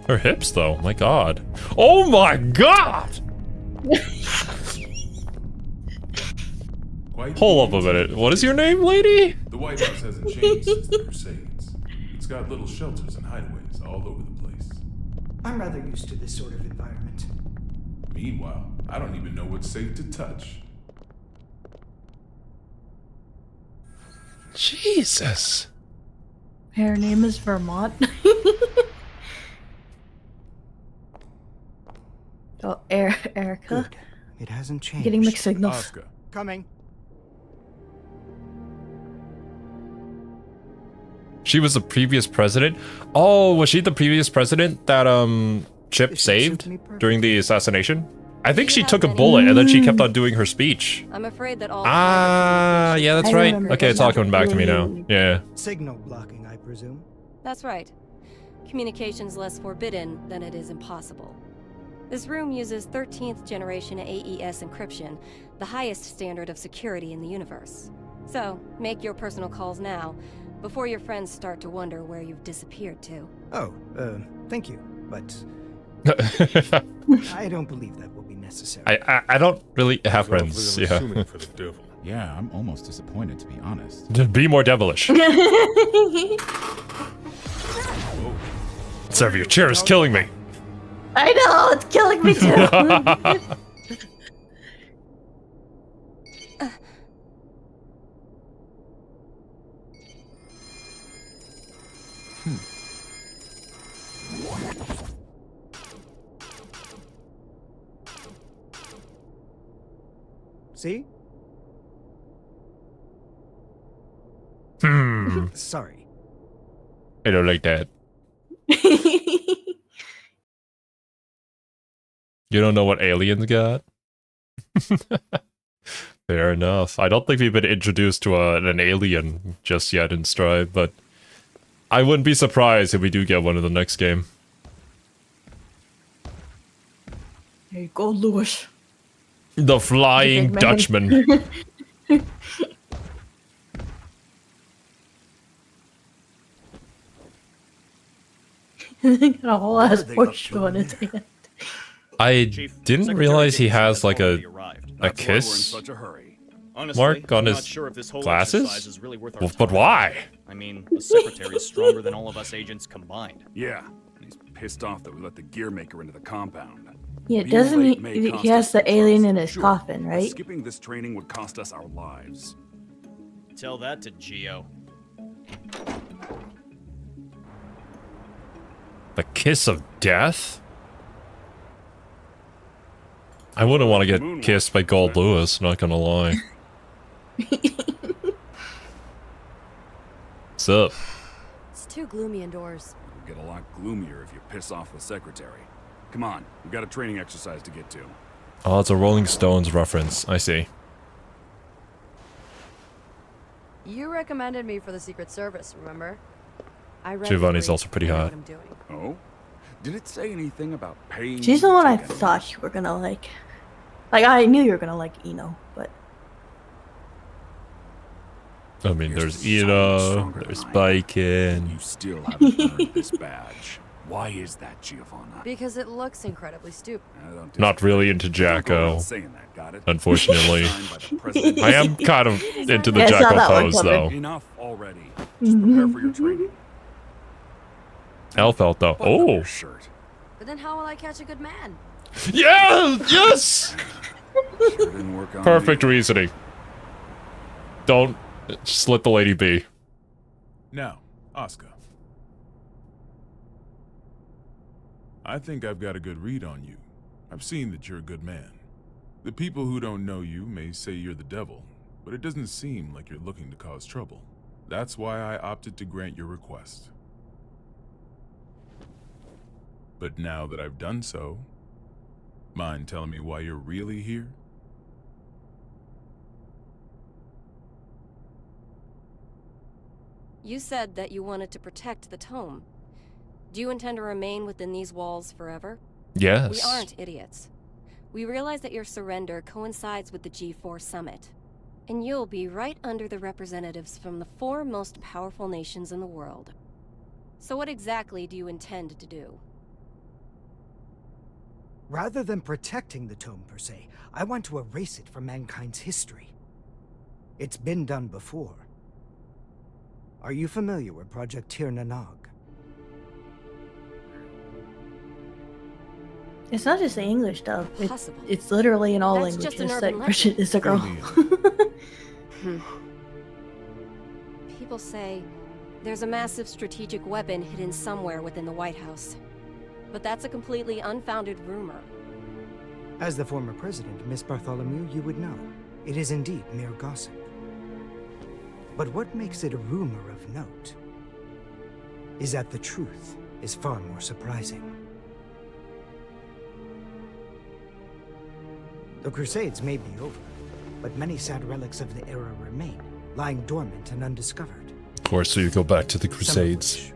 Her hips, though. My god. Oh my god! Hold up a minute. What is your name, lady? The White House hasn't changed since the Crusades. It's got little shelters and hideaways all over the place. I'm rather used to this sort of environment. Meanwhile, I don't even know what's safe to touch. Jesus. Her name is Vermont. Oh, Erica. Good. It hasn't changed. Getting mixed signals. Oscar. Coming. She was the previous president? Oh, was she the previous president that, Chip saved during the assassination? I think she took a bullet and then she kept on doing her speech. I'm afraid that all... Ah, yeah, that's I right. remember Okay, it's all coming back to me now. Yeah. Signal blocking, I presume. That's right. Communication's less forbidden than it is impossible. This room uses 13th generation AES encryption, the highest standard of security in the universe. So, make your personal calls now, before your friends start to wonder where you've disappeared to. Oh, thank you, but I don't believe that will be necessary. I don't really have friends. Yeah. For the devil. Yeah, I'm almost disappointed, to be honest. Just be more devilish. Cerby, your chair is killing me. I know, it's killing me too. See? Sorry. I don't like that. You don't know what aliens got? Fair enough. I don't think we've been introduced to an alien just yet in Strive, but I wouldn't be surprised if we do get one in the next game. There you go, Lewis. The Flying Big man. Dutchman. Got a whole ass horseshoe on his hand. I didn't realize he has like a kiss mark on his glasses. Well, but why? I mean, the secretary is stronger than all of us agents combined. Yeah, and he's pissed off that we let the gear maker into the compound. Yeah, doesn't he has the alien in his coffin, right? Skipping this training would cost us our lives. Tell that to Geo. The kiss of death? I wouldn't want to get kissed by Gold Lewis, not gonna lie. What's up? It's too gloomy indoors. It'll get a lot gloomier if you piss off the secretary. Come on, we've got a training exercise to get to. Oh, it's a Rolling Stones reference. I see. You recommended me for the Secret Service, remember? I read Giovanni's also pretty hot. Oh? Did it say anything about paying? She's the one I thought you were gonna like. Like, I knew you were gonna like Eno, but... I mean, there's Eno, there's Bacon. You still haven't earned this badge. Why is that, Giovanna? Because it looks incredibly stupid. Not really into Jacko, unfortunately. I am kind of into the Jacko pose, though. Enough already. Just prepare for your training. Elfelt, though. Oh! But then how will I catch a good man? Yeah! Yes! Sure didn't work on Perfect reasoning. Don't just let the lady be. Now, Oscar. I think I've got a good read on you. I've seen that you're a good man. The people who don't know you may say you're the devil, but it doesn't seem like you're looking to cause trouble. That's why I opted to grant your request. But now that I've done so, mind telling me why you're really here? You said that you wanted to protect the tome. Do you intend to remain within these walls forever? Yes. We aren't idiots. We realize that your surrender coincides with the G4 summit, and you'll be right under the representatives from the 4 most powerful nations in the world. So what exactly do you intend to do? Rather than protecting the tome per se, I want to erase it from mankind's history. It's been done before. Are you familiar with Project Tir Nanog? It's not just the English dub. It's literally in all That's just an languages urban that Bridget is a girl. People say there's a massive strategic weapon hidden somewhere within the White House. But that's a completely unfounded rumor. As the former president, Miss Bartholomew, you would know. It is indeed mere gossip. But what makes it a rumor of note is that the truth is far more surprising. The Crusades may be over, but many sad relics of the era remain, lying dormant and undiscovered. Of course, so you go back to the Crusades.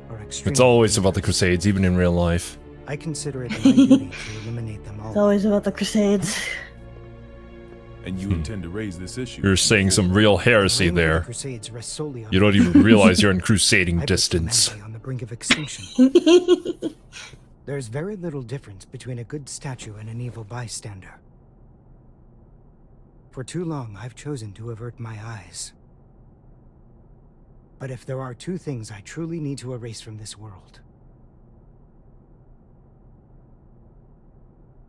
It's always about the Crusades, even in real life. I consider it my duty to eliminate them all. It's always about the Crusades. And you intend to raise this issue? You're saying some real heresy there. You don't even realize you're in crusading distance. On the brink of extinction. There's very little difference between a good statue and an evil bystander. For too long, I've chosen to avert my eyes. But if there are two things I truly need to erase from this world,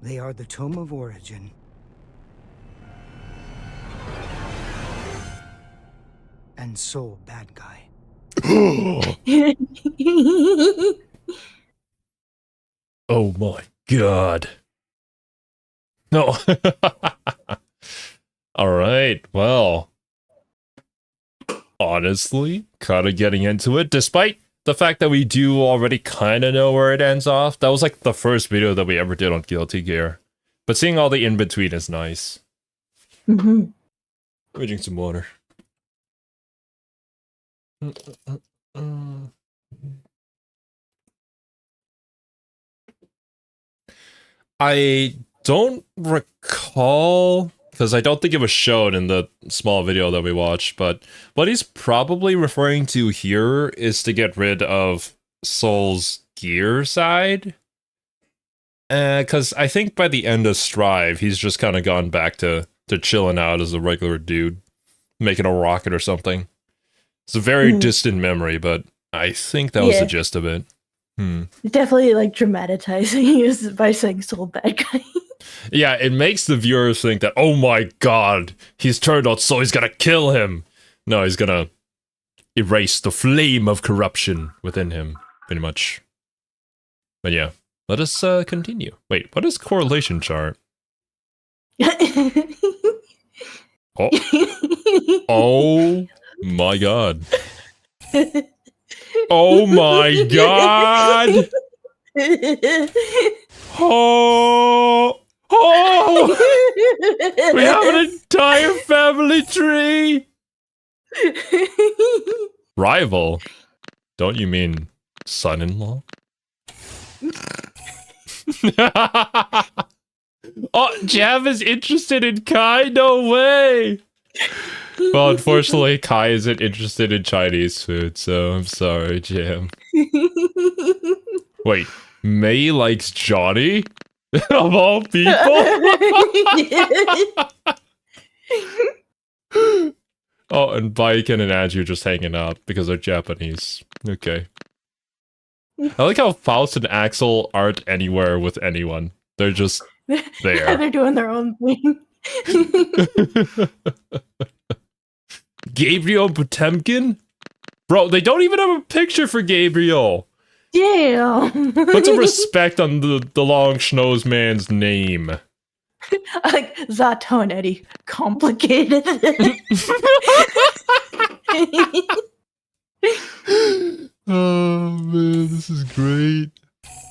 they are the Tome of Origin and Soul Bad Guy. Oh my god. No. Alright, well. Honestly, kind of getting into it, despite the fact that we do already kind of know where it ends off. That was like the first video that we ever did on Guilty Gear. But seeing all the in-between is nice. Mm-hmm. Let me drink some water. I don't recall, because I don't think it was shown in the small video that we watched, but what he's probably referring to here is to get rid of Soul's gear side. Because I think by the end of Strive, he's just kind of gone back to chilling out as a regular dude, making a rocket or something. It's a very distant memory, but I think that was the gist of it. Definitely like dramatizing is by saying Soul Bad Guy. Yeah, it makes the viewers think that, oh my god, he's turned on Soul, he's gonna kill him. No, he's gonna erase the flame of corruption within him, pretty much. But yeah, let us continue. Wait, what is correlation chart? Oh. Oh my god. Oh my god! Oh! Oh! We have an entire family tree! Rival? Don't you mean son-in-law? Oh, Jam is interested in Kai? No way! Well, unfortunately, Kai isn't interested in Chinese food, so I'm sorry, Jam. Wait, May likes Johnny? Of all people? Oh, and Baiken and Andrew just hanging out because they're Japanese. Okay. I like how Faust and Axel aren't anywhere with anyone. They're just there. Yeah, they're doing their own thing. Gabriel Potemkin? Bro, they don't even have a picture for Gabriel. Damn. Put some respect on the long schnoz man's name. Like Zato and Eddie, complicated. Oh man, this is great.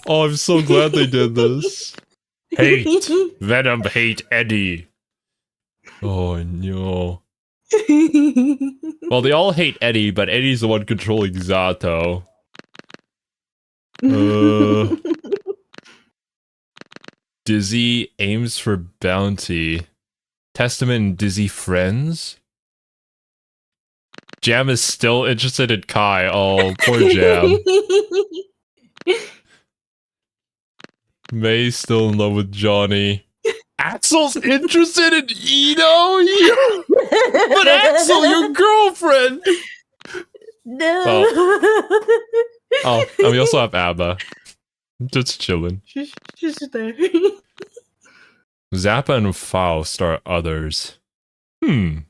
Oh, I'm so glad they did this. Hate. Venom hate Eddie. Oh no. Well, they all hate Eddie, but Eddie's the one controlling Zato. Dizzy aims for bounty. Testament and Dizzy friends? Jam is still interested in Kai. Oh, poor Jam. May's still in love with Johnny. Axel's interested in Eno? But Axel, your girlfriend! No. Oh, and we also have Abba. Just chilling. She's there. Zappa and Faust are others. Okay,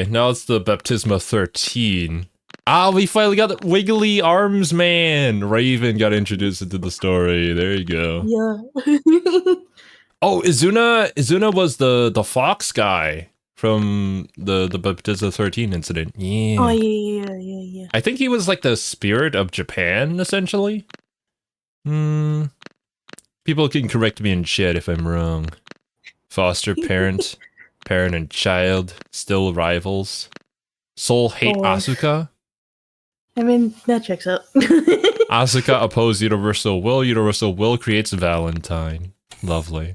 now it's the Baptisma 13. Ah, we finally got the Wiggly Arms Man! Raven got introduced into the story. There you go. Yeah. Oh, Izuna was the fox guy from the Baptisma 13 incident. Yeah. Oh, yeah. I think he was like the spirit of Japan, essentially. People can correct me in chat if I'm wrong. Foster parent, parent and child, still rivals. Soul hate Or- Asuka. I mean, that checks out. Asuka oppose universal will. Universal will creates Valentine. Lovely.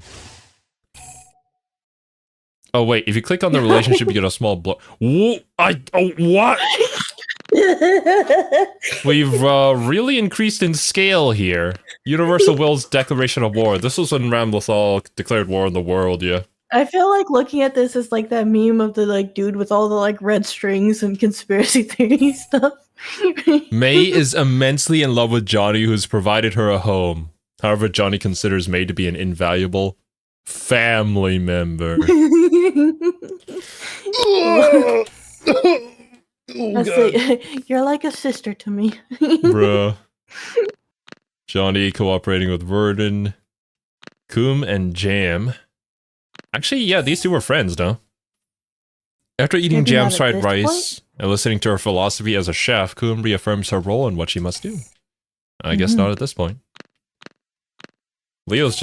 Oh wait, if you click on the relationship, you get a small blow. What? We've really increased in scale here. Universal Will's declaration of war. This was when Ramlethal declared war on the world, yeah. I feel like looking at this is like that meme of the like dude with all the like red strings and conspiracy theory stuff. May is immensely in love with Johnny, who's provided her a home. However, Johnny considers May to be an invaluable family member. You're like a sister to me. Bruh. Johnny cooperating with Verdon, Coom, and Jam. Actually, yeah, these two were friends, no? After eating Maybe Jam's not at fried this rice and listening to her philosophy as a chef, Coom reaffirms her role and what she must do. I guess not at this point. Leo's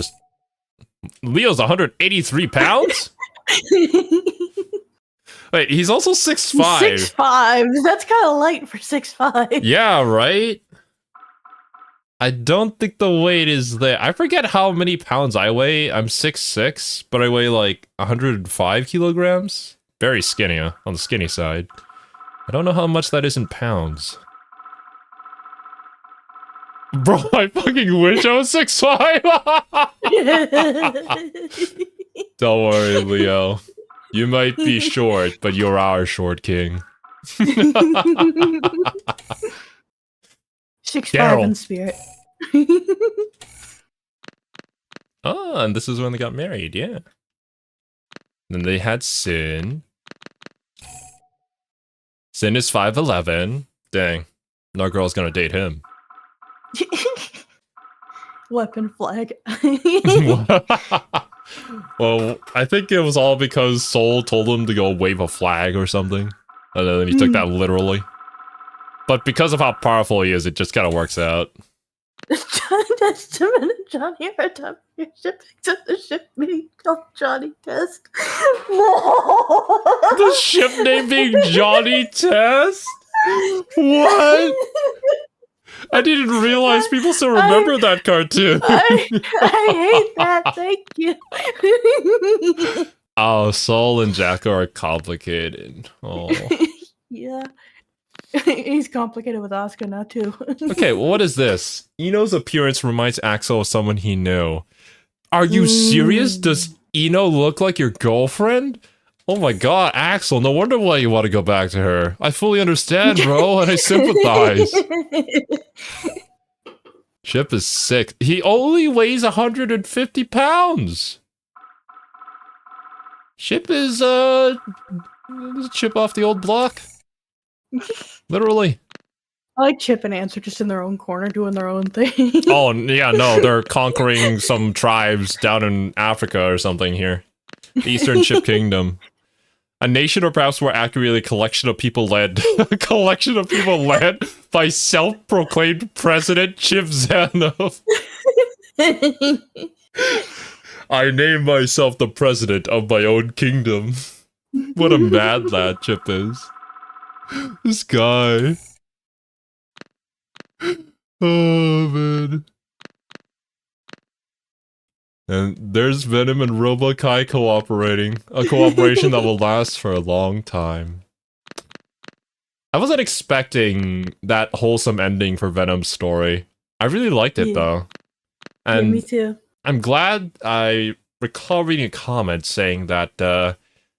183 pounds? Wait, he's also 6'5". 6'5". That's kind of light for 6'5". Yeah, right? I don't think the weight is there. I forget how many pounds I weigh. I'm 6'6", but I weigh like 105 kilograms. Very skinny, on the skinny side. I don't know how much that is in pounds. Bro, I fucking wish I was 6'5". Don't worry, Leo. You might be short, but you're our short king. 6'5" in spirit. Oh, and this is when they got married, yeah. Then they had Sin. Sin is 5'11". Dang. No girl's gonna date him. Weapon flag. Well, I think it was all because Soul told him to go wave a flag or something. And then he took that literally. But because of how powerful he is, it just kind of works out. Johnny Testament and Johnny are done your ship except the ship being called Johnny Test. The ship name being Johnny Test? What? I didn't realize people still remember that cartoon. I hate that, thank you. Oh, Soul and Jacko are complicated. Oh. Yeah. He's complicated with Asuka now, too. Okay, well, what is this? Eno's appearance reminds Axel of someone he knew. Are you serious? Does Eno look like your girlfriend? Oh my god, Axel, no wonder why you want to go back to her. I fully understand, bro, and I sympathize. Chip is sick. He only weighs 150 pounds. Chip is, Chip off the old block. Literally. I like Chip and Answer just in their own corner doing their own thing. Oh, yeah, no, they're conquering some tribes down in Africa or something here. The Eastern Chip Kingdom. A nation, or perhaps more accurately, a collection of people led. A collection of people led by self-proclaimed President Chip Zanov. I name myself the president of my own kingdom. What a mad lad Chip is. This guy. Oh, man. And there's Venom and Robokai cooperating. A cooperation that will last for a long time. I wasn't expecting that wholesome ending for Venom's story. I really liked it, though. And yeah, me too. I'm glad I recall reading a comment saying that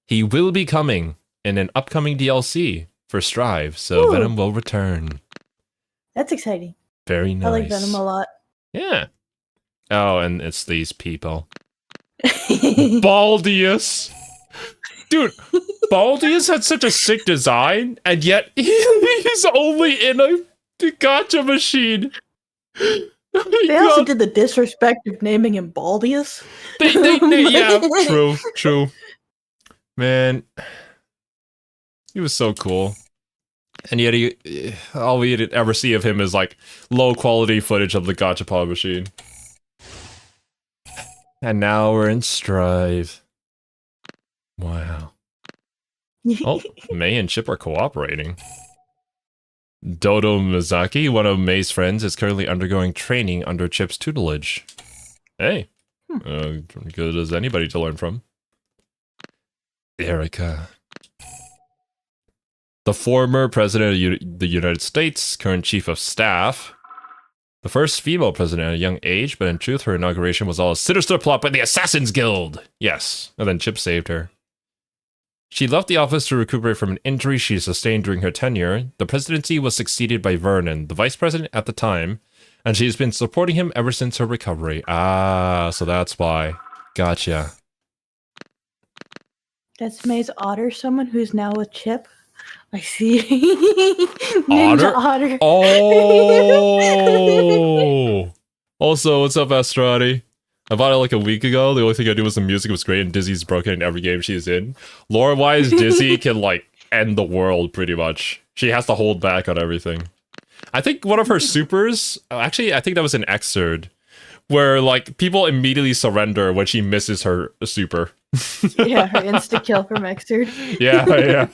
he will be coming in an upcoming DLC for Strive, so Ooh. Venom will return. That's exciting. Very nice. I like Venom a lot. Yeah. Oh, and it's these people. Baldius! Dude, Baldius had such a sick design, and yet he's only in a gacha machine. They also did the disrespect of naming him Baldius. Yeah, true. Man, he was so cool. And yet all we ever see of him is like low quality footage of the gachapon machine. And now we're in Strive. Wow. Oh, Mei and Chip are cooperating. Dodo Mizaki, one of Mei's friends, is currently undergoing training under Chip's tutelage. Hey, good as anybody to learn from. Erica. The former president of the United States, current chief of staff. The first female president at a young age, but in truth, her inauguration was all a sinister plot by the Assassin's Guild. Yes, and then Chip saved her. She left the office to recuperate from an injury she sustained during her tenure. The presidency was succeeded by Vernon, the vice president at the time, and she's been supporting him ever since her recovery. Ah, so that's why. Gotcha. That's May's otter, someone who's now with Chip. I see. Ninja otter. Oh! Also, what's up, Astrati? I bought it like a week ago. The only thing I did was the music was great and Dizzy's broken in every game she's in. Lore-wise, Dizzy can, like, end the world, pretty much. She has to hold back on everything. I think one of her supers... Actually, I think that was an Xrd. Where, like, people immediately surrender when she misses her super. Yeah, her insta-kill from Xrd. Yeah.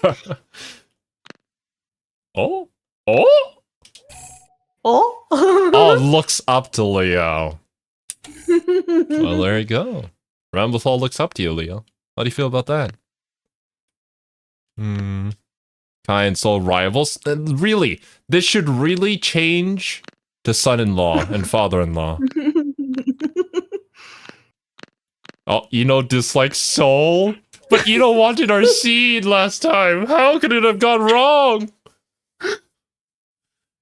Oh? Oh, looks up to Leo. Well, there you go. Ramblethal looks up to you, Leo. How do you feel about that? Kai and Soul rivals? Really? This should really change to son-in-law and father-in-law. Oh, Eno dislikes Soul? But Eno wanted our seed last time. How could it have gone wrong?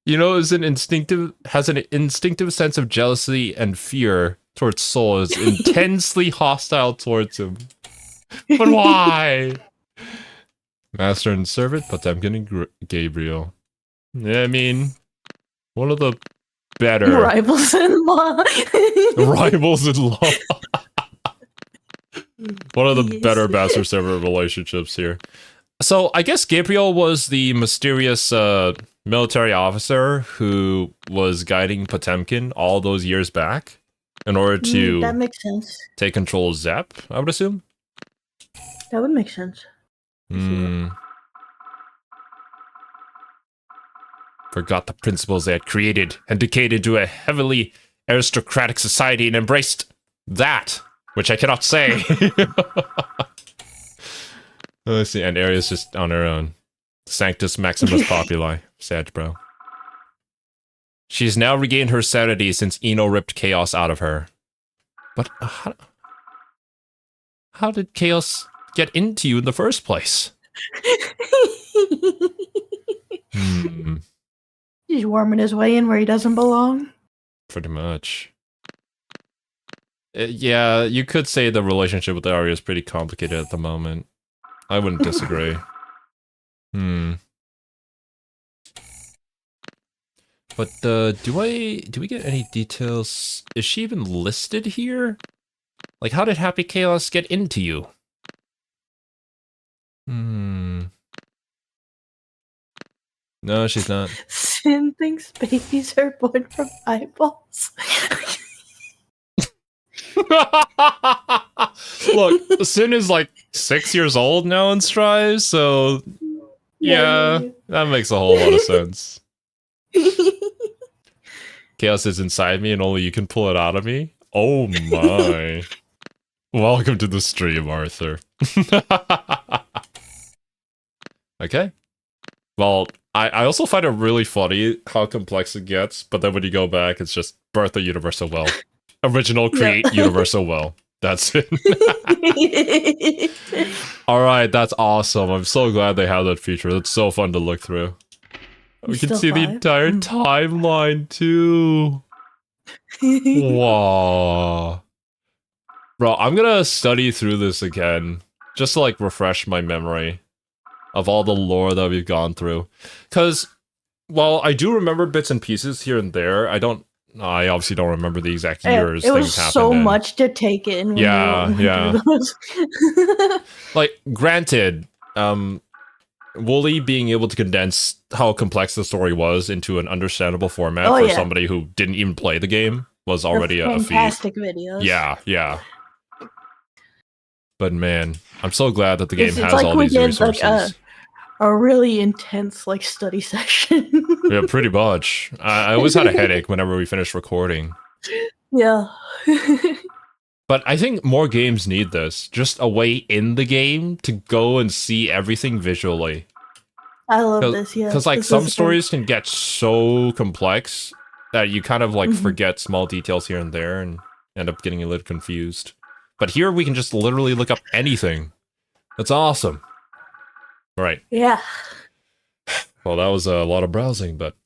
Has an instinctive sense of jealousy and fear towards Soul, is intensely hostile towards him. But why? Master and servant, Potemkin and Gabriel. Yeah, I mean, one of the better rivals-in-law. Rivals-in-law. One of the better master-servant relationships here. So, I guess Gabriel was the mysterious military officer who was guiding Potemkin all those years back in order to that makes sense. Take control of Zep, I would assume. That would make sense. Forgot the principles they had created and decayed into a heavily aristocratic society and embraced that, which I cannot say. Let's see, and Aria's just on her own. Sanctus Maximus Populi. Sad, bro. She's now regained her sanity since Eno ripped Chaos out of her. But how did Chaos get into you in the first place? He's worming his way in where he doesn't belong. Pretty much. Yeah, you could say the relationship with Arya is pretty complicated at the moment. I wouldn't disagree. But do we get any details? Is she even listed here? Like, how did Happy Chaos get into you? No, she's not. Sin thinks babies are born from eyeballs. Look, Sin is like 6 years old now in Strive, so yeah, that makes a whole lot of sense. Chaos is inside me and only you can pull it out of me? Oh my. Welcome to the stream, Arthur. Okay. Well, I also find it really funny how complex it gets, but then when you go back, it's just birth a universal will. Original, create, universal will. That's it. Alright, that's awesome. I'm so glad they have that feature. It's so fun to look through. We can see the entire timeline, too. Wow. Bro, I'm gonna study through this again, just to, like, refresh my memory of all the lore that we've gone through. Because, while I do remember bits and pieces here and there, I obviously don't remember the exact years it was things happened so in. much to take in. Yeah. Like, granted, Wooly being able to condense how complex the story was into an understandable format for somebody who didn't even play the game was already a feat. Fantastic videos. Yeah. But man, I'm so glad that the game It's has like all we these did resources. like a really intense like study session. Yeah, pretty much. I always had a headache whenever we finished recording. Yeah. But I think more games need this. Just a way in the game to go and see everything visually. I love this, yeah. Because like This some is stories can get so complex that you kind of like Mhm. forget small details here and there and end up getting a little confused. But here we can just literally look up anything. That's awesome. Right. Yeah. Well, that was a lot of browsing, but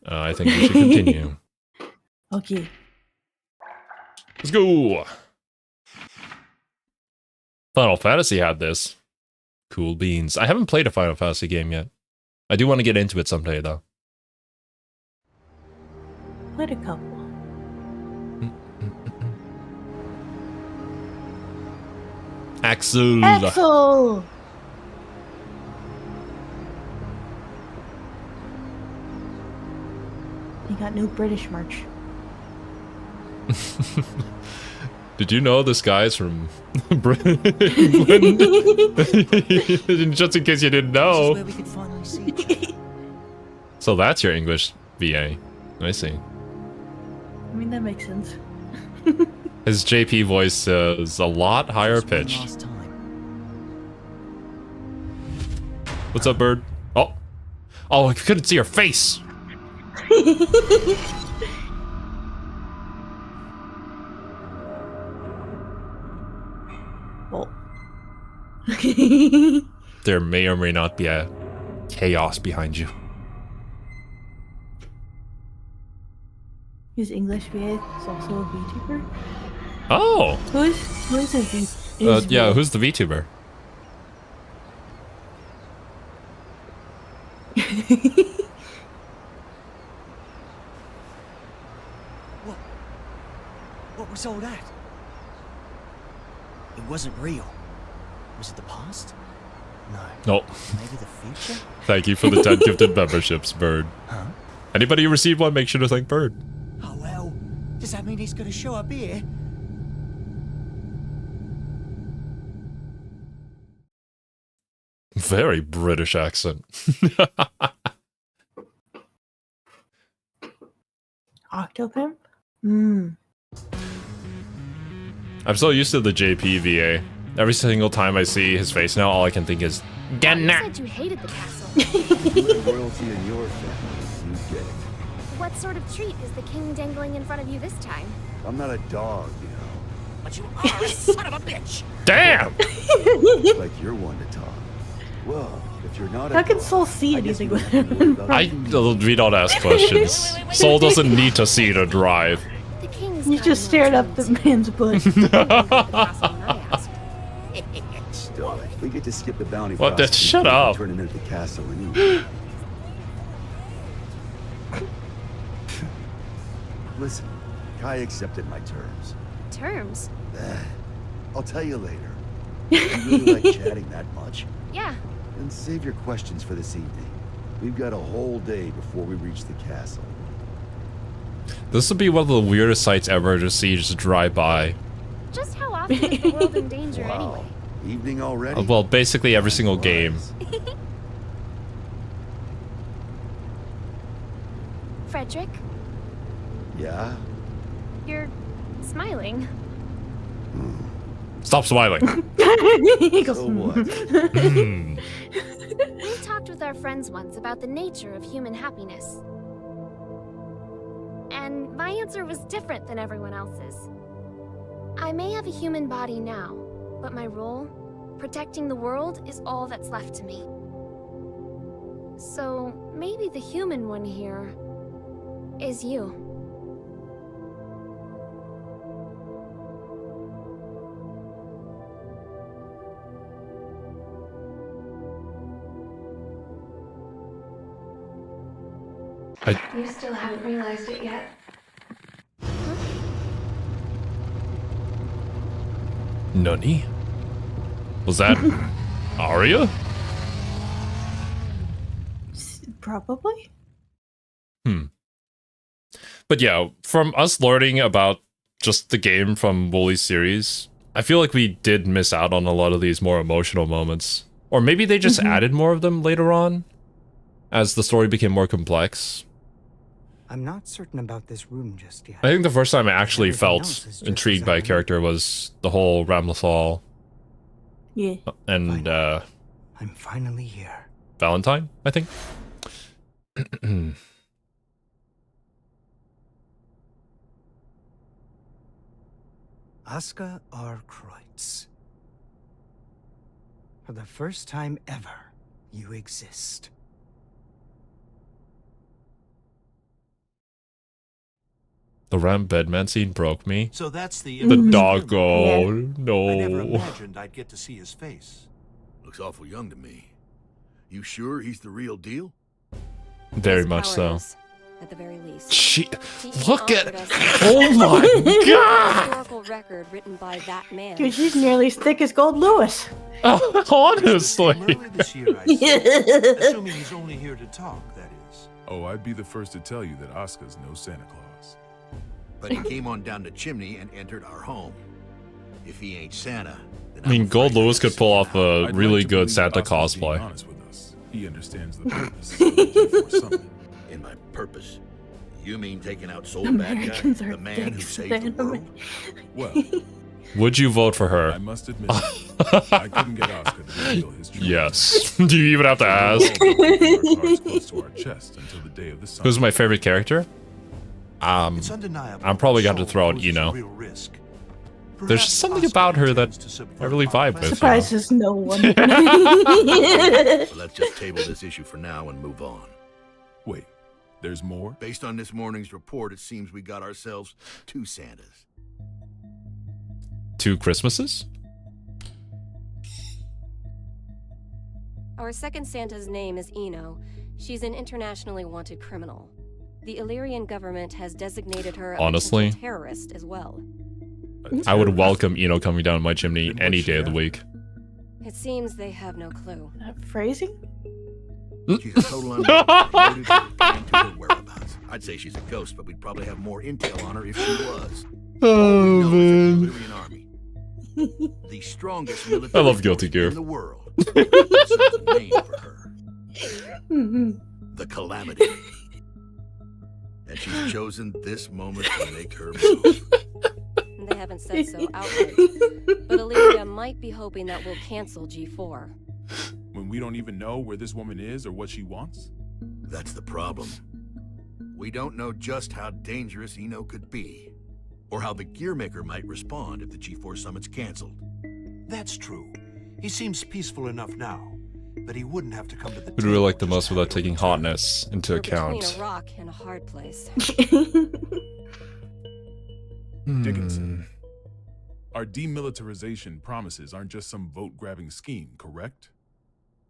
I think we should continue. Okay. Let's go! Final Fantasy had this. Cool beans. I haven't played a Final Fantasy game yet. I do want to get into it someday, though. Played a couple. Axel! Axel! You got new British merch. Did you know this guy's from England? Just in case you didn't know. This is where we could finally see each other. So that's your English VA. I see. I mean, that makes sense. His JP voice is a lot higher pitched. Last time. What's up, bird? Oh! Oh, I couldn't see your face! Well. There may or may not be a chaos behind you. His English VA is also a VTuber. Oh! Who is a V? Yeah, who's the VTuber? What was all that? It wasn't real. Was it the past? No. No. Maybe the future? Thank you for the 10 gifted memberships, Bird. Huh? Anybody who received one, make sure to thank Bird. Oh well. Does that mean he's gonna show up here? Very British accent. Octopimp? Hmm. I'm so used to the JP VA. Every single time I see his face now, all I can think is, You Ganna! said you hated the castle. You let royalty in your family, you get it. What sort of treat is the king dangling in front of you this time? I'm not a dog, you know. But you are a son of a bitch! Damn! Like you're one to talk. Well, if you're not How a can dog, Soul see I guess anything we with don't have to worry him? about We don't ask questions. Soul doesn't need to see to drive. The king's You just stared up the man's butt. Still, we get to skip the bounty What the- process shut before up. turning into the castle anyway. Listen, Kai accepted my terms. Terms? I'll tell you later. You really like chatting that much? Yeah. Then save your questions for this evening. We've got a whole day before we reach the castle. This would be one of the weirdest sights ever to see just drive by. Just how often is the world in danger Wow. Evening already? Well, basically every single game. anyway? Frederick, Yeah? you're smiling. Stop smiling. He goes, So what? We talked with our friends once about the nature of human happiness. And my answer was different than everyone else's. I may have a human body now, but my role, protecting the world, is all that's left to me. So maybe the human one here is you. You still haven't realized it yet. Nani? Was that Arya? Probably. But yeah, from us learning about just the game from Wooly's series, I feel like we did miss out on a lot of these more emotional moments. Or maybe they just added more of them later on, as the story became more complex. I'm not certain about this room just yet. I think the first time I actually felt intrigued by a character was the whole Ramlethal. Yeah. And, I'm finally here. Valentine, I think. Aska R. Kreutz. For the first time ever, you exist. The Ram Bedman scene broke me. So that's the doggo. No. I never imagined I'd get to see his face. Looks awful young to me. You sure he's the real deal? Very much so. At the very least. Look at oh my god! Historical record written by that man. Dude, she's nearly as thick as Gold Lewis. Honestly. This year, I said, assuming he's only here to talk, that is. Oh, I'd be the first to tell you that Oscar's no Santa Claus. But he came on down the chimney and entered our home. If he ain't Santa, then I mean, Gold Lewis could pull off a really good Santa Oscar's being cosplay. honest with us. He understands the purpose of the G4 Summit. In my purpose, you mean taking out Soul Bad Guy, Americans are the man who dicks, saved the world? Well, Would you vote for her? I must admit, I couldn't get Oscar to reveal his true Yes. Do you even have to ask? close to our chest until the day of the summit. Who's my favorite character? I'm probably going to throw out Eno. There's just something about her that I really vibe with. Surprises no one. Let's just table this issue for now and move on. Wait, there's more? Based on this morning's report, it seems we got ourselves 2 Santas. 2 Christmases? Our second Santa's name is Eno. She's an internationally wanted criminal. The Illyrian government has designated her a Honestly, potential terrorist as well. I would welcome Eno coming down my chimney any day of the week. It seems they have no clue. Phrasing? She's a total unknown. To her whereabouts. I'd say she's a ghost, but we'd probably have more intel on her if she was. Oh, man. The Illyrian army. The strongest military I love Guilty Gear. in the world. There's a name for her. The Calamity. And she's chosen this moment to make her move. They haven't said so outright, but Illyria might be hoping that we'll cancel G4. When we don't even know where this woman is or what she wants? That's the problem. We don't know just how dangerous Eno could be, or how the Gearmaker might respond if the G4 Summit's canceled. That's true. He seems peaceful enough now, but he wouldn't have to come to the Who do we like the most without taking hotness into We're account? between a rock and a hard place. Dickinson. Our demilitarization promises aren't just some vote-grabbing scheme, correct?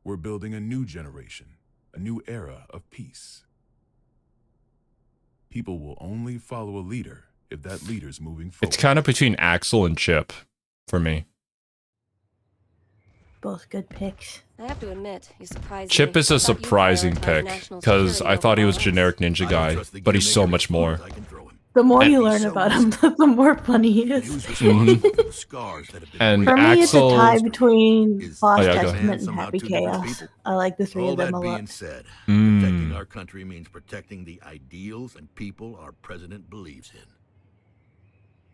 We're building a new generation, a new era of peace. People will only follow a leader if that leader's moving forward. It's kind of between Axel and Chip for me. Both good picks. I have to admit, you surprised Chip me. is a surprising pick, because I thought he was generic ninja guy, but he's so much more. The more you learn about him, the more funny he is. And For me, it's a Axel... tie between Lost go ahead. Testament and Happy Chaos. I like the 3 of them a All that lot. being said, protecting our country means protecting the ideals and people our president believes in.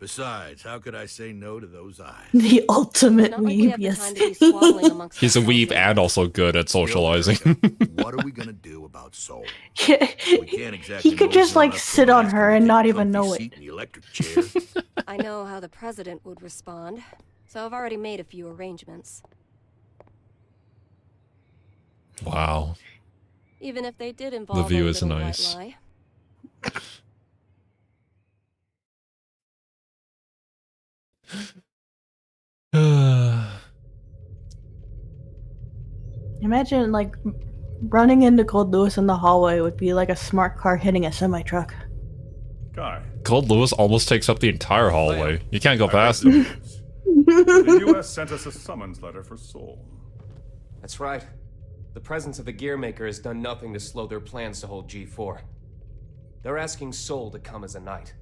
Besides, how could I say no to those eyes? The ultimate weeb, yes. He's a weeb and also good at socializing. What are we gonna do about Soul? Yeah, We can't exactly he could just like sit on her and not even know it. seat in the electric chair. I know how the president would respond, so I've already made a few arrangements. Wow. Even if they did involve view a is little nice. white lie. Imagine like running into Gold Lewis in the hallway would be like a smart car hitting a semi-truck. Guy. Gold Lewis almost takes up the entire hallway. You can't go past him. The U.S. sent us a summons letter for Soul. That's right. The presence of the Gearmaker has done nothing to slow their plans to hold G4. They're asking Soul to come as a knight.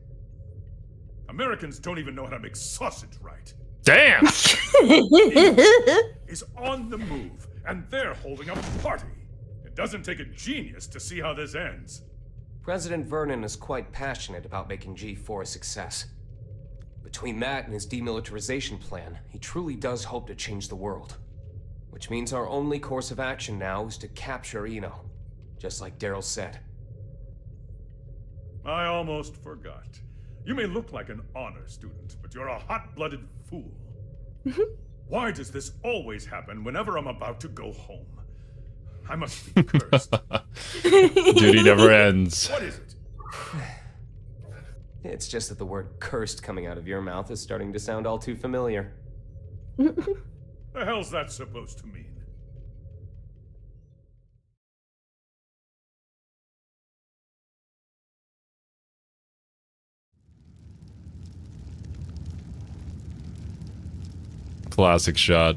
Americans don't even know how to make sausage right. Damn! Is on the move, and they're holding a party. It doesn't take a genius to see how this ends. President Vernon is quite passionate about making G4 a success. Between that and his demilitarization plan, he truly does hope to change the world. Which means our only course of action now is to capture Eno, just like Daryl said. I almost forgot. You may look like an honor student, but you're a hot-blooded fool. Why does this always happen whenever I'm about to go home? I must be cursed. Duty never ends. What is it? It's just that the word cursed coming out of your mouth is starting to sound all too familiar. The hell's that supposed to mean? Classic shot.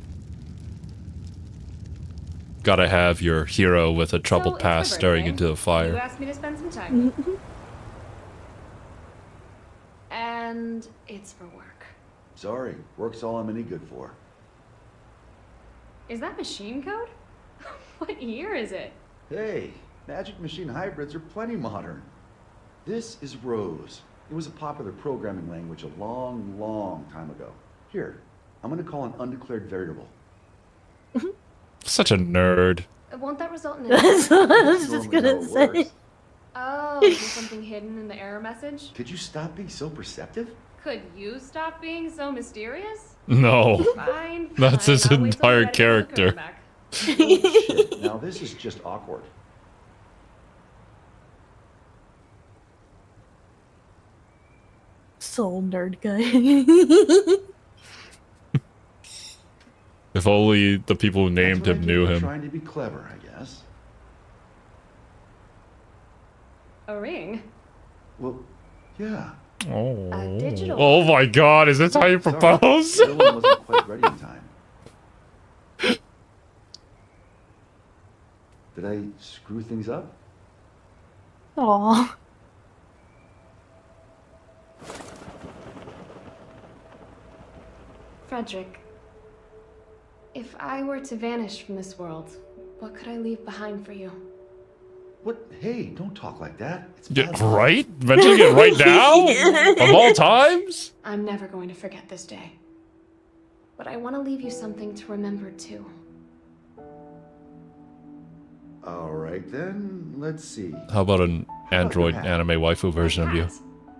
Gotta have your hero with a troubled past staring into the You fire. asked me to spend some time. And it's for work. Sorry, work's all I'm any good for. Is that machine code? What year is it? Hey, Magic Machine hybrids are plenty modern. This is Rose. It was a popular programming language a long, long time ago. Here, I'm gonna call an undeclared variable. Such a nerd. Won't that result in That's what I was just gonna say. Oh, is there something hidden in the error message? Could you stop being so perceptive? Could you stop being so mysterious? No. Fine. That's his I'll wait till entire you get a character. back. Shit, now this is just awkward. Soul nerd guy. If only the people who named him knew him. Trying to be clever, I guess. A ring? Well, yeah. Oh. digital Oh my god, is this how you propose? Sorry, the other one wasn't quite ready in time. Did I screw things up? Aww. Frederick, if I were to vanish from this world, what could I leave behind for you? What? Hey, don't talk like that. It's Yeah, bad. right? Mentioning it right now? Of all times? I'm never going to forget this day. But I want to leave you something to remember too. All right then, let's see. How about an Android anime waifu version of you?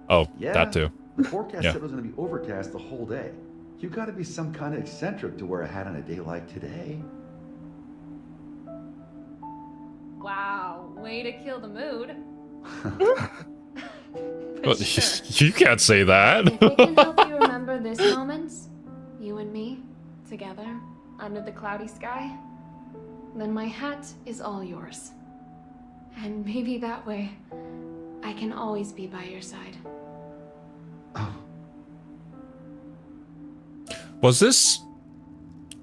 Oh, Yeah, that too. The forecast Yeah. said it was going to be overcast the whole day. You got to be some kind of eccentric to wear a hat on a day like today. Wow, way to kill the mood. Well, you can't say that. If it can help you remember this moment, you and me, together, under the cloudy sky, then my hat is all yours. And maybe that way, I can always be by your side. Was this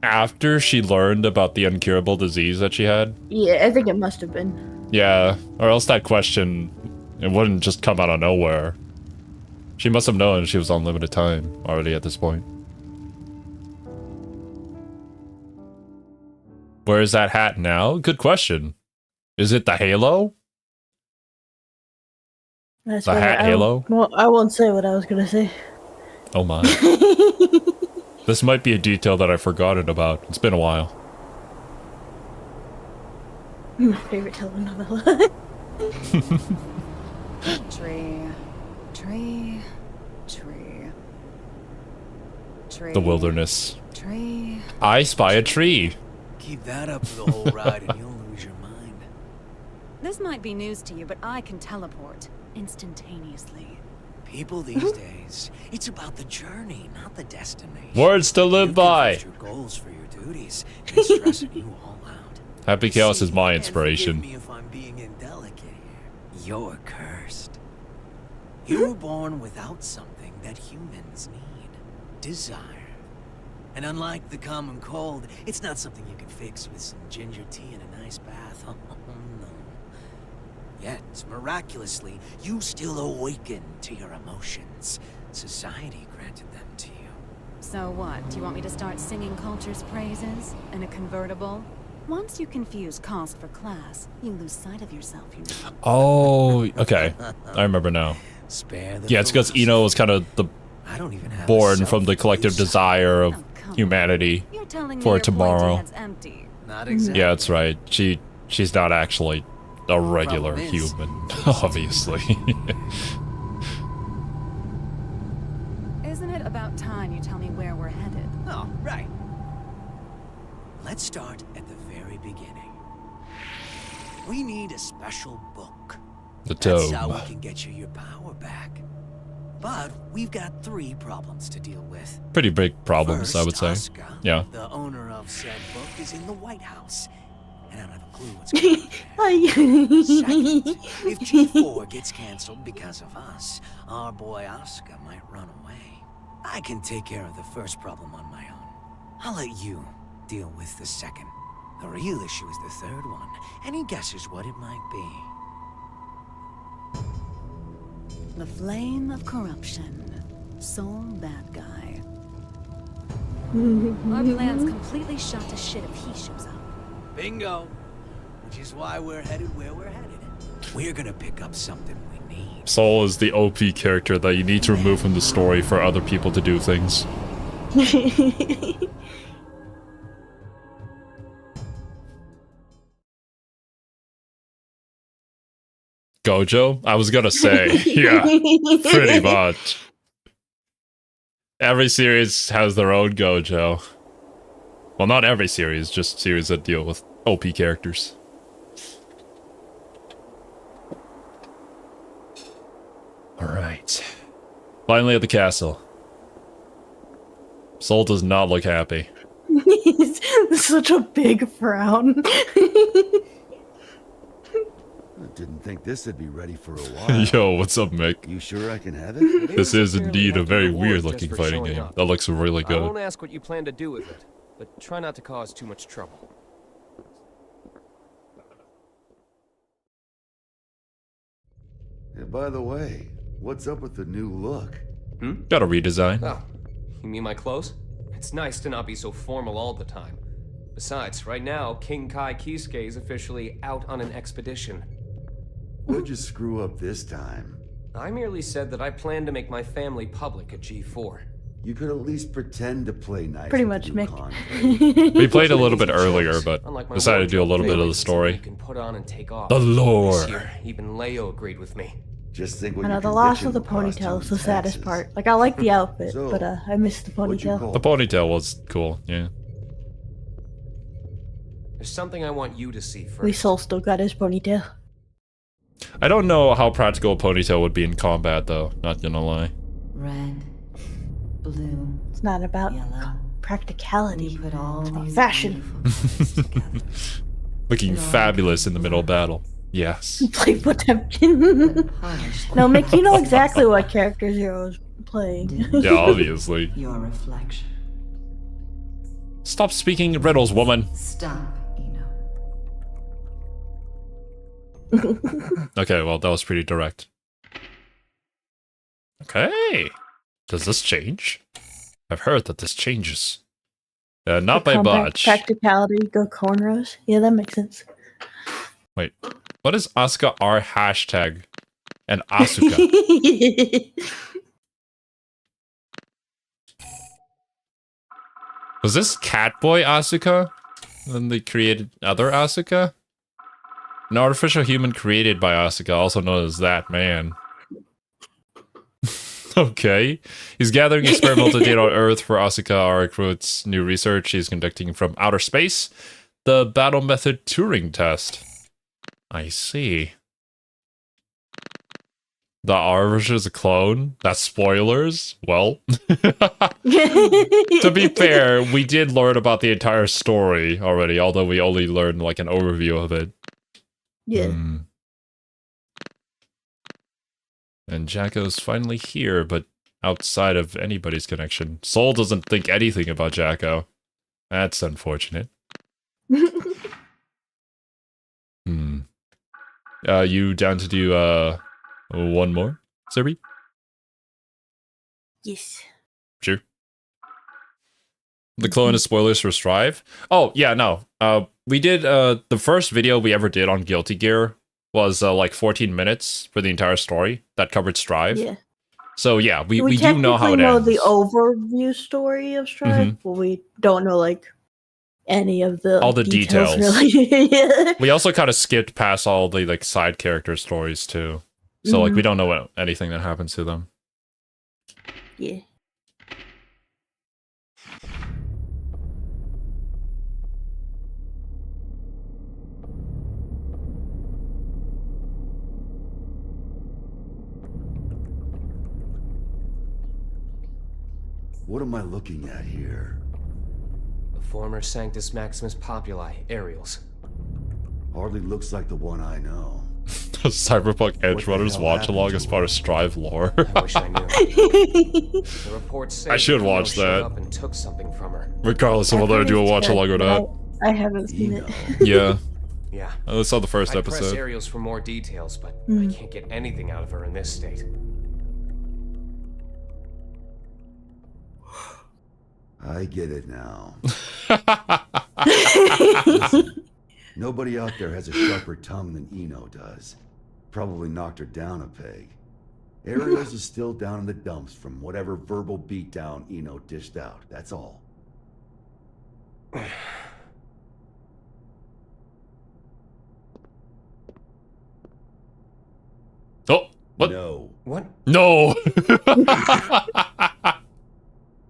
after she learned about the incurable disease that she had? Yeah, I think it must have been. Yeah, or else that question, it wouldn't just come out of nowhere. She must have known she was on limited time already at this point. Where is that hat now? Good question. Is it the halo? That's The why hat halo? I won't say what I was gonna say. Oh my. This might be a detail that I've forgotten about. It's been a while. My favorite telenovela. Tree, tree, tree, tree. The wilderness. Tree. I spy a tree. Keep that up for the whole ride and you'll lose your mind. This might be news to you, but I can teleport instantaneously. People these days, it's about the journey, not the destination. Words to live by. Your goals for your duties, it's stressing you all out. Happy Chaos is my And forgive inspiration. me if I'm being indelicate here. You're cursed. You were born without something that humans need. Desire. And unlike the common cold, it's not something you can fix with some ginger tea and a nice bath. Oh, no. Yet, miraculously, you still awaken to your emotions. Society granted them to you. So what? Do you want me to start singing culture's praises? In a convertible? Once you confuse cost for class, you lose sight of yourself, you know. Oh, okay. I remember now. Yeah, it's because Eno was kind of the born from the collective desire of humanity for tomorrow. Not exactly. Yeah, that's right. She's not actually a regular human, obviously. Isn't it about time you tell me where we're headed? Oh, right. Let's start at the very beginning. We need a special book. The That's how tome. we can get you your power back. But we've got 3 problems to deal with. Pretty big problems, I would say. Asuka, Yeah. the owner of said book, is in the White House. And I don't have a clue what's going on there. Second, if G4 gets canceled because of us, our boy Asuka might run away. I can take care of the first problem on my own. I'll let you deal with the second. The real issue is the third one. Any guesses what it might be? The flame of corruption. Sole bad guy. Our plan's completely shot to shit if he shows up. Bingo! Which is why we're headed where we're headed. We're gonna pick up something we need. Soul is the OP character that you need to remove from the story for other people to do things. Gojo? I was gonna say, yeah, pretty much. Every series has their own Gojo. Well, not every series, just series that deal with OP characters. Alright. Finally at the castle. Soul does not look happy. Such a big frown. I didn't think this would be ready for a while. Yo, what's up, Mick? You sure I can have it? This is indeed a very weird looking fighting game. That looks really I won't good. ask what you plan to do with it, but try not to cause too much trouble. Yeah, by the way, what's up with the new look? Got a redesign. Oh, you mean my clothes? It's nice to not be so formal all the time. Besides, right now, King Kai Kisuke is officially out on an expedition. What'd you screw up this time? I merely said that I plan to make my family public at G4. You could at least pretend to play nice. Pretty with much, the new Mick. content. We played a little bit earlier, but Unlike my decided to do a little bit of the wardrobe, story. you can put on and take off. The lore. This year, even Leo agreed with me. Just think what I know your the loss of conviction the will cost you ponytail is in the saddest taxes. part. Like, I like the outfit, So, but I missed the what'd you ponytail. call The ponytail was cool, yeah. There's something I want you to see first. We Soul still got his ponytail. I don't know how practical a ponytail would be in combat, though. Not gonna lie. Red, blue, It's not about yellow. practicality. Put all It's about these fashion. Looking fabulous in the middle of battle. Yes. Play Potemkin. No, Mick, you know exactly what character Zero is playing. Yeah, obviously. Your reflection. Stop speaking in riddles, woman. Stop, Eno. Okay, well, that was pretty direct. Okay. Does this change? I've heard that this changes. Not by Combat much. Practicality, go cornrows. Yeah, that makes sense. Wait, what is Asuka R hashtag and Asuka? Was this Catboy Asuka? Then they created other Asuka? An artificial human created by Asuka, also known as that man. Okay. He's gathering experimental data on Earth for Asuka recruits new research he's conducting from outer space. The battle method Turing test. I see. The R version is a clone? That's spoilers? Well. To be fair, we did learn about the entire story already, although we only learned like an overview of it. Yeah. And Jacko's finally here, but outside of anybody's connection. Soul doesn't think anything about Jacko. That's unfortunate. You down to do one more, Cerby? Yes. Sure. The clone is spoilers for Strive. Oh yeah, no. We did the first video we ever did on Guilty Gear was like 14 minutes for the entire story that covered Strive. Yeah. So yeah, we do know how it ends. The overview story of Strive, but we don't know like any of the all the details. Really. Yeah. We also kind of skipped past all the like side character stories too. So like we don't know anything that happens to them. Yeah. What am I looking at here? The former Sanctus Maximus Populi, aerials. Hardly looks like the one I know. Cyberpunk Edge Runners watch along as part of Strive lore. I wish I knew. The reports say I should watch showed that. up and took something from her. Regardless of whether I do a watch along or not. I haven't seen it. Yeah. Yeah. I saw the first I'd press episode. aerials for more details, but I can't get anything out of her in this state. I get it now. Listen, nobody out there has a sharper tongue than Eno does. Probably knocked her down a peg. Ariels is still down in the dumps from whatever verbal beatdown Eno dished out. That's all. Oh, what? No. What? No.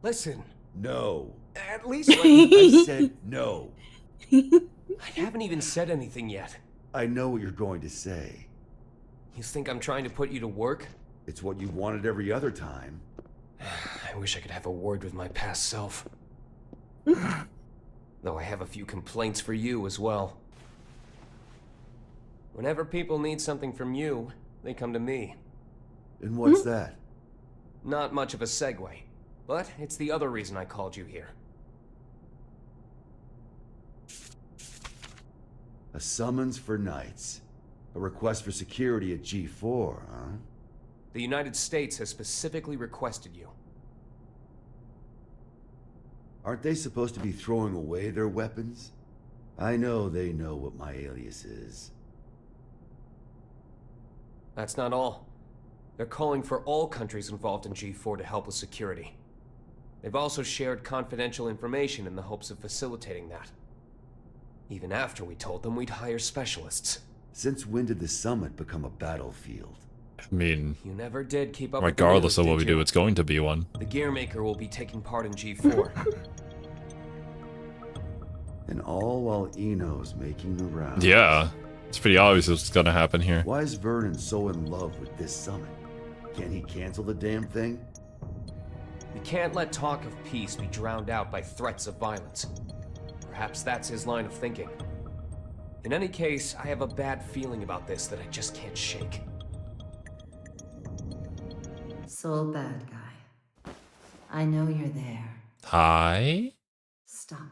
Listen. No. At least let me... I said no. I haven't even said anything yet. I know what you're going to say. You think I'm trying to put you to work? It's what you've wanted every other time. I wish I could have a word with my past self. Though I have a few complaints for you as well. Whenever people need something from you, they come to me. And what's that? Not much of a segue, but it's the other reason I called you here. A summons for knights. A request for security at G4, huh? The United States has specifically requested you. Aren't they supposed to be throwing away their weapons? I know they know what my alias is. That's not all. They're calling for all countries involved in G4 to help with security. They've also shared confidential information in the hopes of facilitating that. Even after we told them we'd hire specialists. Since when did the summit become a battlefield? I mean, you never did keep up regardless with the news, of what we did you? do, it's going to be one. The Gearmaker will be taking part in G4. And all while Eno's making the rounds. Yeah, it's pretty obvious what's going to happen here. Why is Vernon so in love with this summit? Can't he cancel the damn thing? We can't let talk of peace be drowned out by threats of violence. Perhaps that's his line of thinking. In any case, I have a bad feeling about this that I just can't shake. Soul bad guy. I know you're there. Hi? Stop her.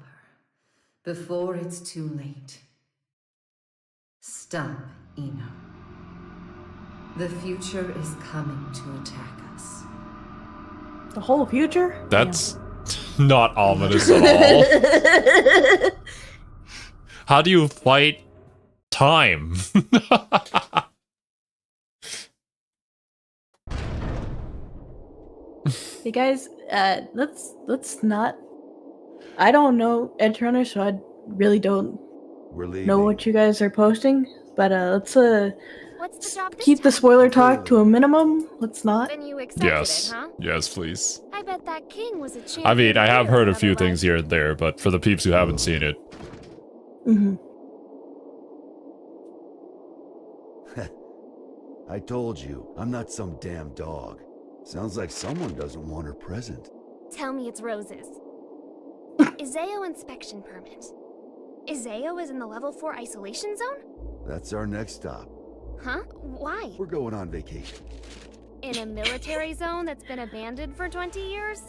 Before it's too late. Stop, Eno. The future is coming to attack us. The whole future? That's not ominous at all. How do you fight time? Hey guys, let's not. I don't know Edgerunner, so I really don't know what you guys are posting. But let's What's the job this keep the time? spoiler talk to a minimum. Let's not. Then you accepted Yes. it, huh? Yes, please. I bet that king was a champion. I mean, I have hero heard a few otherwise. things here and there, but for the peeps who haven't seen it. Mm-hmm. I told you, I'm not some damn dog. Sounds like someone doesn't want her present. Tell me it's roses. Iseo inspection permit. Iseo is in the level 4 isolation zone? That's our next stop. Huh? Why? We're going on vacation. In a military zone that's been abandoned for 20 years?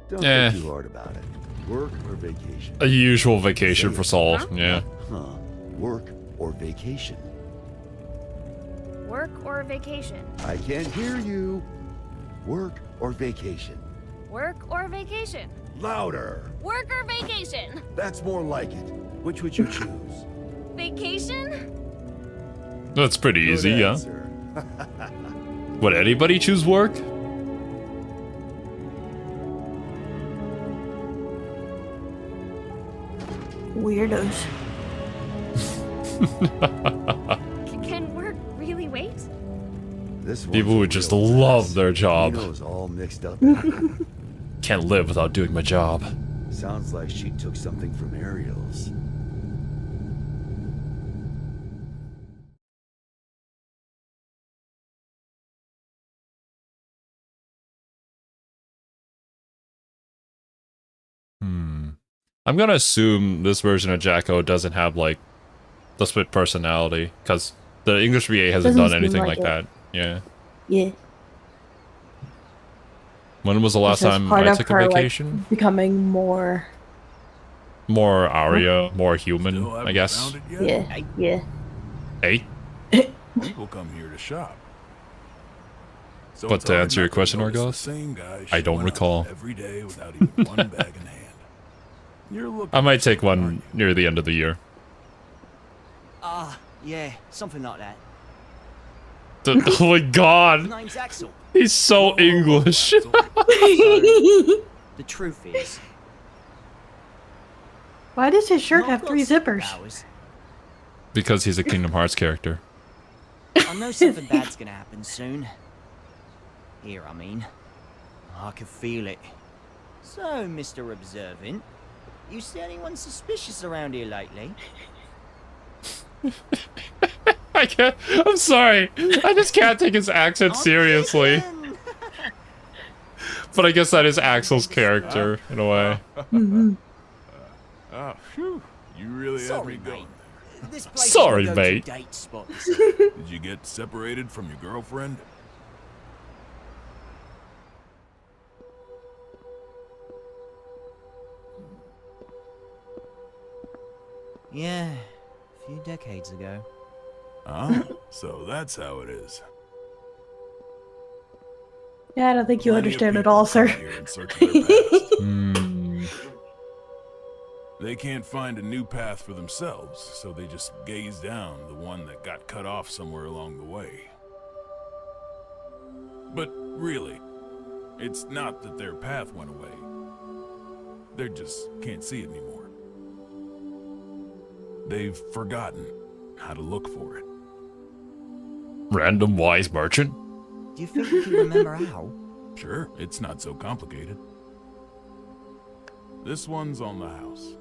Don't think too hard about it. Work or vacation? A usual vacation for Saul, yeah. Huh. Work or vacation? Work or vacation? I can't hear you. Work or vacation? Work or vacation? Louder. Work or vacation? That's more like it. Which would you choose? Vacation? That's pretty easy, Good yeah. answer. Would anybody choose work? Weirdos. Can work really wait? This People who just love their job. Nino's all mixed up. Can't live without doing my job. Sounds like she took something from Ariel's. I'm gonna assume this version of Jacko doesn't have like the split personality, because the English VA hasn't Doesn't done seem anything like like it. that. Yeah. Yeah. When was the last This is time part I of took a her, like, vacation? becoming more. More Aria, more human, I guess. Yeah. Yeah. Hey? People come here to shop. So But it's to hard answer your not to question, notice the Argos, same guy I don't showing up recall. every day without even one bag in hand. You're looking I might take one near the end of the year. Yeah, something like that. Oh my god! Name's Axel. He's so English. The truth is, Why does his shirt I've have got 3 zippers? superpowers. Because he's a Kingdom Hearts character. I know something bad's gonna happen soon. Here, I mean. I can feel it. So, Mr. Observant, you see anyone suspicious around here lately? I can't. I'm sorry. I just can't take his accent seriously. But I guess that is Axel's character, in a way. Oh, phew. You really had me going This place is Sorry, my go-to mate. date spot. there. Did you get separated from your girlfriend? Yeah, a few decades ago. Ah, so that's how it is. Yeah, I don't think you Plenty of understand at people all, sir. come here in search of their past. They can't find a new path for themselves, so they just gaze down the one that got cut off somewhere along the way. But really, it's not that their path went away. They just can't see it anymore. They've forgotten how to look for it. Random wise merchant? Do you think you can remember how? Sure, it's not so complicated. This one's on the house.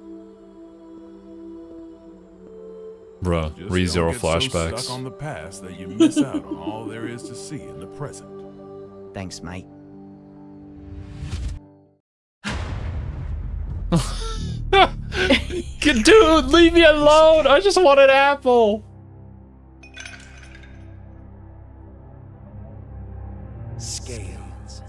Bruh, Just ReZero don't get so flashbacks. stuck on the past that you miss out on all there is to see in the present. Thanks, mate. Dude, leave me alone! I just want an apple! Scales.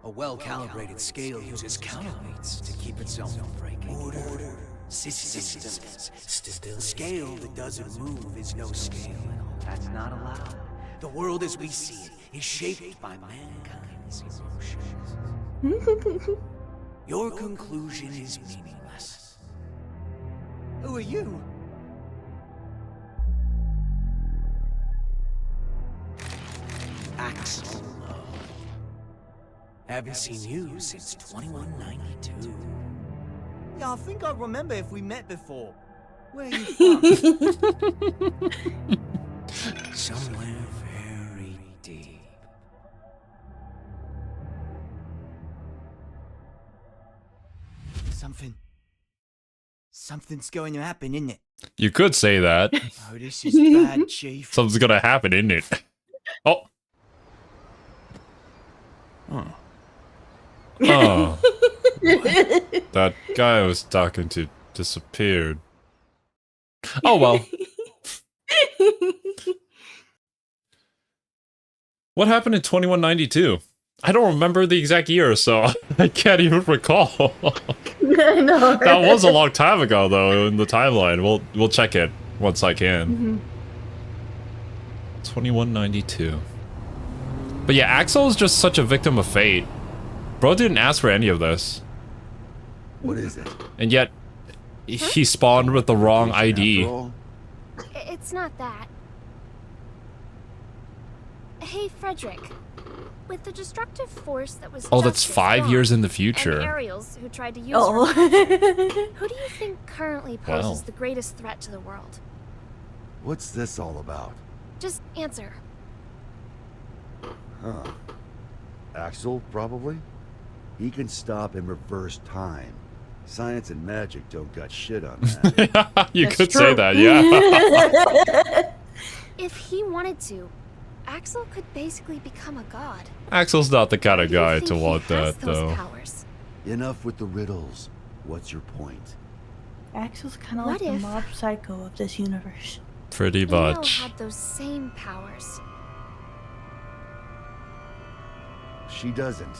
A well-calibrated scale uses counterweights to keep itself from breaking. Order. Systems. A scale that doesn't move is no scale at all. That's not allowed. The world as we see it is shaped by mankind's emotions. Your conclusion is meaningless. Who are you? Axel. Haven't seen you since 2192. Yeah, I think I remember if we met before. Where are you from? Somewhere very deep. Something's going to happen, isn't it? You could say that. Oh, this is bad, Chief. Something's gonna happen, isn't it? Oh. Oh. That guy I was talking to disappeared. Oh well. What happened in 2192? I don't remember the exact year, so I can't even recall. I know. That was a long time ago, though, in the timeline. We'll check it once I can. 2192. But yeah, Axel is just such a victim of fate. Bro didn't ask for any of this. What is it? And yet, he spawned with the wrong ID. It's not that. Hey, Frederick. With the destructive force that was Oh, that's just as 5 years strong, in the future. And Ariels who tried to use Oh. her. Who do you think currently poses Wow. the greatest threat to the world? What's this all about? Just answer. Huh. Axel, probably? He can stop and reverse time. Science and magic don't got shit on that. You That's could true. say that, yeah. If he wanted to, Axel could basically become a god. Axel's not the kind of guy think to he want has that, those though. powers? Enough with the riddles. What's your point? Axel's kind of What like the if- mob psycho of this universe. Pretty Eno much. had those same powers. She doesn't.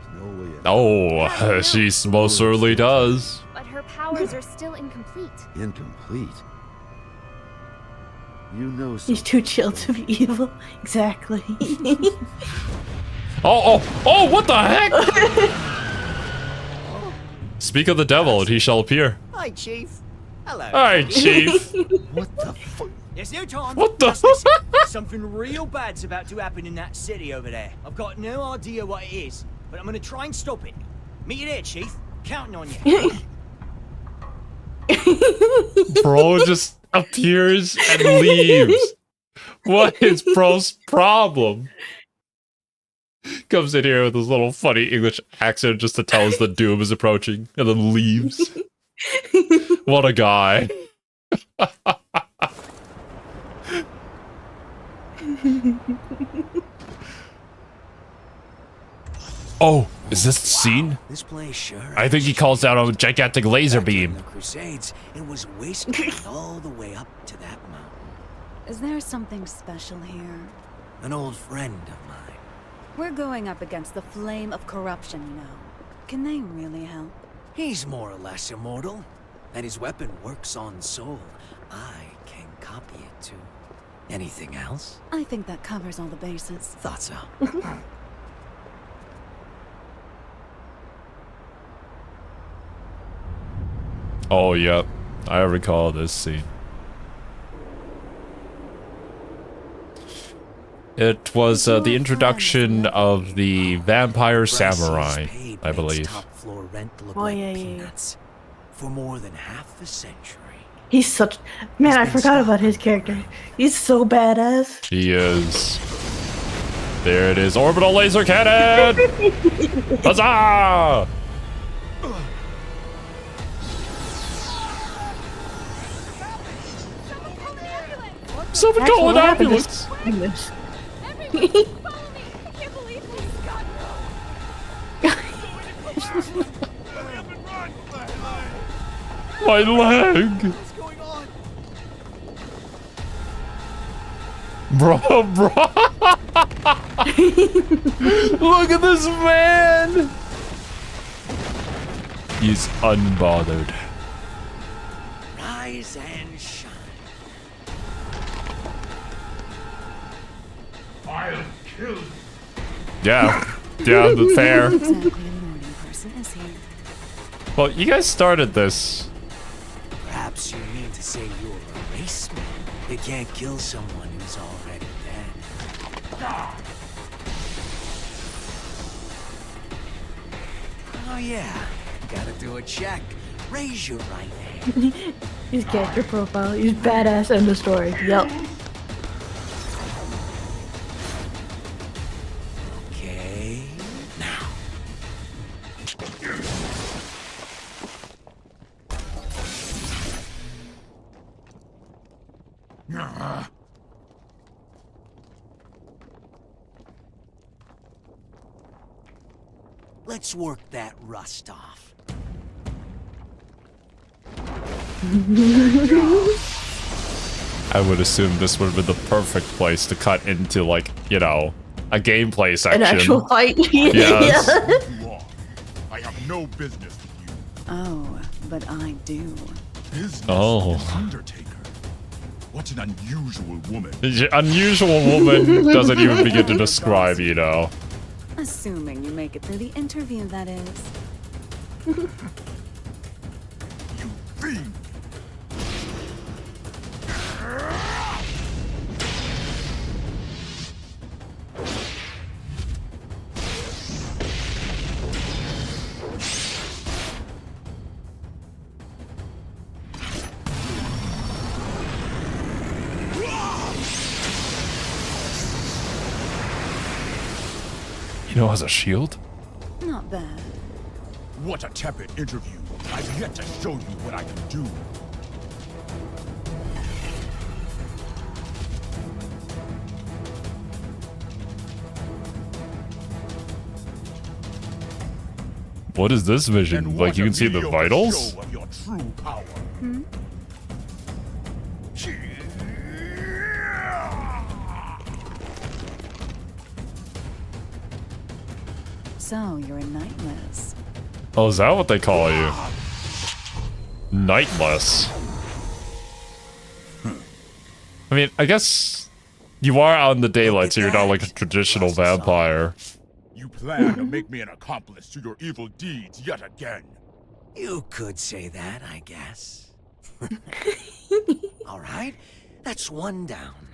There's no way. Oh, she most certainly does. But her powers are still incomplete. Incomplete. You know He's something. too chill to be evil. Exactly. Oh, what the heck? Speak of the devil, and he shall appear. Hi, Chief. Hello. Hi, Chief. What the fuck? There's no time. What the- Just listen. Something real bad's about to happen in that city over there. I've got no idea what it is, but I'm gonna try and stop it. Meet you there, Chief. Counting on you. Bro just appears and leaves. What is bro's problem? Comes in here with his little funny English accent just to tell us that doom is approaching, and then leaves. What a guy. Oh, is this the scene? This place sure. I think he calls out a gigantic laser beam. The Crusades, it was wasteland all the way up to that mountain. Is there something special here? An old friend of mine. We're going up against the flame of corruption, you know. Can they really help? He's more or less immortal, and his weapon works on soul. I can copy it too. Anything else? I think that covers all the bases. Thought so. Oh, yep. I recall this scene. It was the introduction of the vampire samurai, I believe. Top floor rent looked Oh, like yeah. peanuts. For more than half a century. He's such... Man, I forgot about his character. He's so badass. He is. There it is. Orbital laser cannon! Huzzah! Someone call an ambulance! My leg! Bro! Look at this man! He's unbothered. Rise and shine. I'll kill you. Yeah. Yeah, that's fair. Exactly a morning person is he? Well, you guys started this. Perhaps you mean to say you're a race man. They can't kill someone who's already dead. Oh yeah, gotta do a check. Raise your right hand. His character profile. He's badass in the story. Yup. Okay, now. Let's work that rust off. I would assume this would have been the perfect place to cut into, like, you know, a gameplay section. An actual fight. Yes. You are. I have no business with you. Oh, but I do. Business Oh. with an Undertaker. What an unusual woman. Unusual woman doesn't even begin to describe, you know. Assuming you make it through the interview, that is. You fiend! You know, has a shield? Not bad. What a tepid interview. I've yet to show you what I can do. What is this vision? Like you can see the vitals? Show of your true power. Hmm? So, you're a nightless. Oh, is that what they call you? Nightless. I mean, I guess you are out in the daylight, so you're not like a traditional vampire. You plan to make me an accomplice to your evil deeds yet again. You could say that, I guess. All right, that's one down.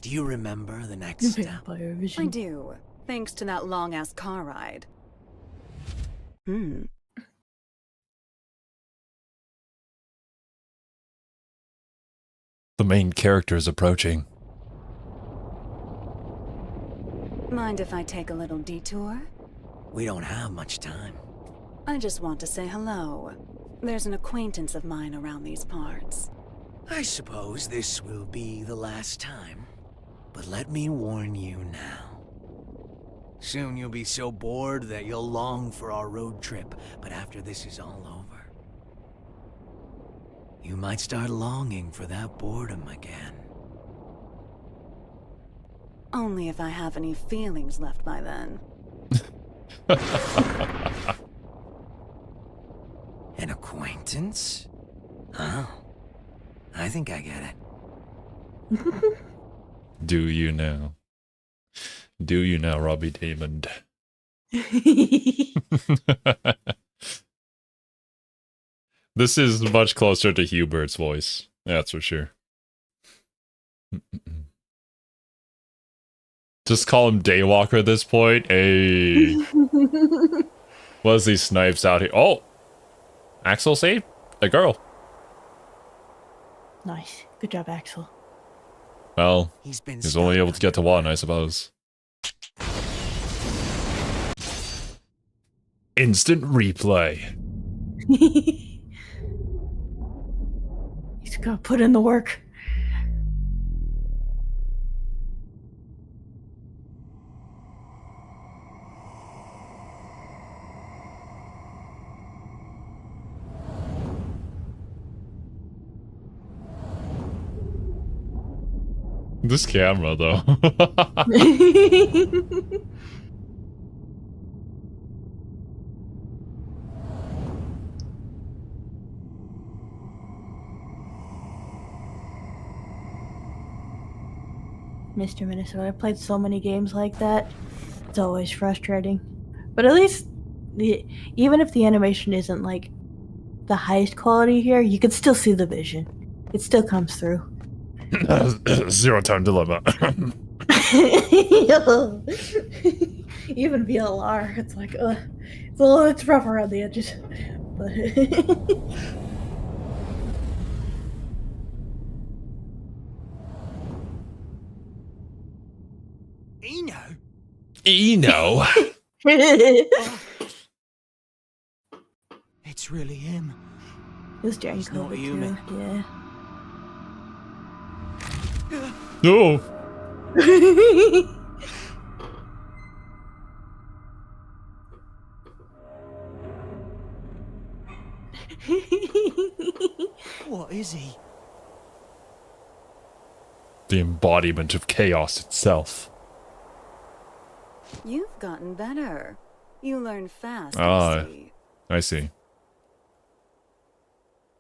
Do you remember the next step? I do, thanks to that long-ass car ride. The main character is approaching. Mind if I take a little detour? We don't have much time. I just want to say hello. There's an acquaintance of mine around these parts. I suppose this will be the last time. But let me warn you now. Soon you'll be so bored that you'll long for our road trip, but after this is all over, you might start longing for that boredom again. Only if I have any feelings left by then. An acquaintance? Oh, I think I get it. Do you now? Do you now, Robbie Damon? This is much closer to Hubert's voice. That's for sure. Just call him Daywalker at this point. Hey. Wesley Snipes out here. Oh! Axel saved a girl. Nice. Good job, Axel. Well, he's only able to get to one, I suppose. Instant replay. He's gotta put in the work. This camera, though. Mr. Minnesota, I played so many games like that. It's always frustrating. But at least, even if the animation isn't like the highest quality here, you can still see the vision. It still comes through. Zero time dilemma. Even VLR, it's like, it's rough around the edges. But Eno. It's really him. It was during not COVID human. too, yeah. No. What is he? The embodiment of chaos itself. You've gotten better. You learn fast, Ah, I see. I see.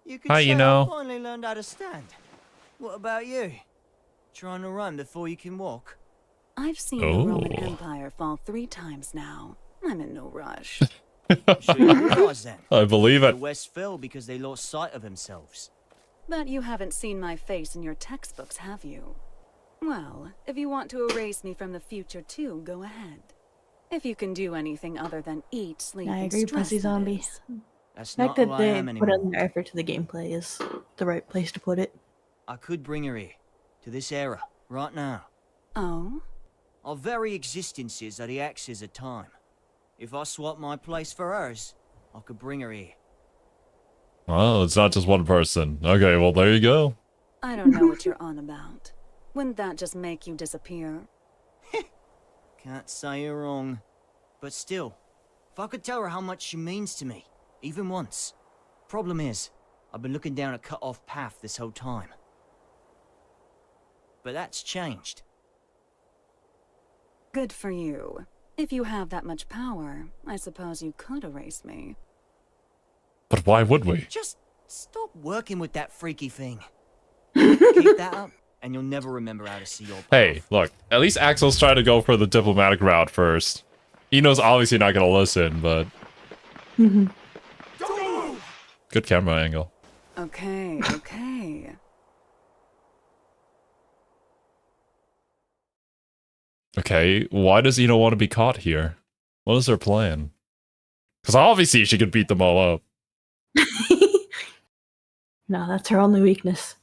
You could Hi, say you know. I finally learned how to stand. What about you? Trying to run before you can walk? I've seen the Roman Empire fall 3 times now. I'm in no rush. So you realize then? I believe it. The West fell because they lost sight of themselves. But you haven't seen my face in your textbooks, have you? Well, if you want to erase me from the future too, go ahead. If you can do anything other than eat, sleep, I and agree, stress, Pussy that Zombie. is. That's The not fact who that I they am put anymore. in the effort to the gameplay is the right place to put it. I could bring her here, to this era, right now. Oh? Our very existences are the axis of time. If I swap my place for hers, I could bring her here. Well, it's not just one person. Okay, well, there you go. I don't know what you're on about. Wouldn't that just make you disappear? Can't say you're wrong. But still, if I could tell her how much she means to me, even once. Problem is, I've been looking down a cut-off path this whole time. But that's changed. Good for you. If you have that much power, I suppose you could erase me. But why would we? Just stop working with that freaky thing. Keep that up, and you'll never remember how to see your... Hey, look, at least Axel's trying to go for the diplomatic route first. Eno's obviously not gonna listen, but... Good camera angle. Okay, okay. Okay, why does Eno want to be caught here? What is their plan? Because obviously she could beat them all up. No, that's her only weakness.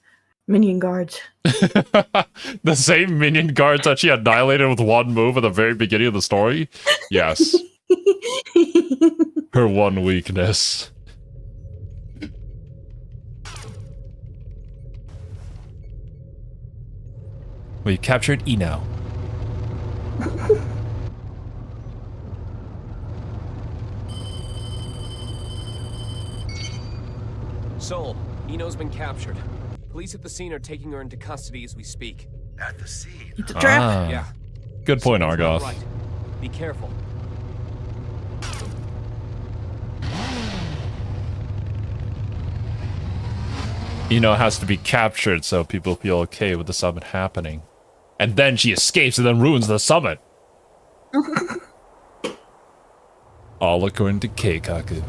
Minion guards. The same minion guards that she annihilated with one move at the very beginning of the story? Yes. Her one weakness. We captured Eno. Soul, Eno's been captured. Police at the scene are taking her into custody as we speak. At the scene? It's a trap. Ah, Yeah. good point, Something's not Argoth. right. Be careful. Eno has to be captured so people feel okay with the summit happening. And then she escapes and then ruins the summit. All according to Keikaku.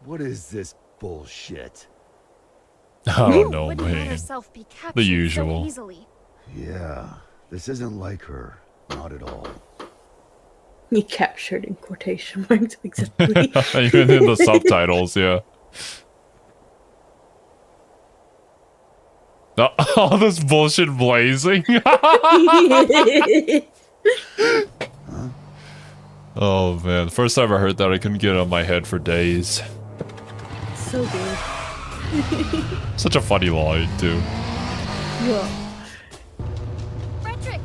What is this bullshit? Oh, no Wouldn't let way. herself be captured The so usual. easily. Yeah, this isn't like her. Not at all. He captured in quotation marks, exactly. Even in the subtitles, yeah. All this bullshit blazing. Oh man, first time I heard that I couldn't get it on my head for days. So good. Such a funny line too. Yeah. Frederick,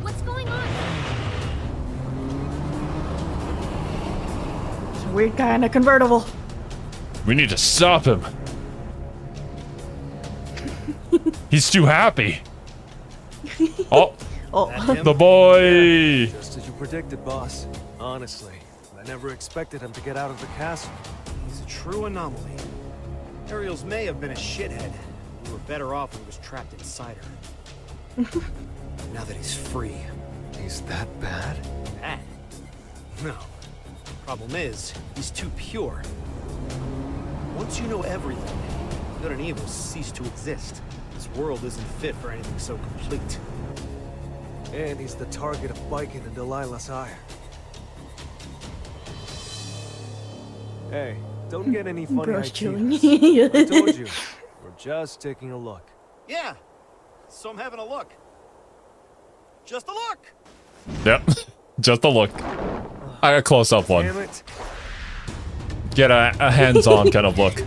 what's going on? It's a weird guy in a convertible. We need to stop him. He's too happy. Oh, the boy. Just as you predicted, boss. Honestly, I never expected him to get out of the castle. He's a true anomaly. Ariel's may have been a shithead. We were better off when he was trapped inside her. Now that he's free. He's that bad? Bad? No. Problem is, he's too pure. Once you know everything, good and evil cease to exist. This world isn't fit for anything so complete. And he's the target of Biken and Delilah's ire. Hey, don't get any funny Bro's chilling. ideas. I told you, we're just taking a look. Yeah, so I'm having a look. Just a look! Yep, just a look. I got close up one. Damn it. Get a hands-on kind of look.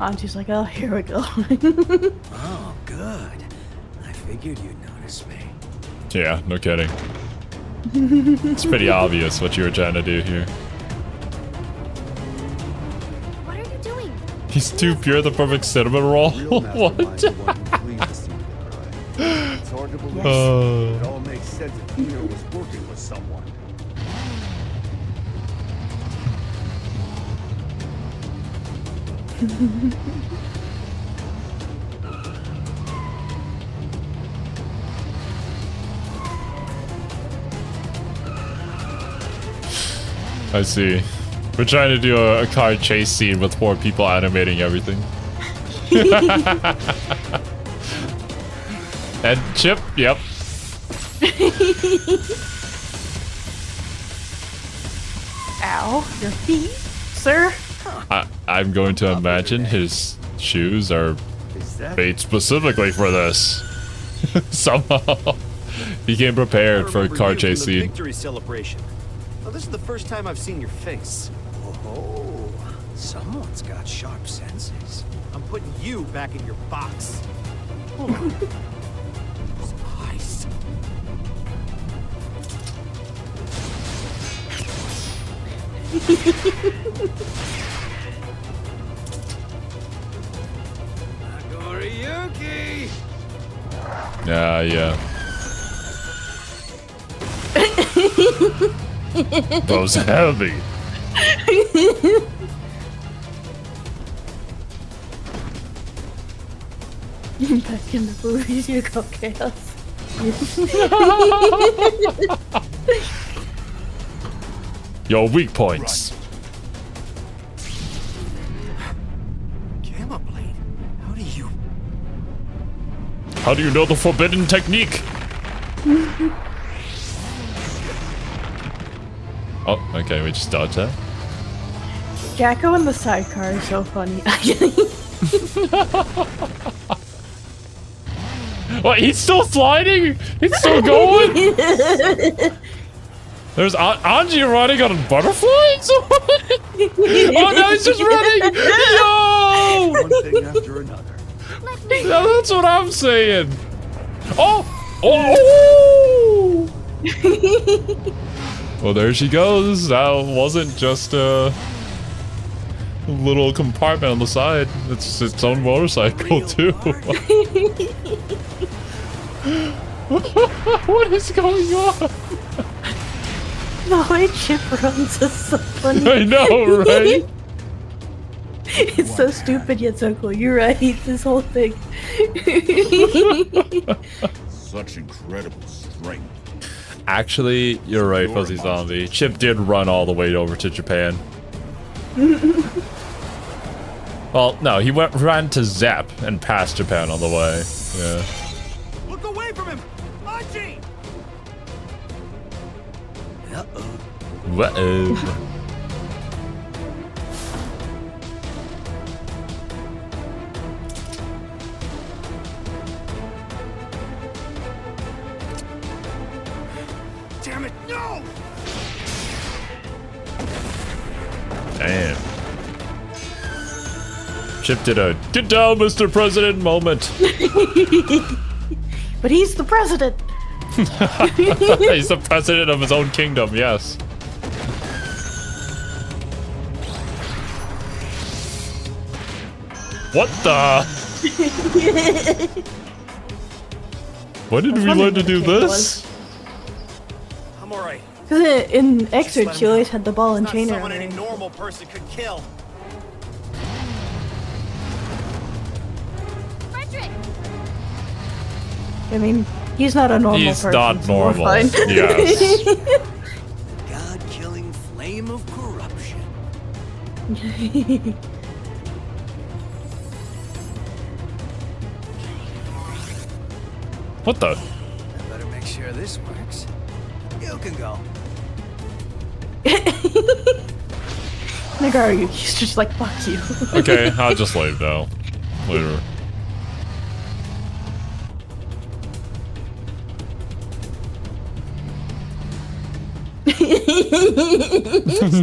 Auntie's like, oh, here we go. Oh, good. I figured you'd notice me. Yeah, no kidding. It's pretty obvious what you were trying to do here. What are you doing? He's too pure, the perfect cinnamon roll. What? It's hard to believe. It all makes sense if Eno was working with someone. I see. We're trying to do a car chase scene with 4 people animating everything. And Chip, yep. Ow, your feet, sir. I'm going to imagine his shoes are made specifically for this. Somehow. He came prepared for a car chase scene. Victory celebration. Well, this is the first time I've seen your face. Oh, someone's got sharp senses. I'm putting you back in your box. Hold on. Those eyes. Nagoriyuki! Yeah. Those heavy. Back in the movies, you go chaos. Your weak points. Gamma blade. How do you know the forbidden technique? Oh, okay, we just dodged that. Jacko in the sidecar is so funny. What? He's still sliding? He's still going? There's Anji riding on butterflies? Oh, now he's just running! Yo! One thing after another. Yeah, that's what I'm saying. Oh! Well, there she goes. That wasn't just a little compartment on the side. It's its own motorcycle, too. What is going on? The way Chip runs is so funny. I know, right? It's so stupid yet so cool. You're right, this whole thing. Such incredible strength. Actually, you're right, Fuzzy Zombie. Chip did run all the way over to Japan. Well, no, he ran to Zap and passed Japan on the way. Yeah. Look away from him! Anji! Uh-oh. Damn it, no! Damn. Chip did a get down, Mr. President moment. But he's the president. He's the president of his own kingdom, yes. What the? When did we learn to do this? I'm alright. Because in Excerpt, she always had the ball and chain around Someone any her. normal person could kill. I mean, he's not a normal He's person. not so we're normal. fine. Yes. God-killing flame of corruption. What the? I better make sure this works. You can go. Nagaru, he's just like, fuck you. Okay, I'll just leave now. Later.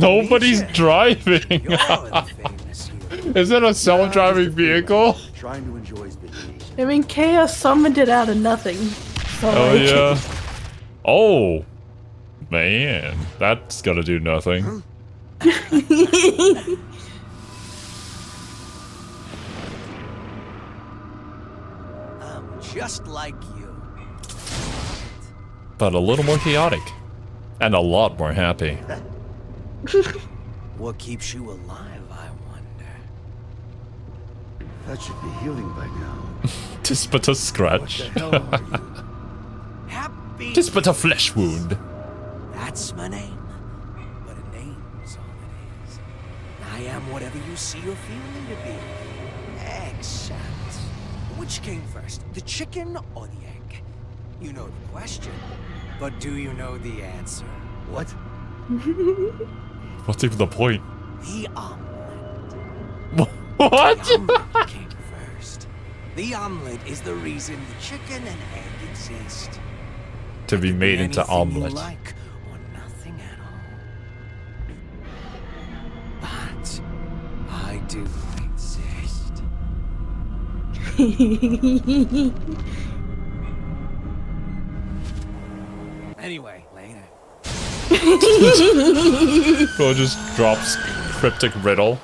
Nobody's driving. Is it a self-driving vehicle? Trying to enjoy his vacation. I mean, Chaos summoned it out of nothing. So Oh like, yeah. Oh man, that's gonna do nothing. I'm just like you. But a little more chaotic. And a lot more happy. What keeps you alive, I wonder? That should be healing by now. Tis but a scratch. What the hell are you? Happy. Tis but a flesh wound. That's my name. But a name's I am whatever you see or feel me to be. Except, which came first, the chicken or the egg? You know the question, but do you know the answer? What? What's even the point? The omelet. What? The omelet came first. The omelet is the reason the chicken and egg exist. To be made into Anything omelet. you like, or nothing at all. But I do exist. Anyway, later. Bro just drops cryptic riddle.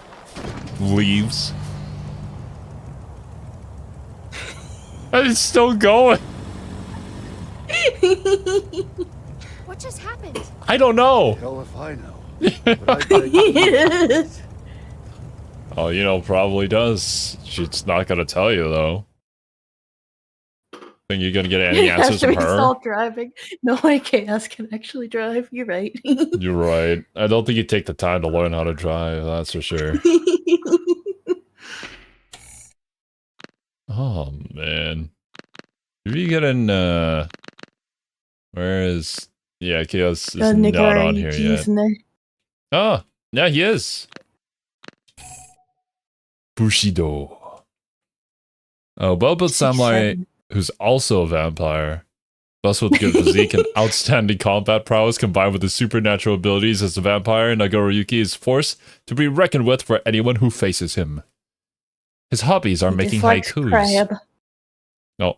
Leaves. And it's still going. What just happened? I don't know. Hell if I know. But I bet Oh, you know, probably does. She's not gonna tell you though. Think you're gonna get any answers After from we her? stop driving. No way Chaos can actually drive. You're right. You're right. I don't think you take the time to learn how to drive, that's for sure. Oh man. If you get in where is Chaos is not on here yet. Oh, yeah, he is. Bushido. Oh, Boba Samurai, who's also a vampire. Thus with good physique and outstanding combat prowess combined with his supernatural abilities as a vampire, Nagoriyuki is force to be reckoned with for anyone who faces him. His hobbies are making haikus. Crab. Oh.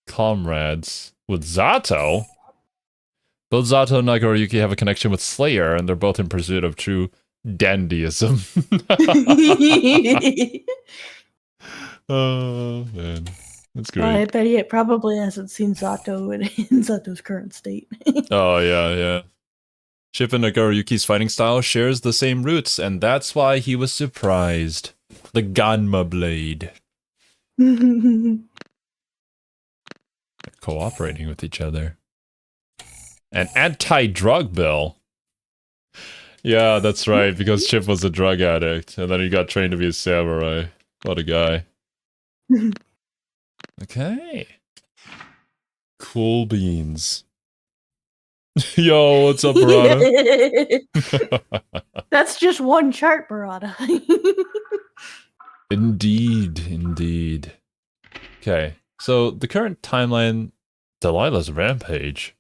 Comrades. With Zato? Both Zato and Nagoriyuki have a connection with Slayer, and they're both in pursuit of true dandyism. Oh, man. That's great. I bet he probably hasn't seen Zato in Zato's current state. Oh, yeah. Chip and Nagoriyuki's fighting style shares the same roots, and that's why he was surprised. The Ganma Blade. Cooperating with each other. An anti-drug bill. Yeah, that's right, because Chip was a drug addict, and then he got trained to be a samurai. What a guy. Okay. Cool beans. Yo, what's up, Barada? That's just one chart, Barada. Indeed. Okay, so the current timeline, Delilah's rampage.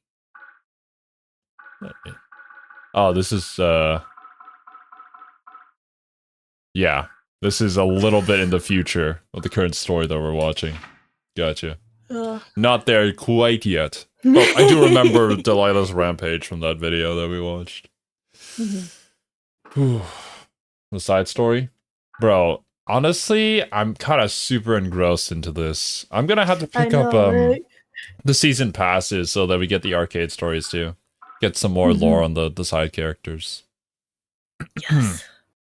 Oh, this is, yeah. This is a little bit in the future of the current story that we're watching. Gotcha. Not there quite yet. But I do remember Delilah's rampage from that video that we watched. The side story? Bro, honestly, I'm kind of super engrossed into this. I'm gonna have to pick up the season passes so that we get the arcade stories too. Get some more lore on the side characters. Yes.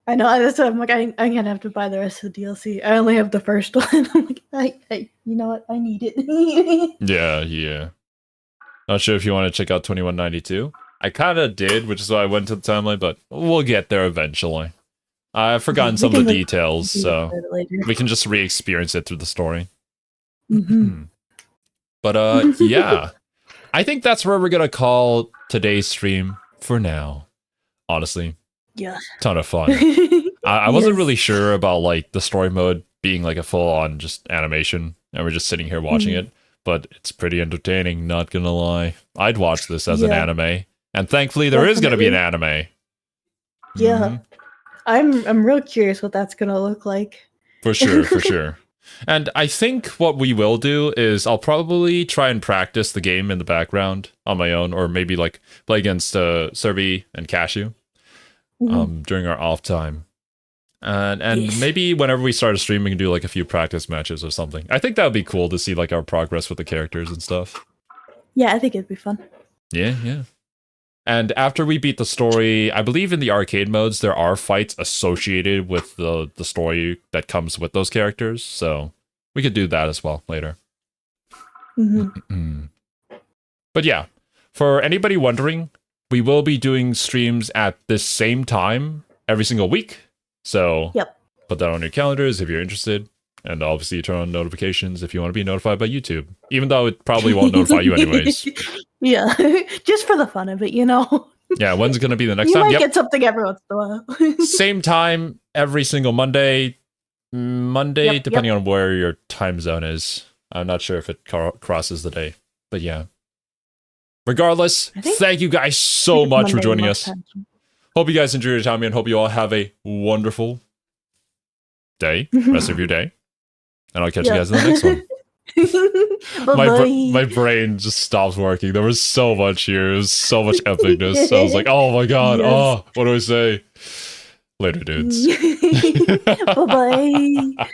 I know, that's what I'm like, I'm gonna have to buy the rest of the DLC. I only have the first one. I'm like, I you know what? I need it. Yeah. Not sure if you want to check out 2192. I kind of did, which is why I went to the timeline, but we'll get there eventually. I've forgotten some of the details, so we can just re-experience it through the story. But yeah. I think that's where we're gonna call today's stream for now. Honestly. Yeah. Ton of fun. I wasn't really sure about like the story mode being like a full-on just animation, and we're just sitting here watching it. But it's pretty entertaining, not gonna lie. I'd watch this as an anime. And thankfully there is gonna be an anime. Yeah. I'm real curious what that's gonna look like. For sure. And I think what we will do is I'll probably try and practice the game in the background on my own, or maybe like play against Cerby and Cashew during our off time. And maybe whenever we start a stream, we can do like a few practice matches or something. I think that would be cool to see like our progress with the characters and stuff. Yeah, I think it'd be fun. Yeah. And after we beat the story, I believe in the arcade modes, there are fights associated with the story that comes with those characters. So we could do that as well later. But yeah, For anybody wondering, we will be doing streams at the same time every single week. So put that on your calendars if you're interested. And obviously turn on notifications if you want to be notified by YouTube. Even though it probably won't notify you anyways. Yeah, just for the fun of it, you know. Yeah, when's it going to be the next you time? might get something every once in a while. Same time every single Monday. Depending on where your time zone is. I'm not sure if it crosses the day. But yeah. Regardless, thank you guys so much for joining us. Hope you guys enjoyed your time and hope you all have a wonderful day, rest of your day. And I'll catch you guys in the next one. My brain just stopped working. There was so much here. There was so much epicness. I was like, oh my god. Yes. Oh, what do I say? Later, dudes. Bye-bye.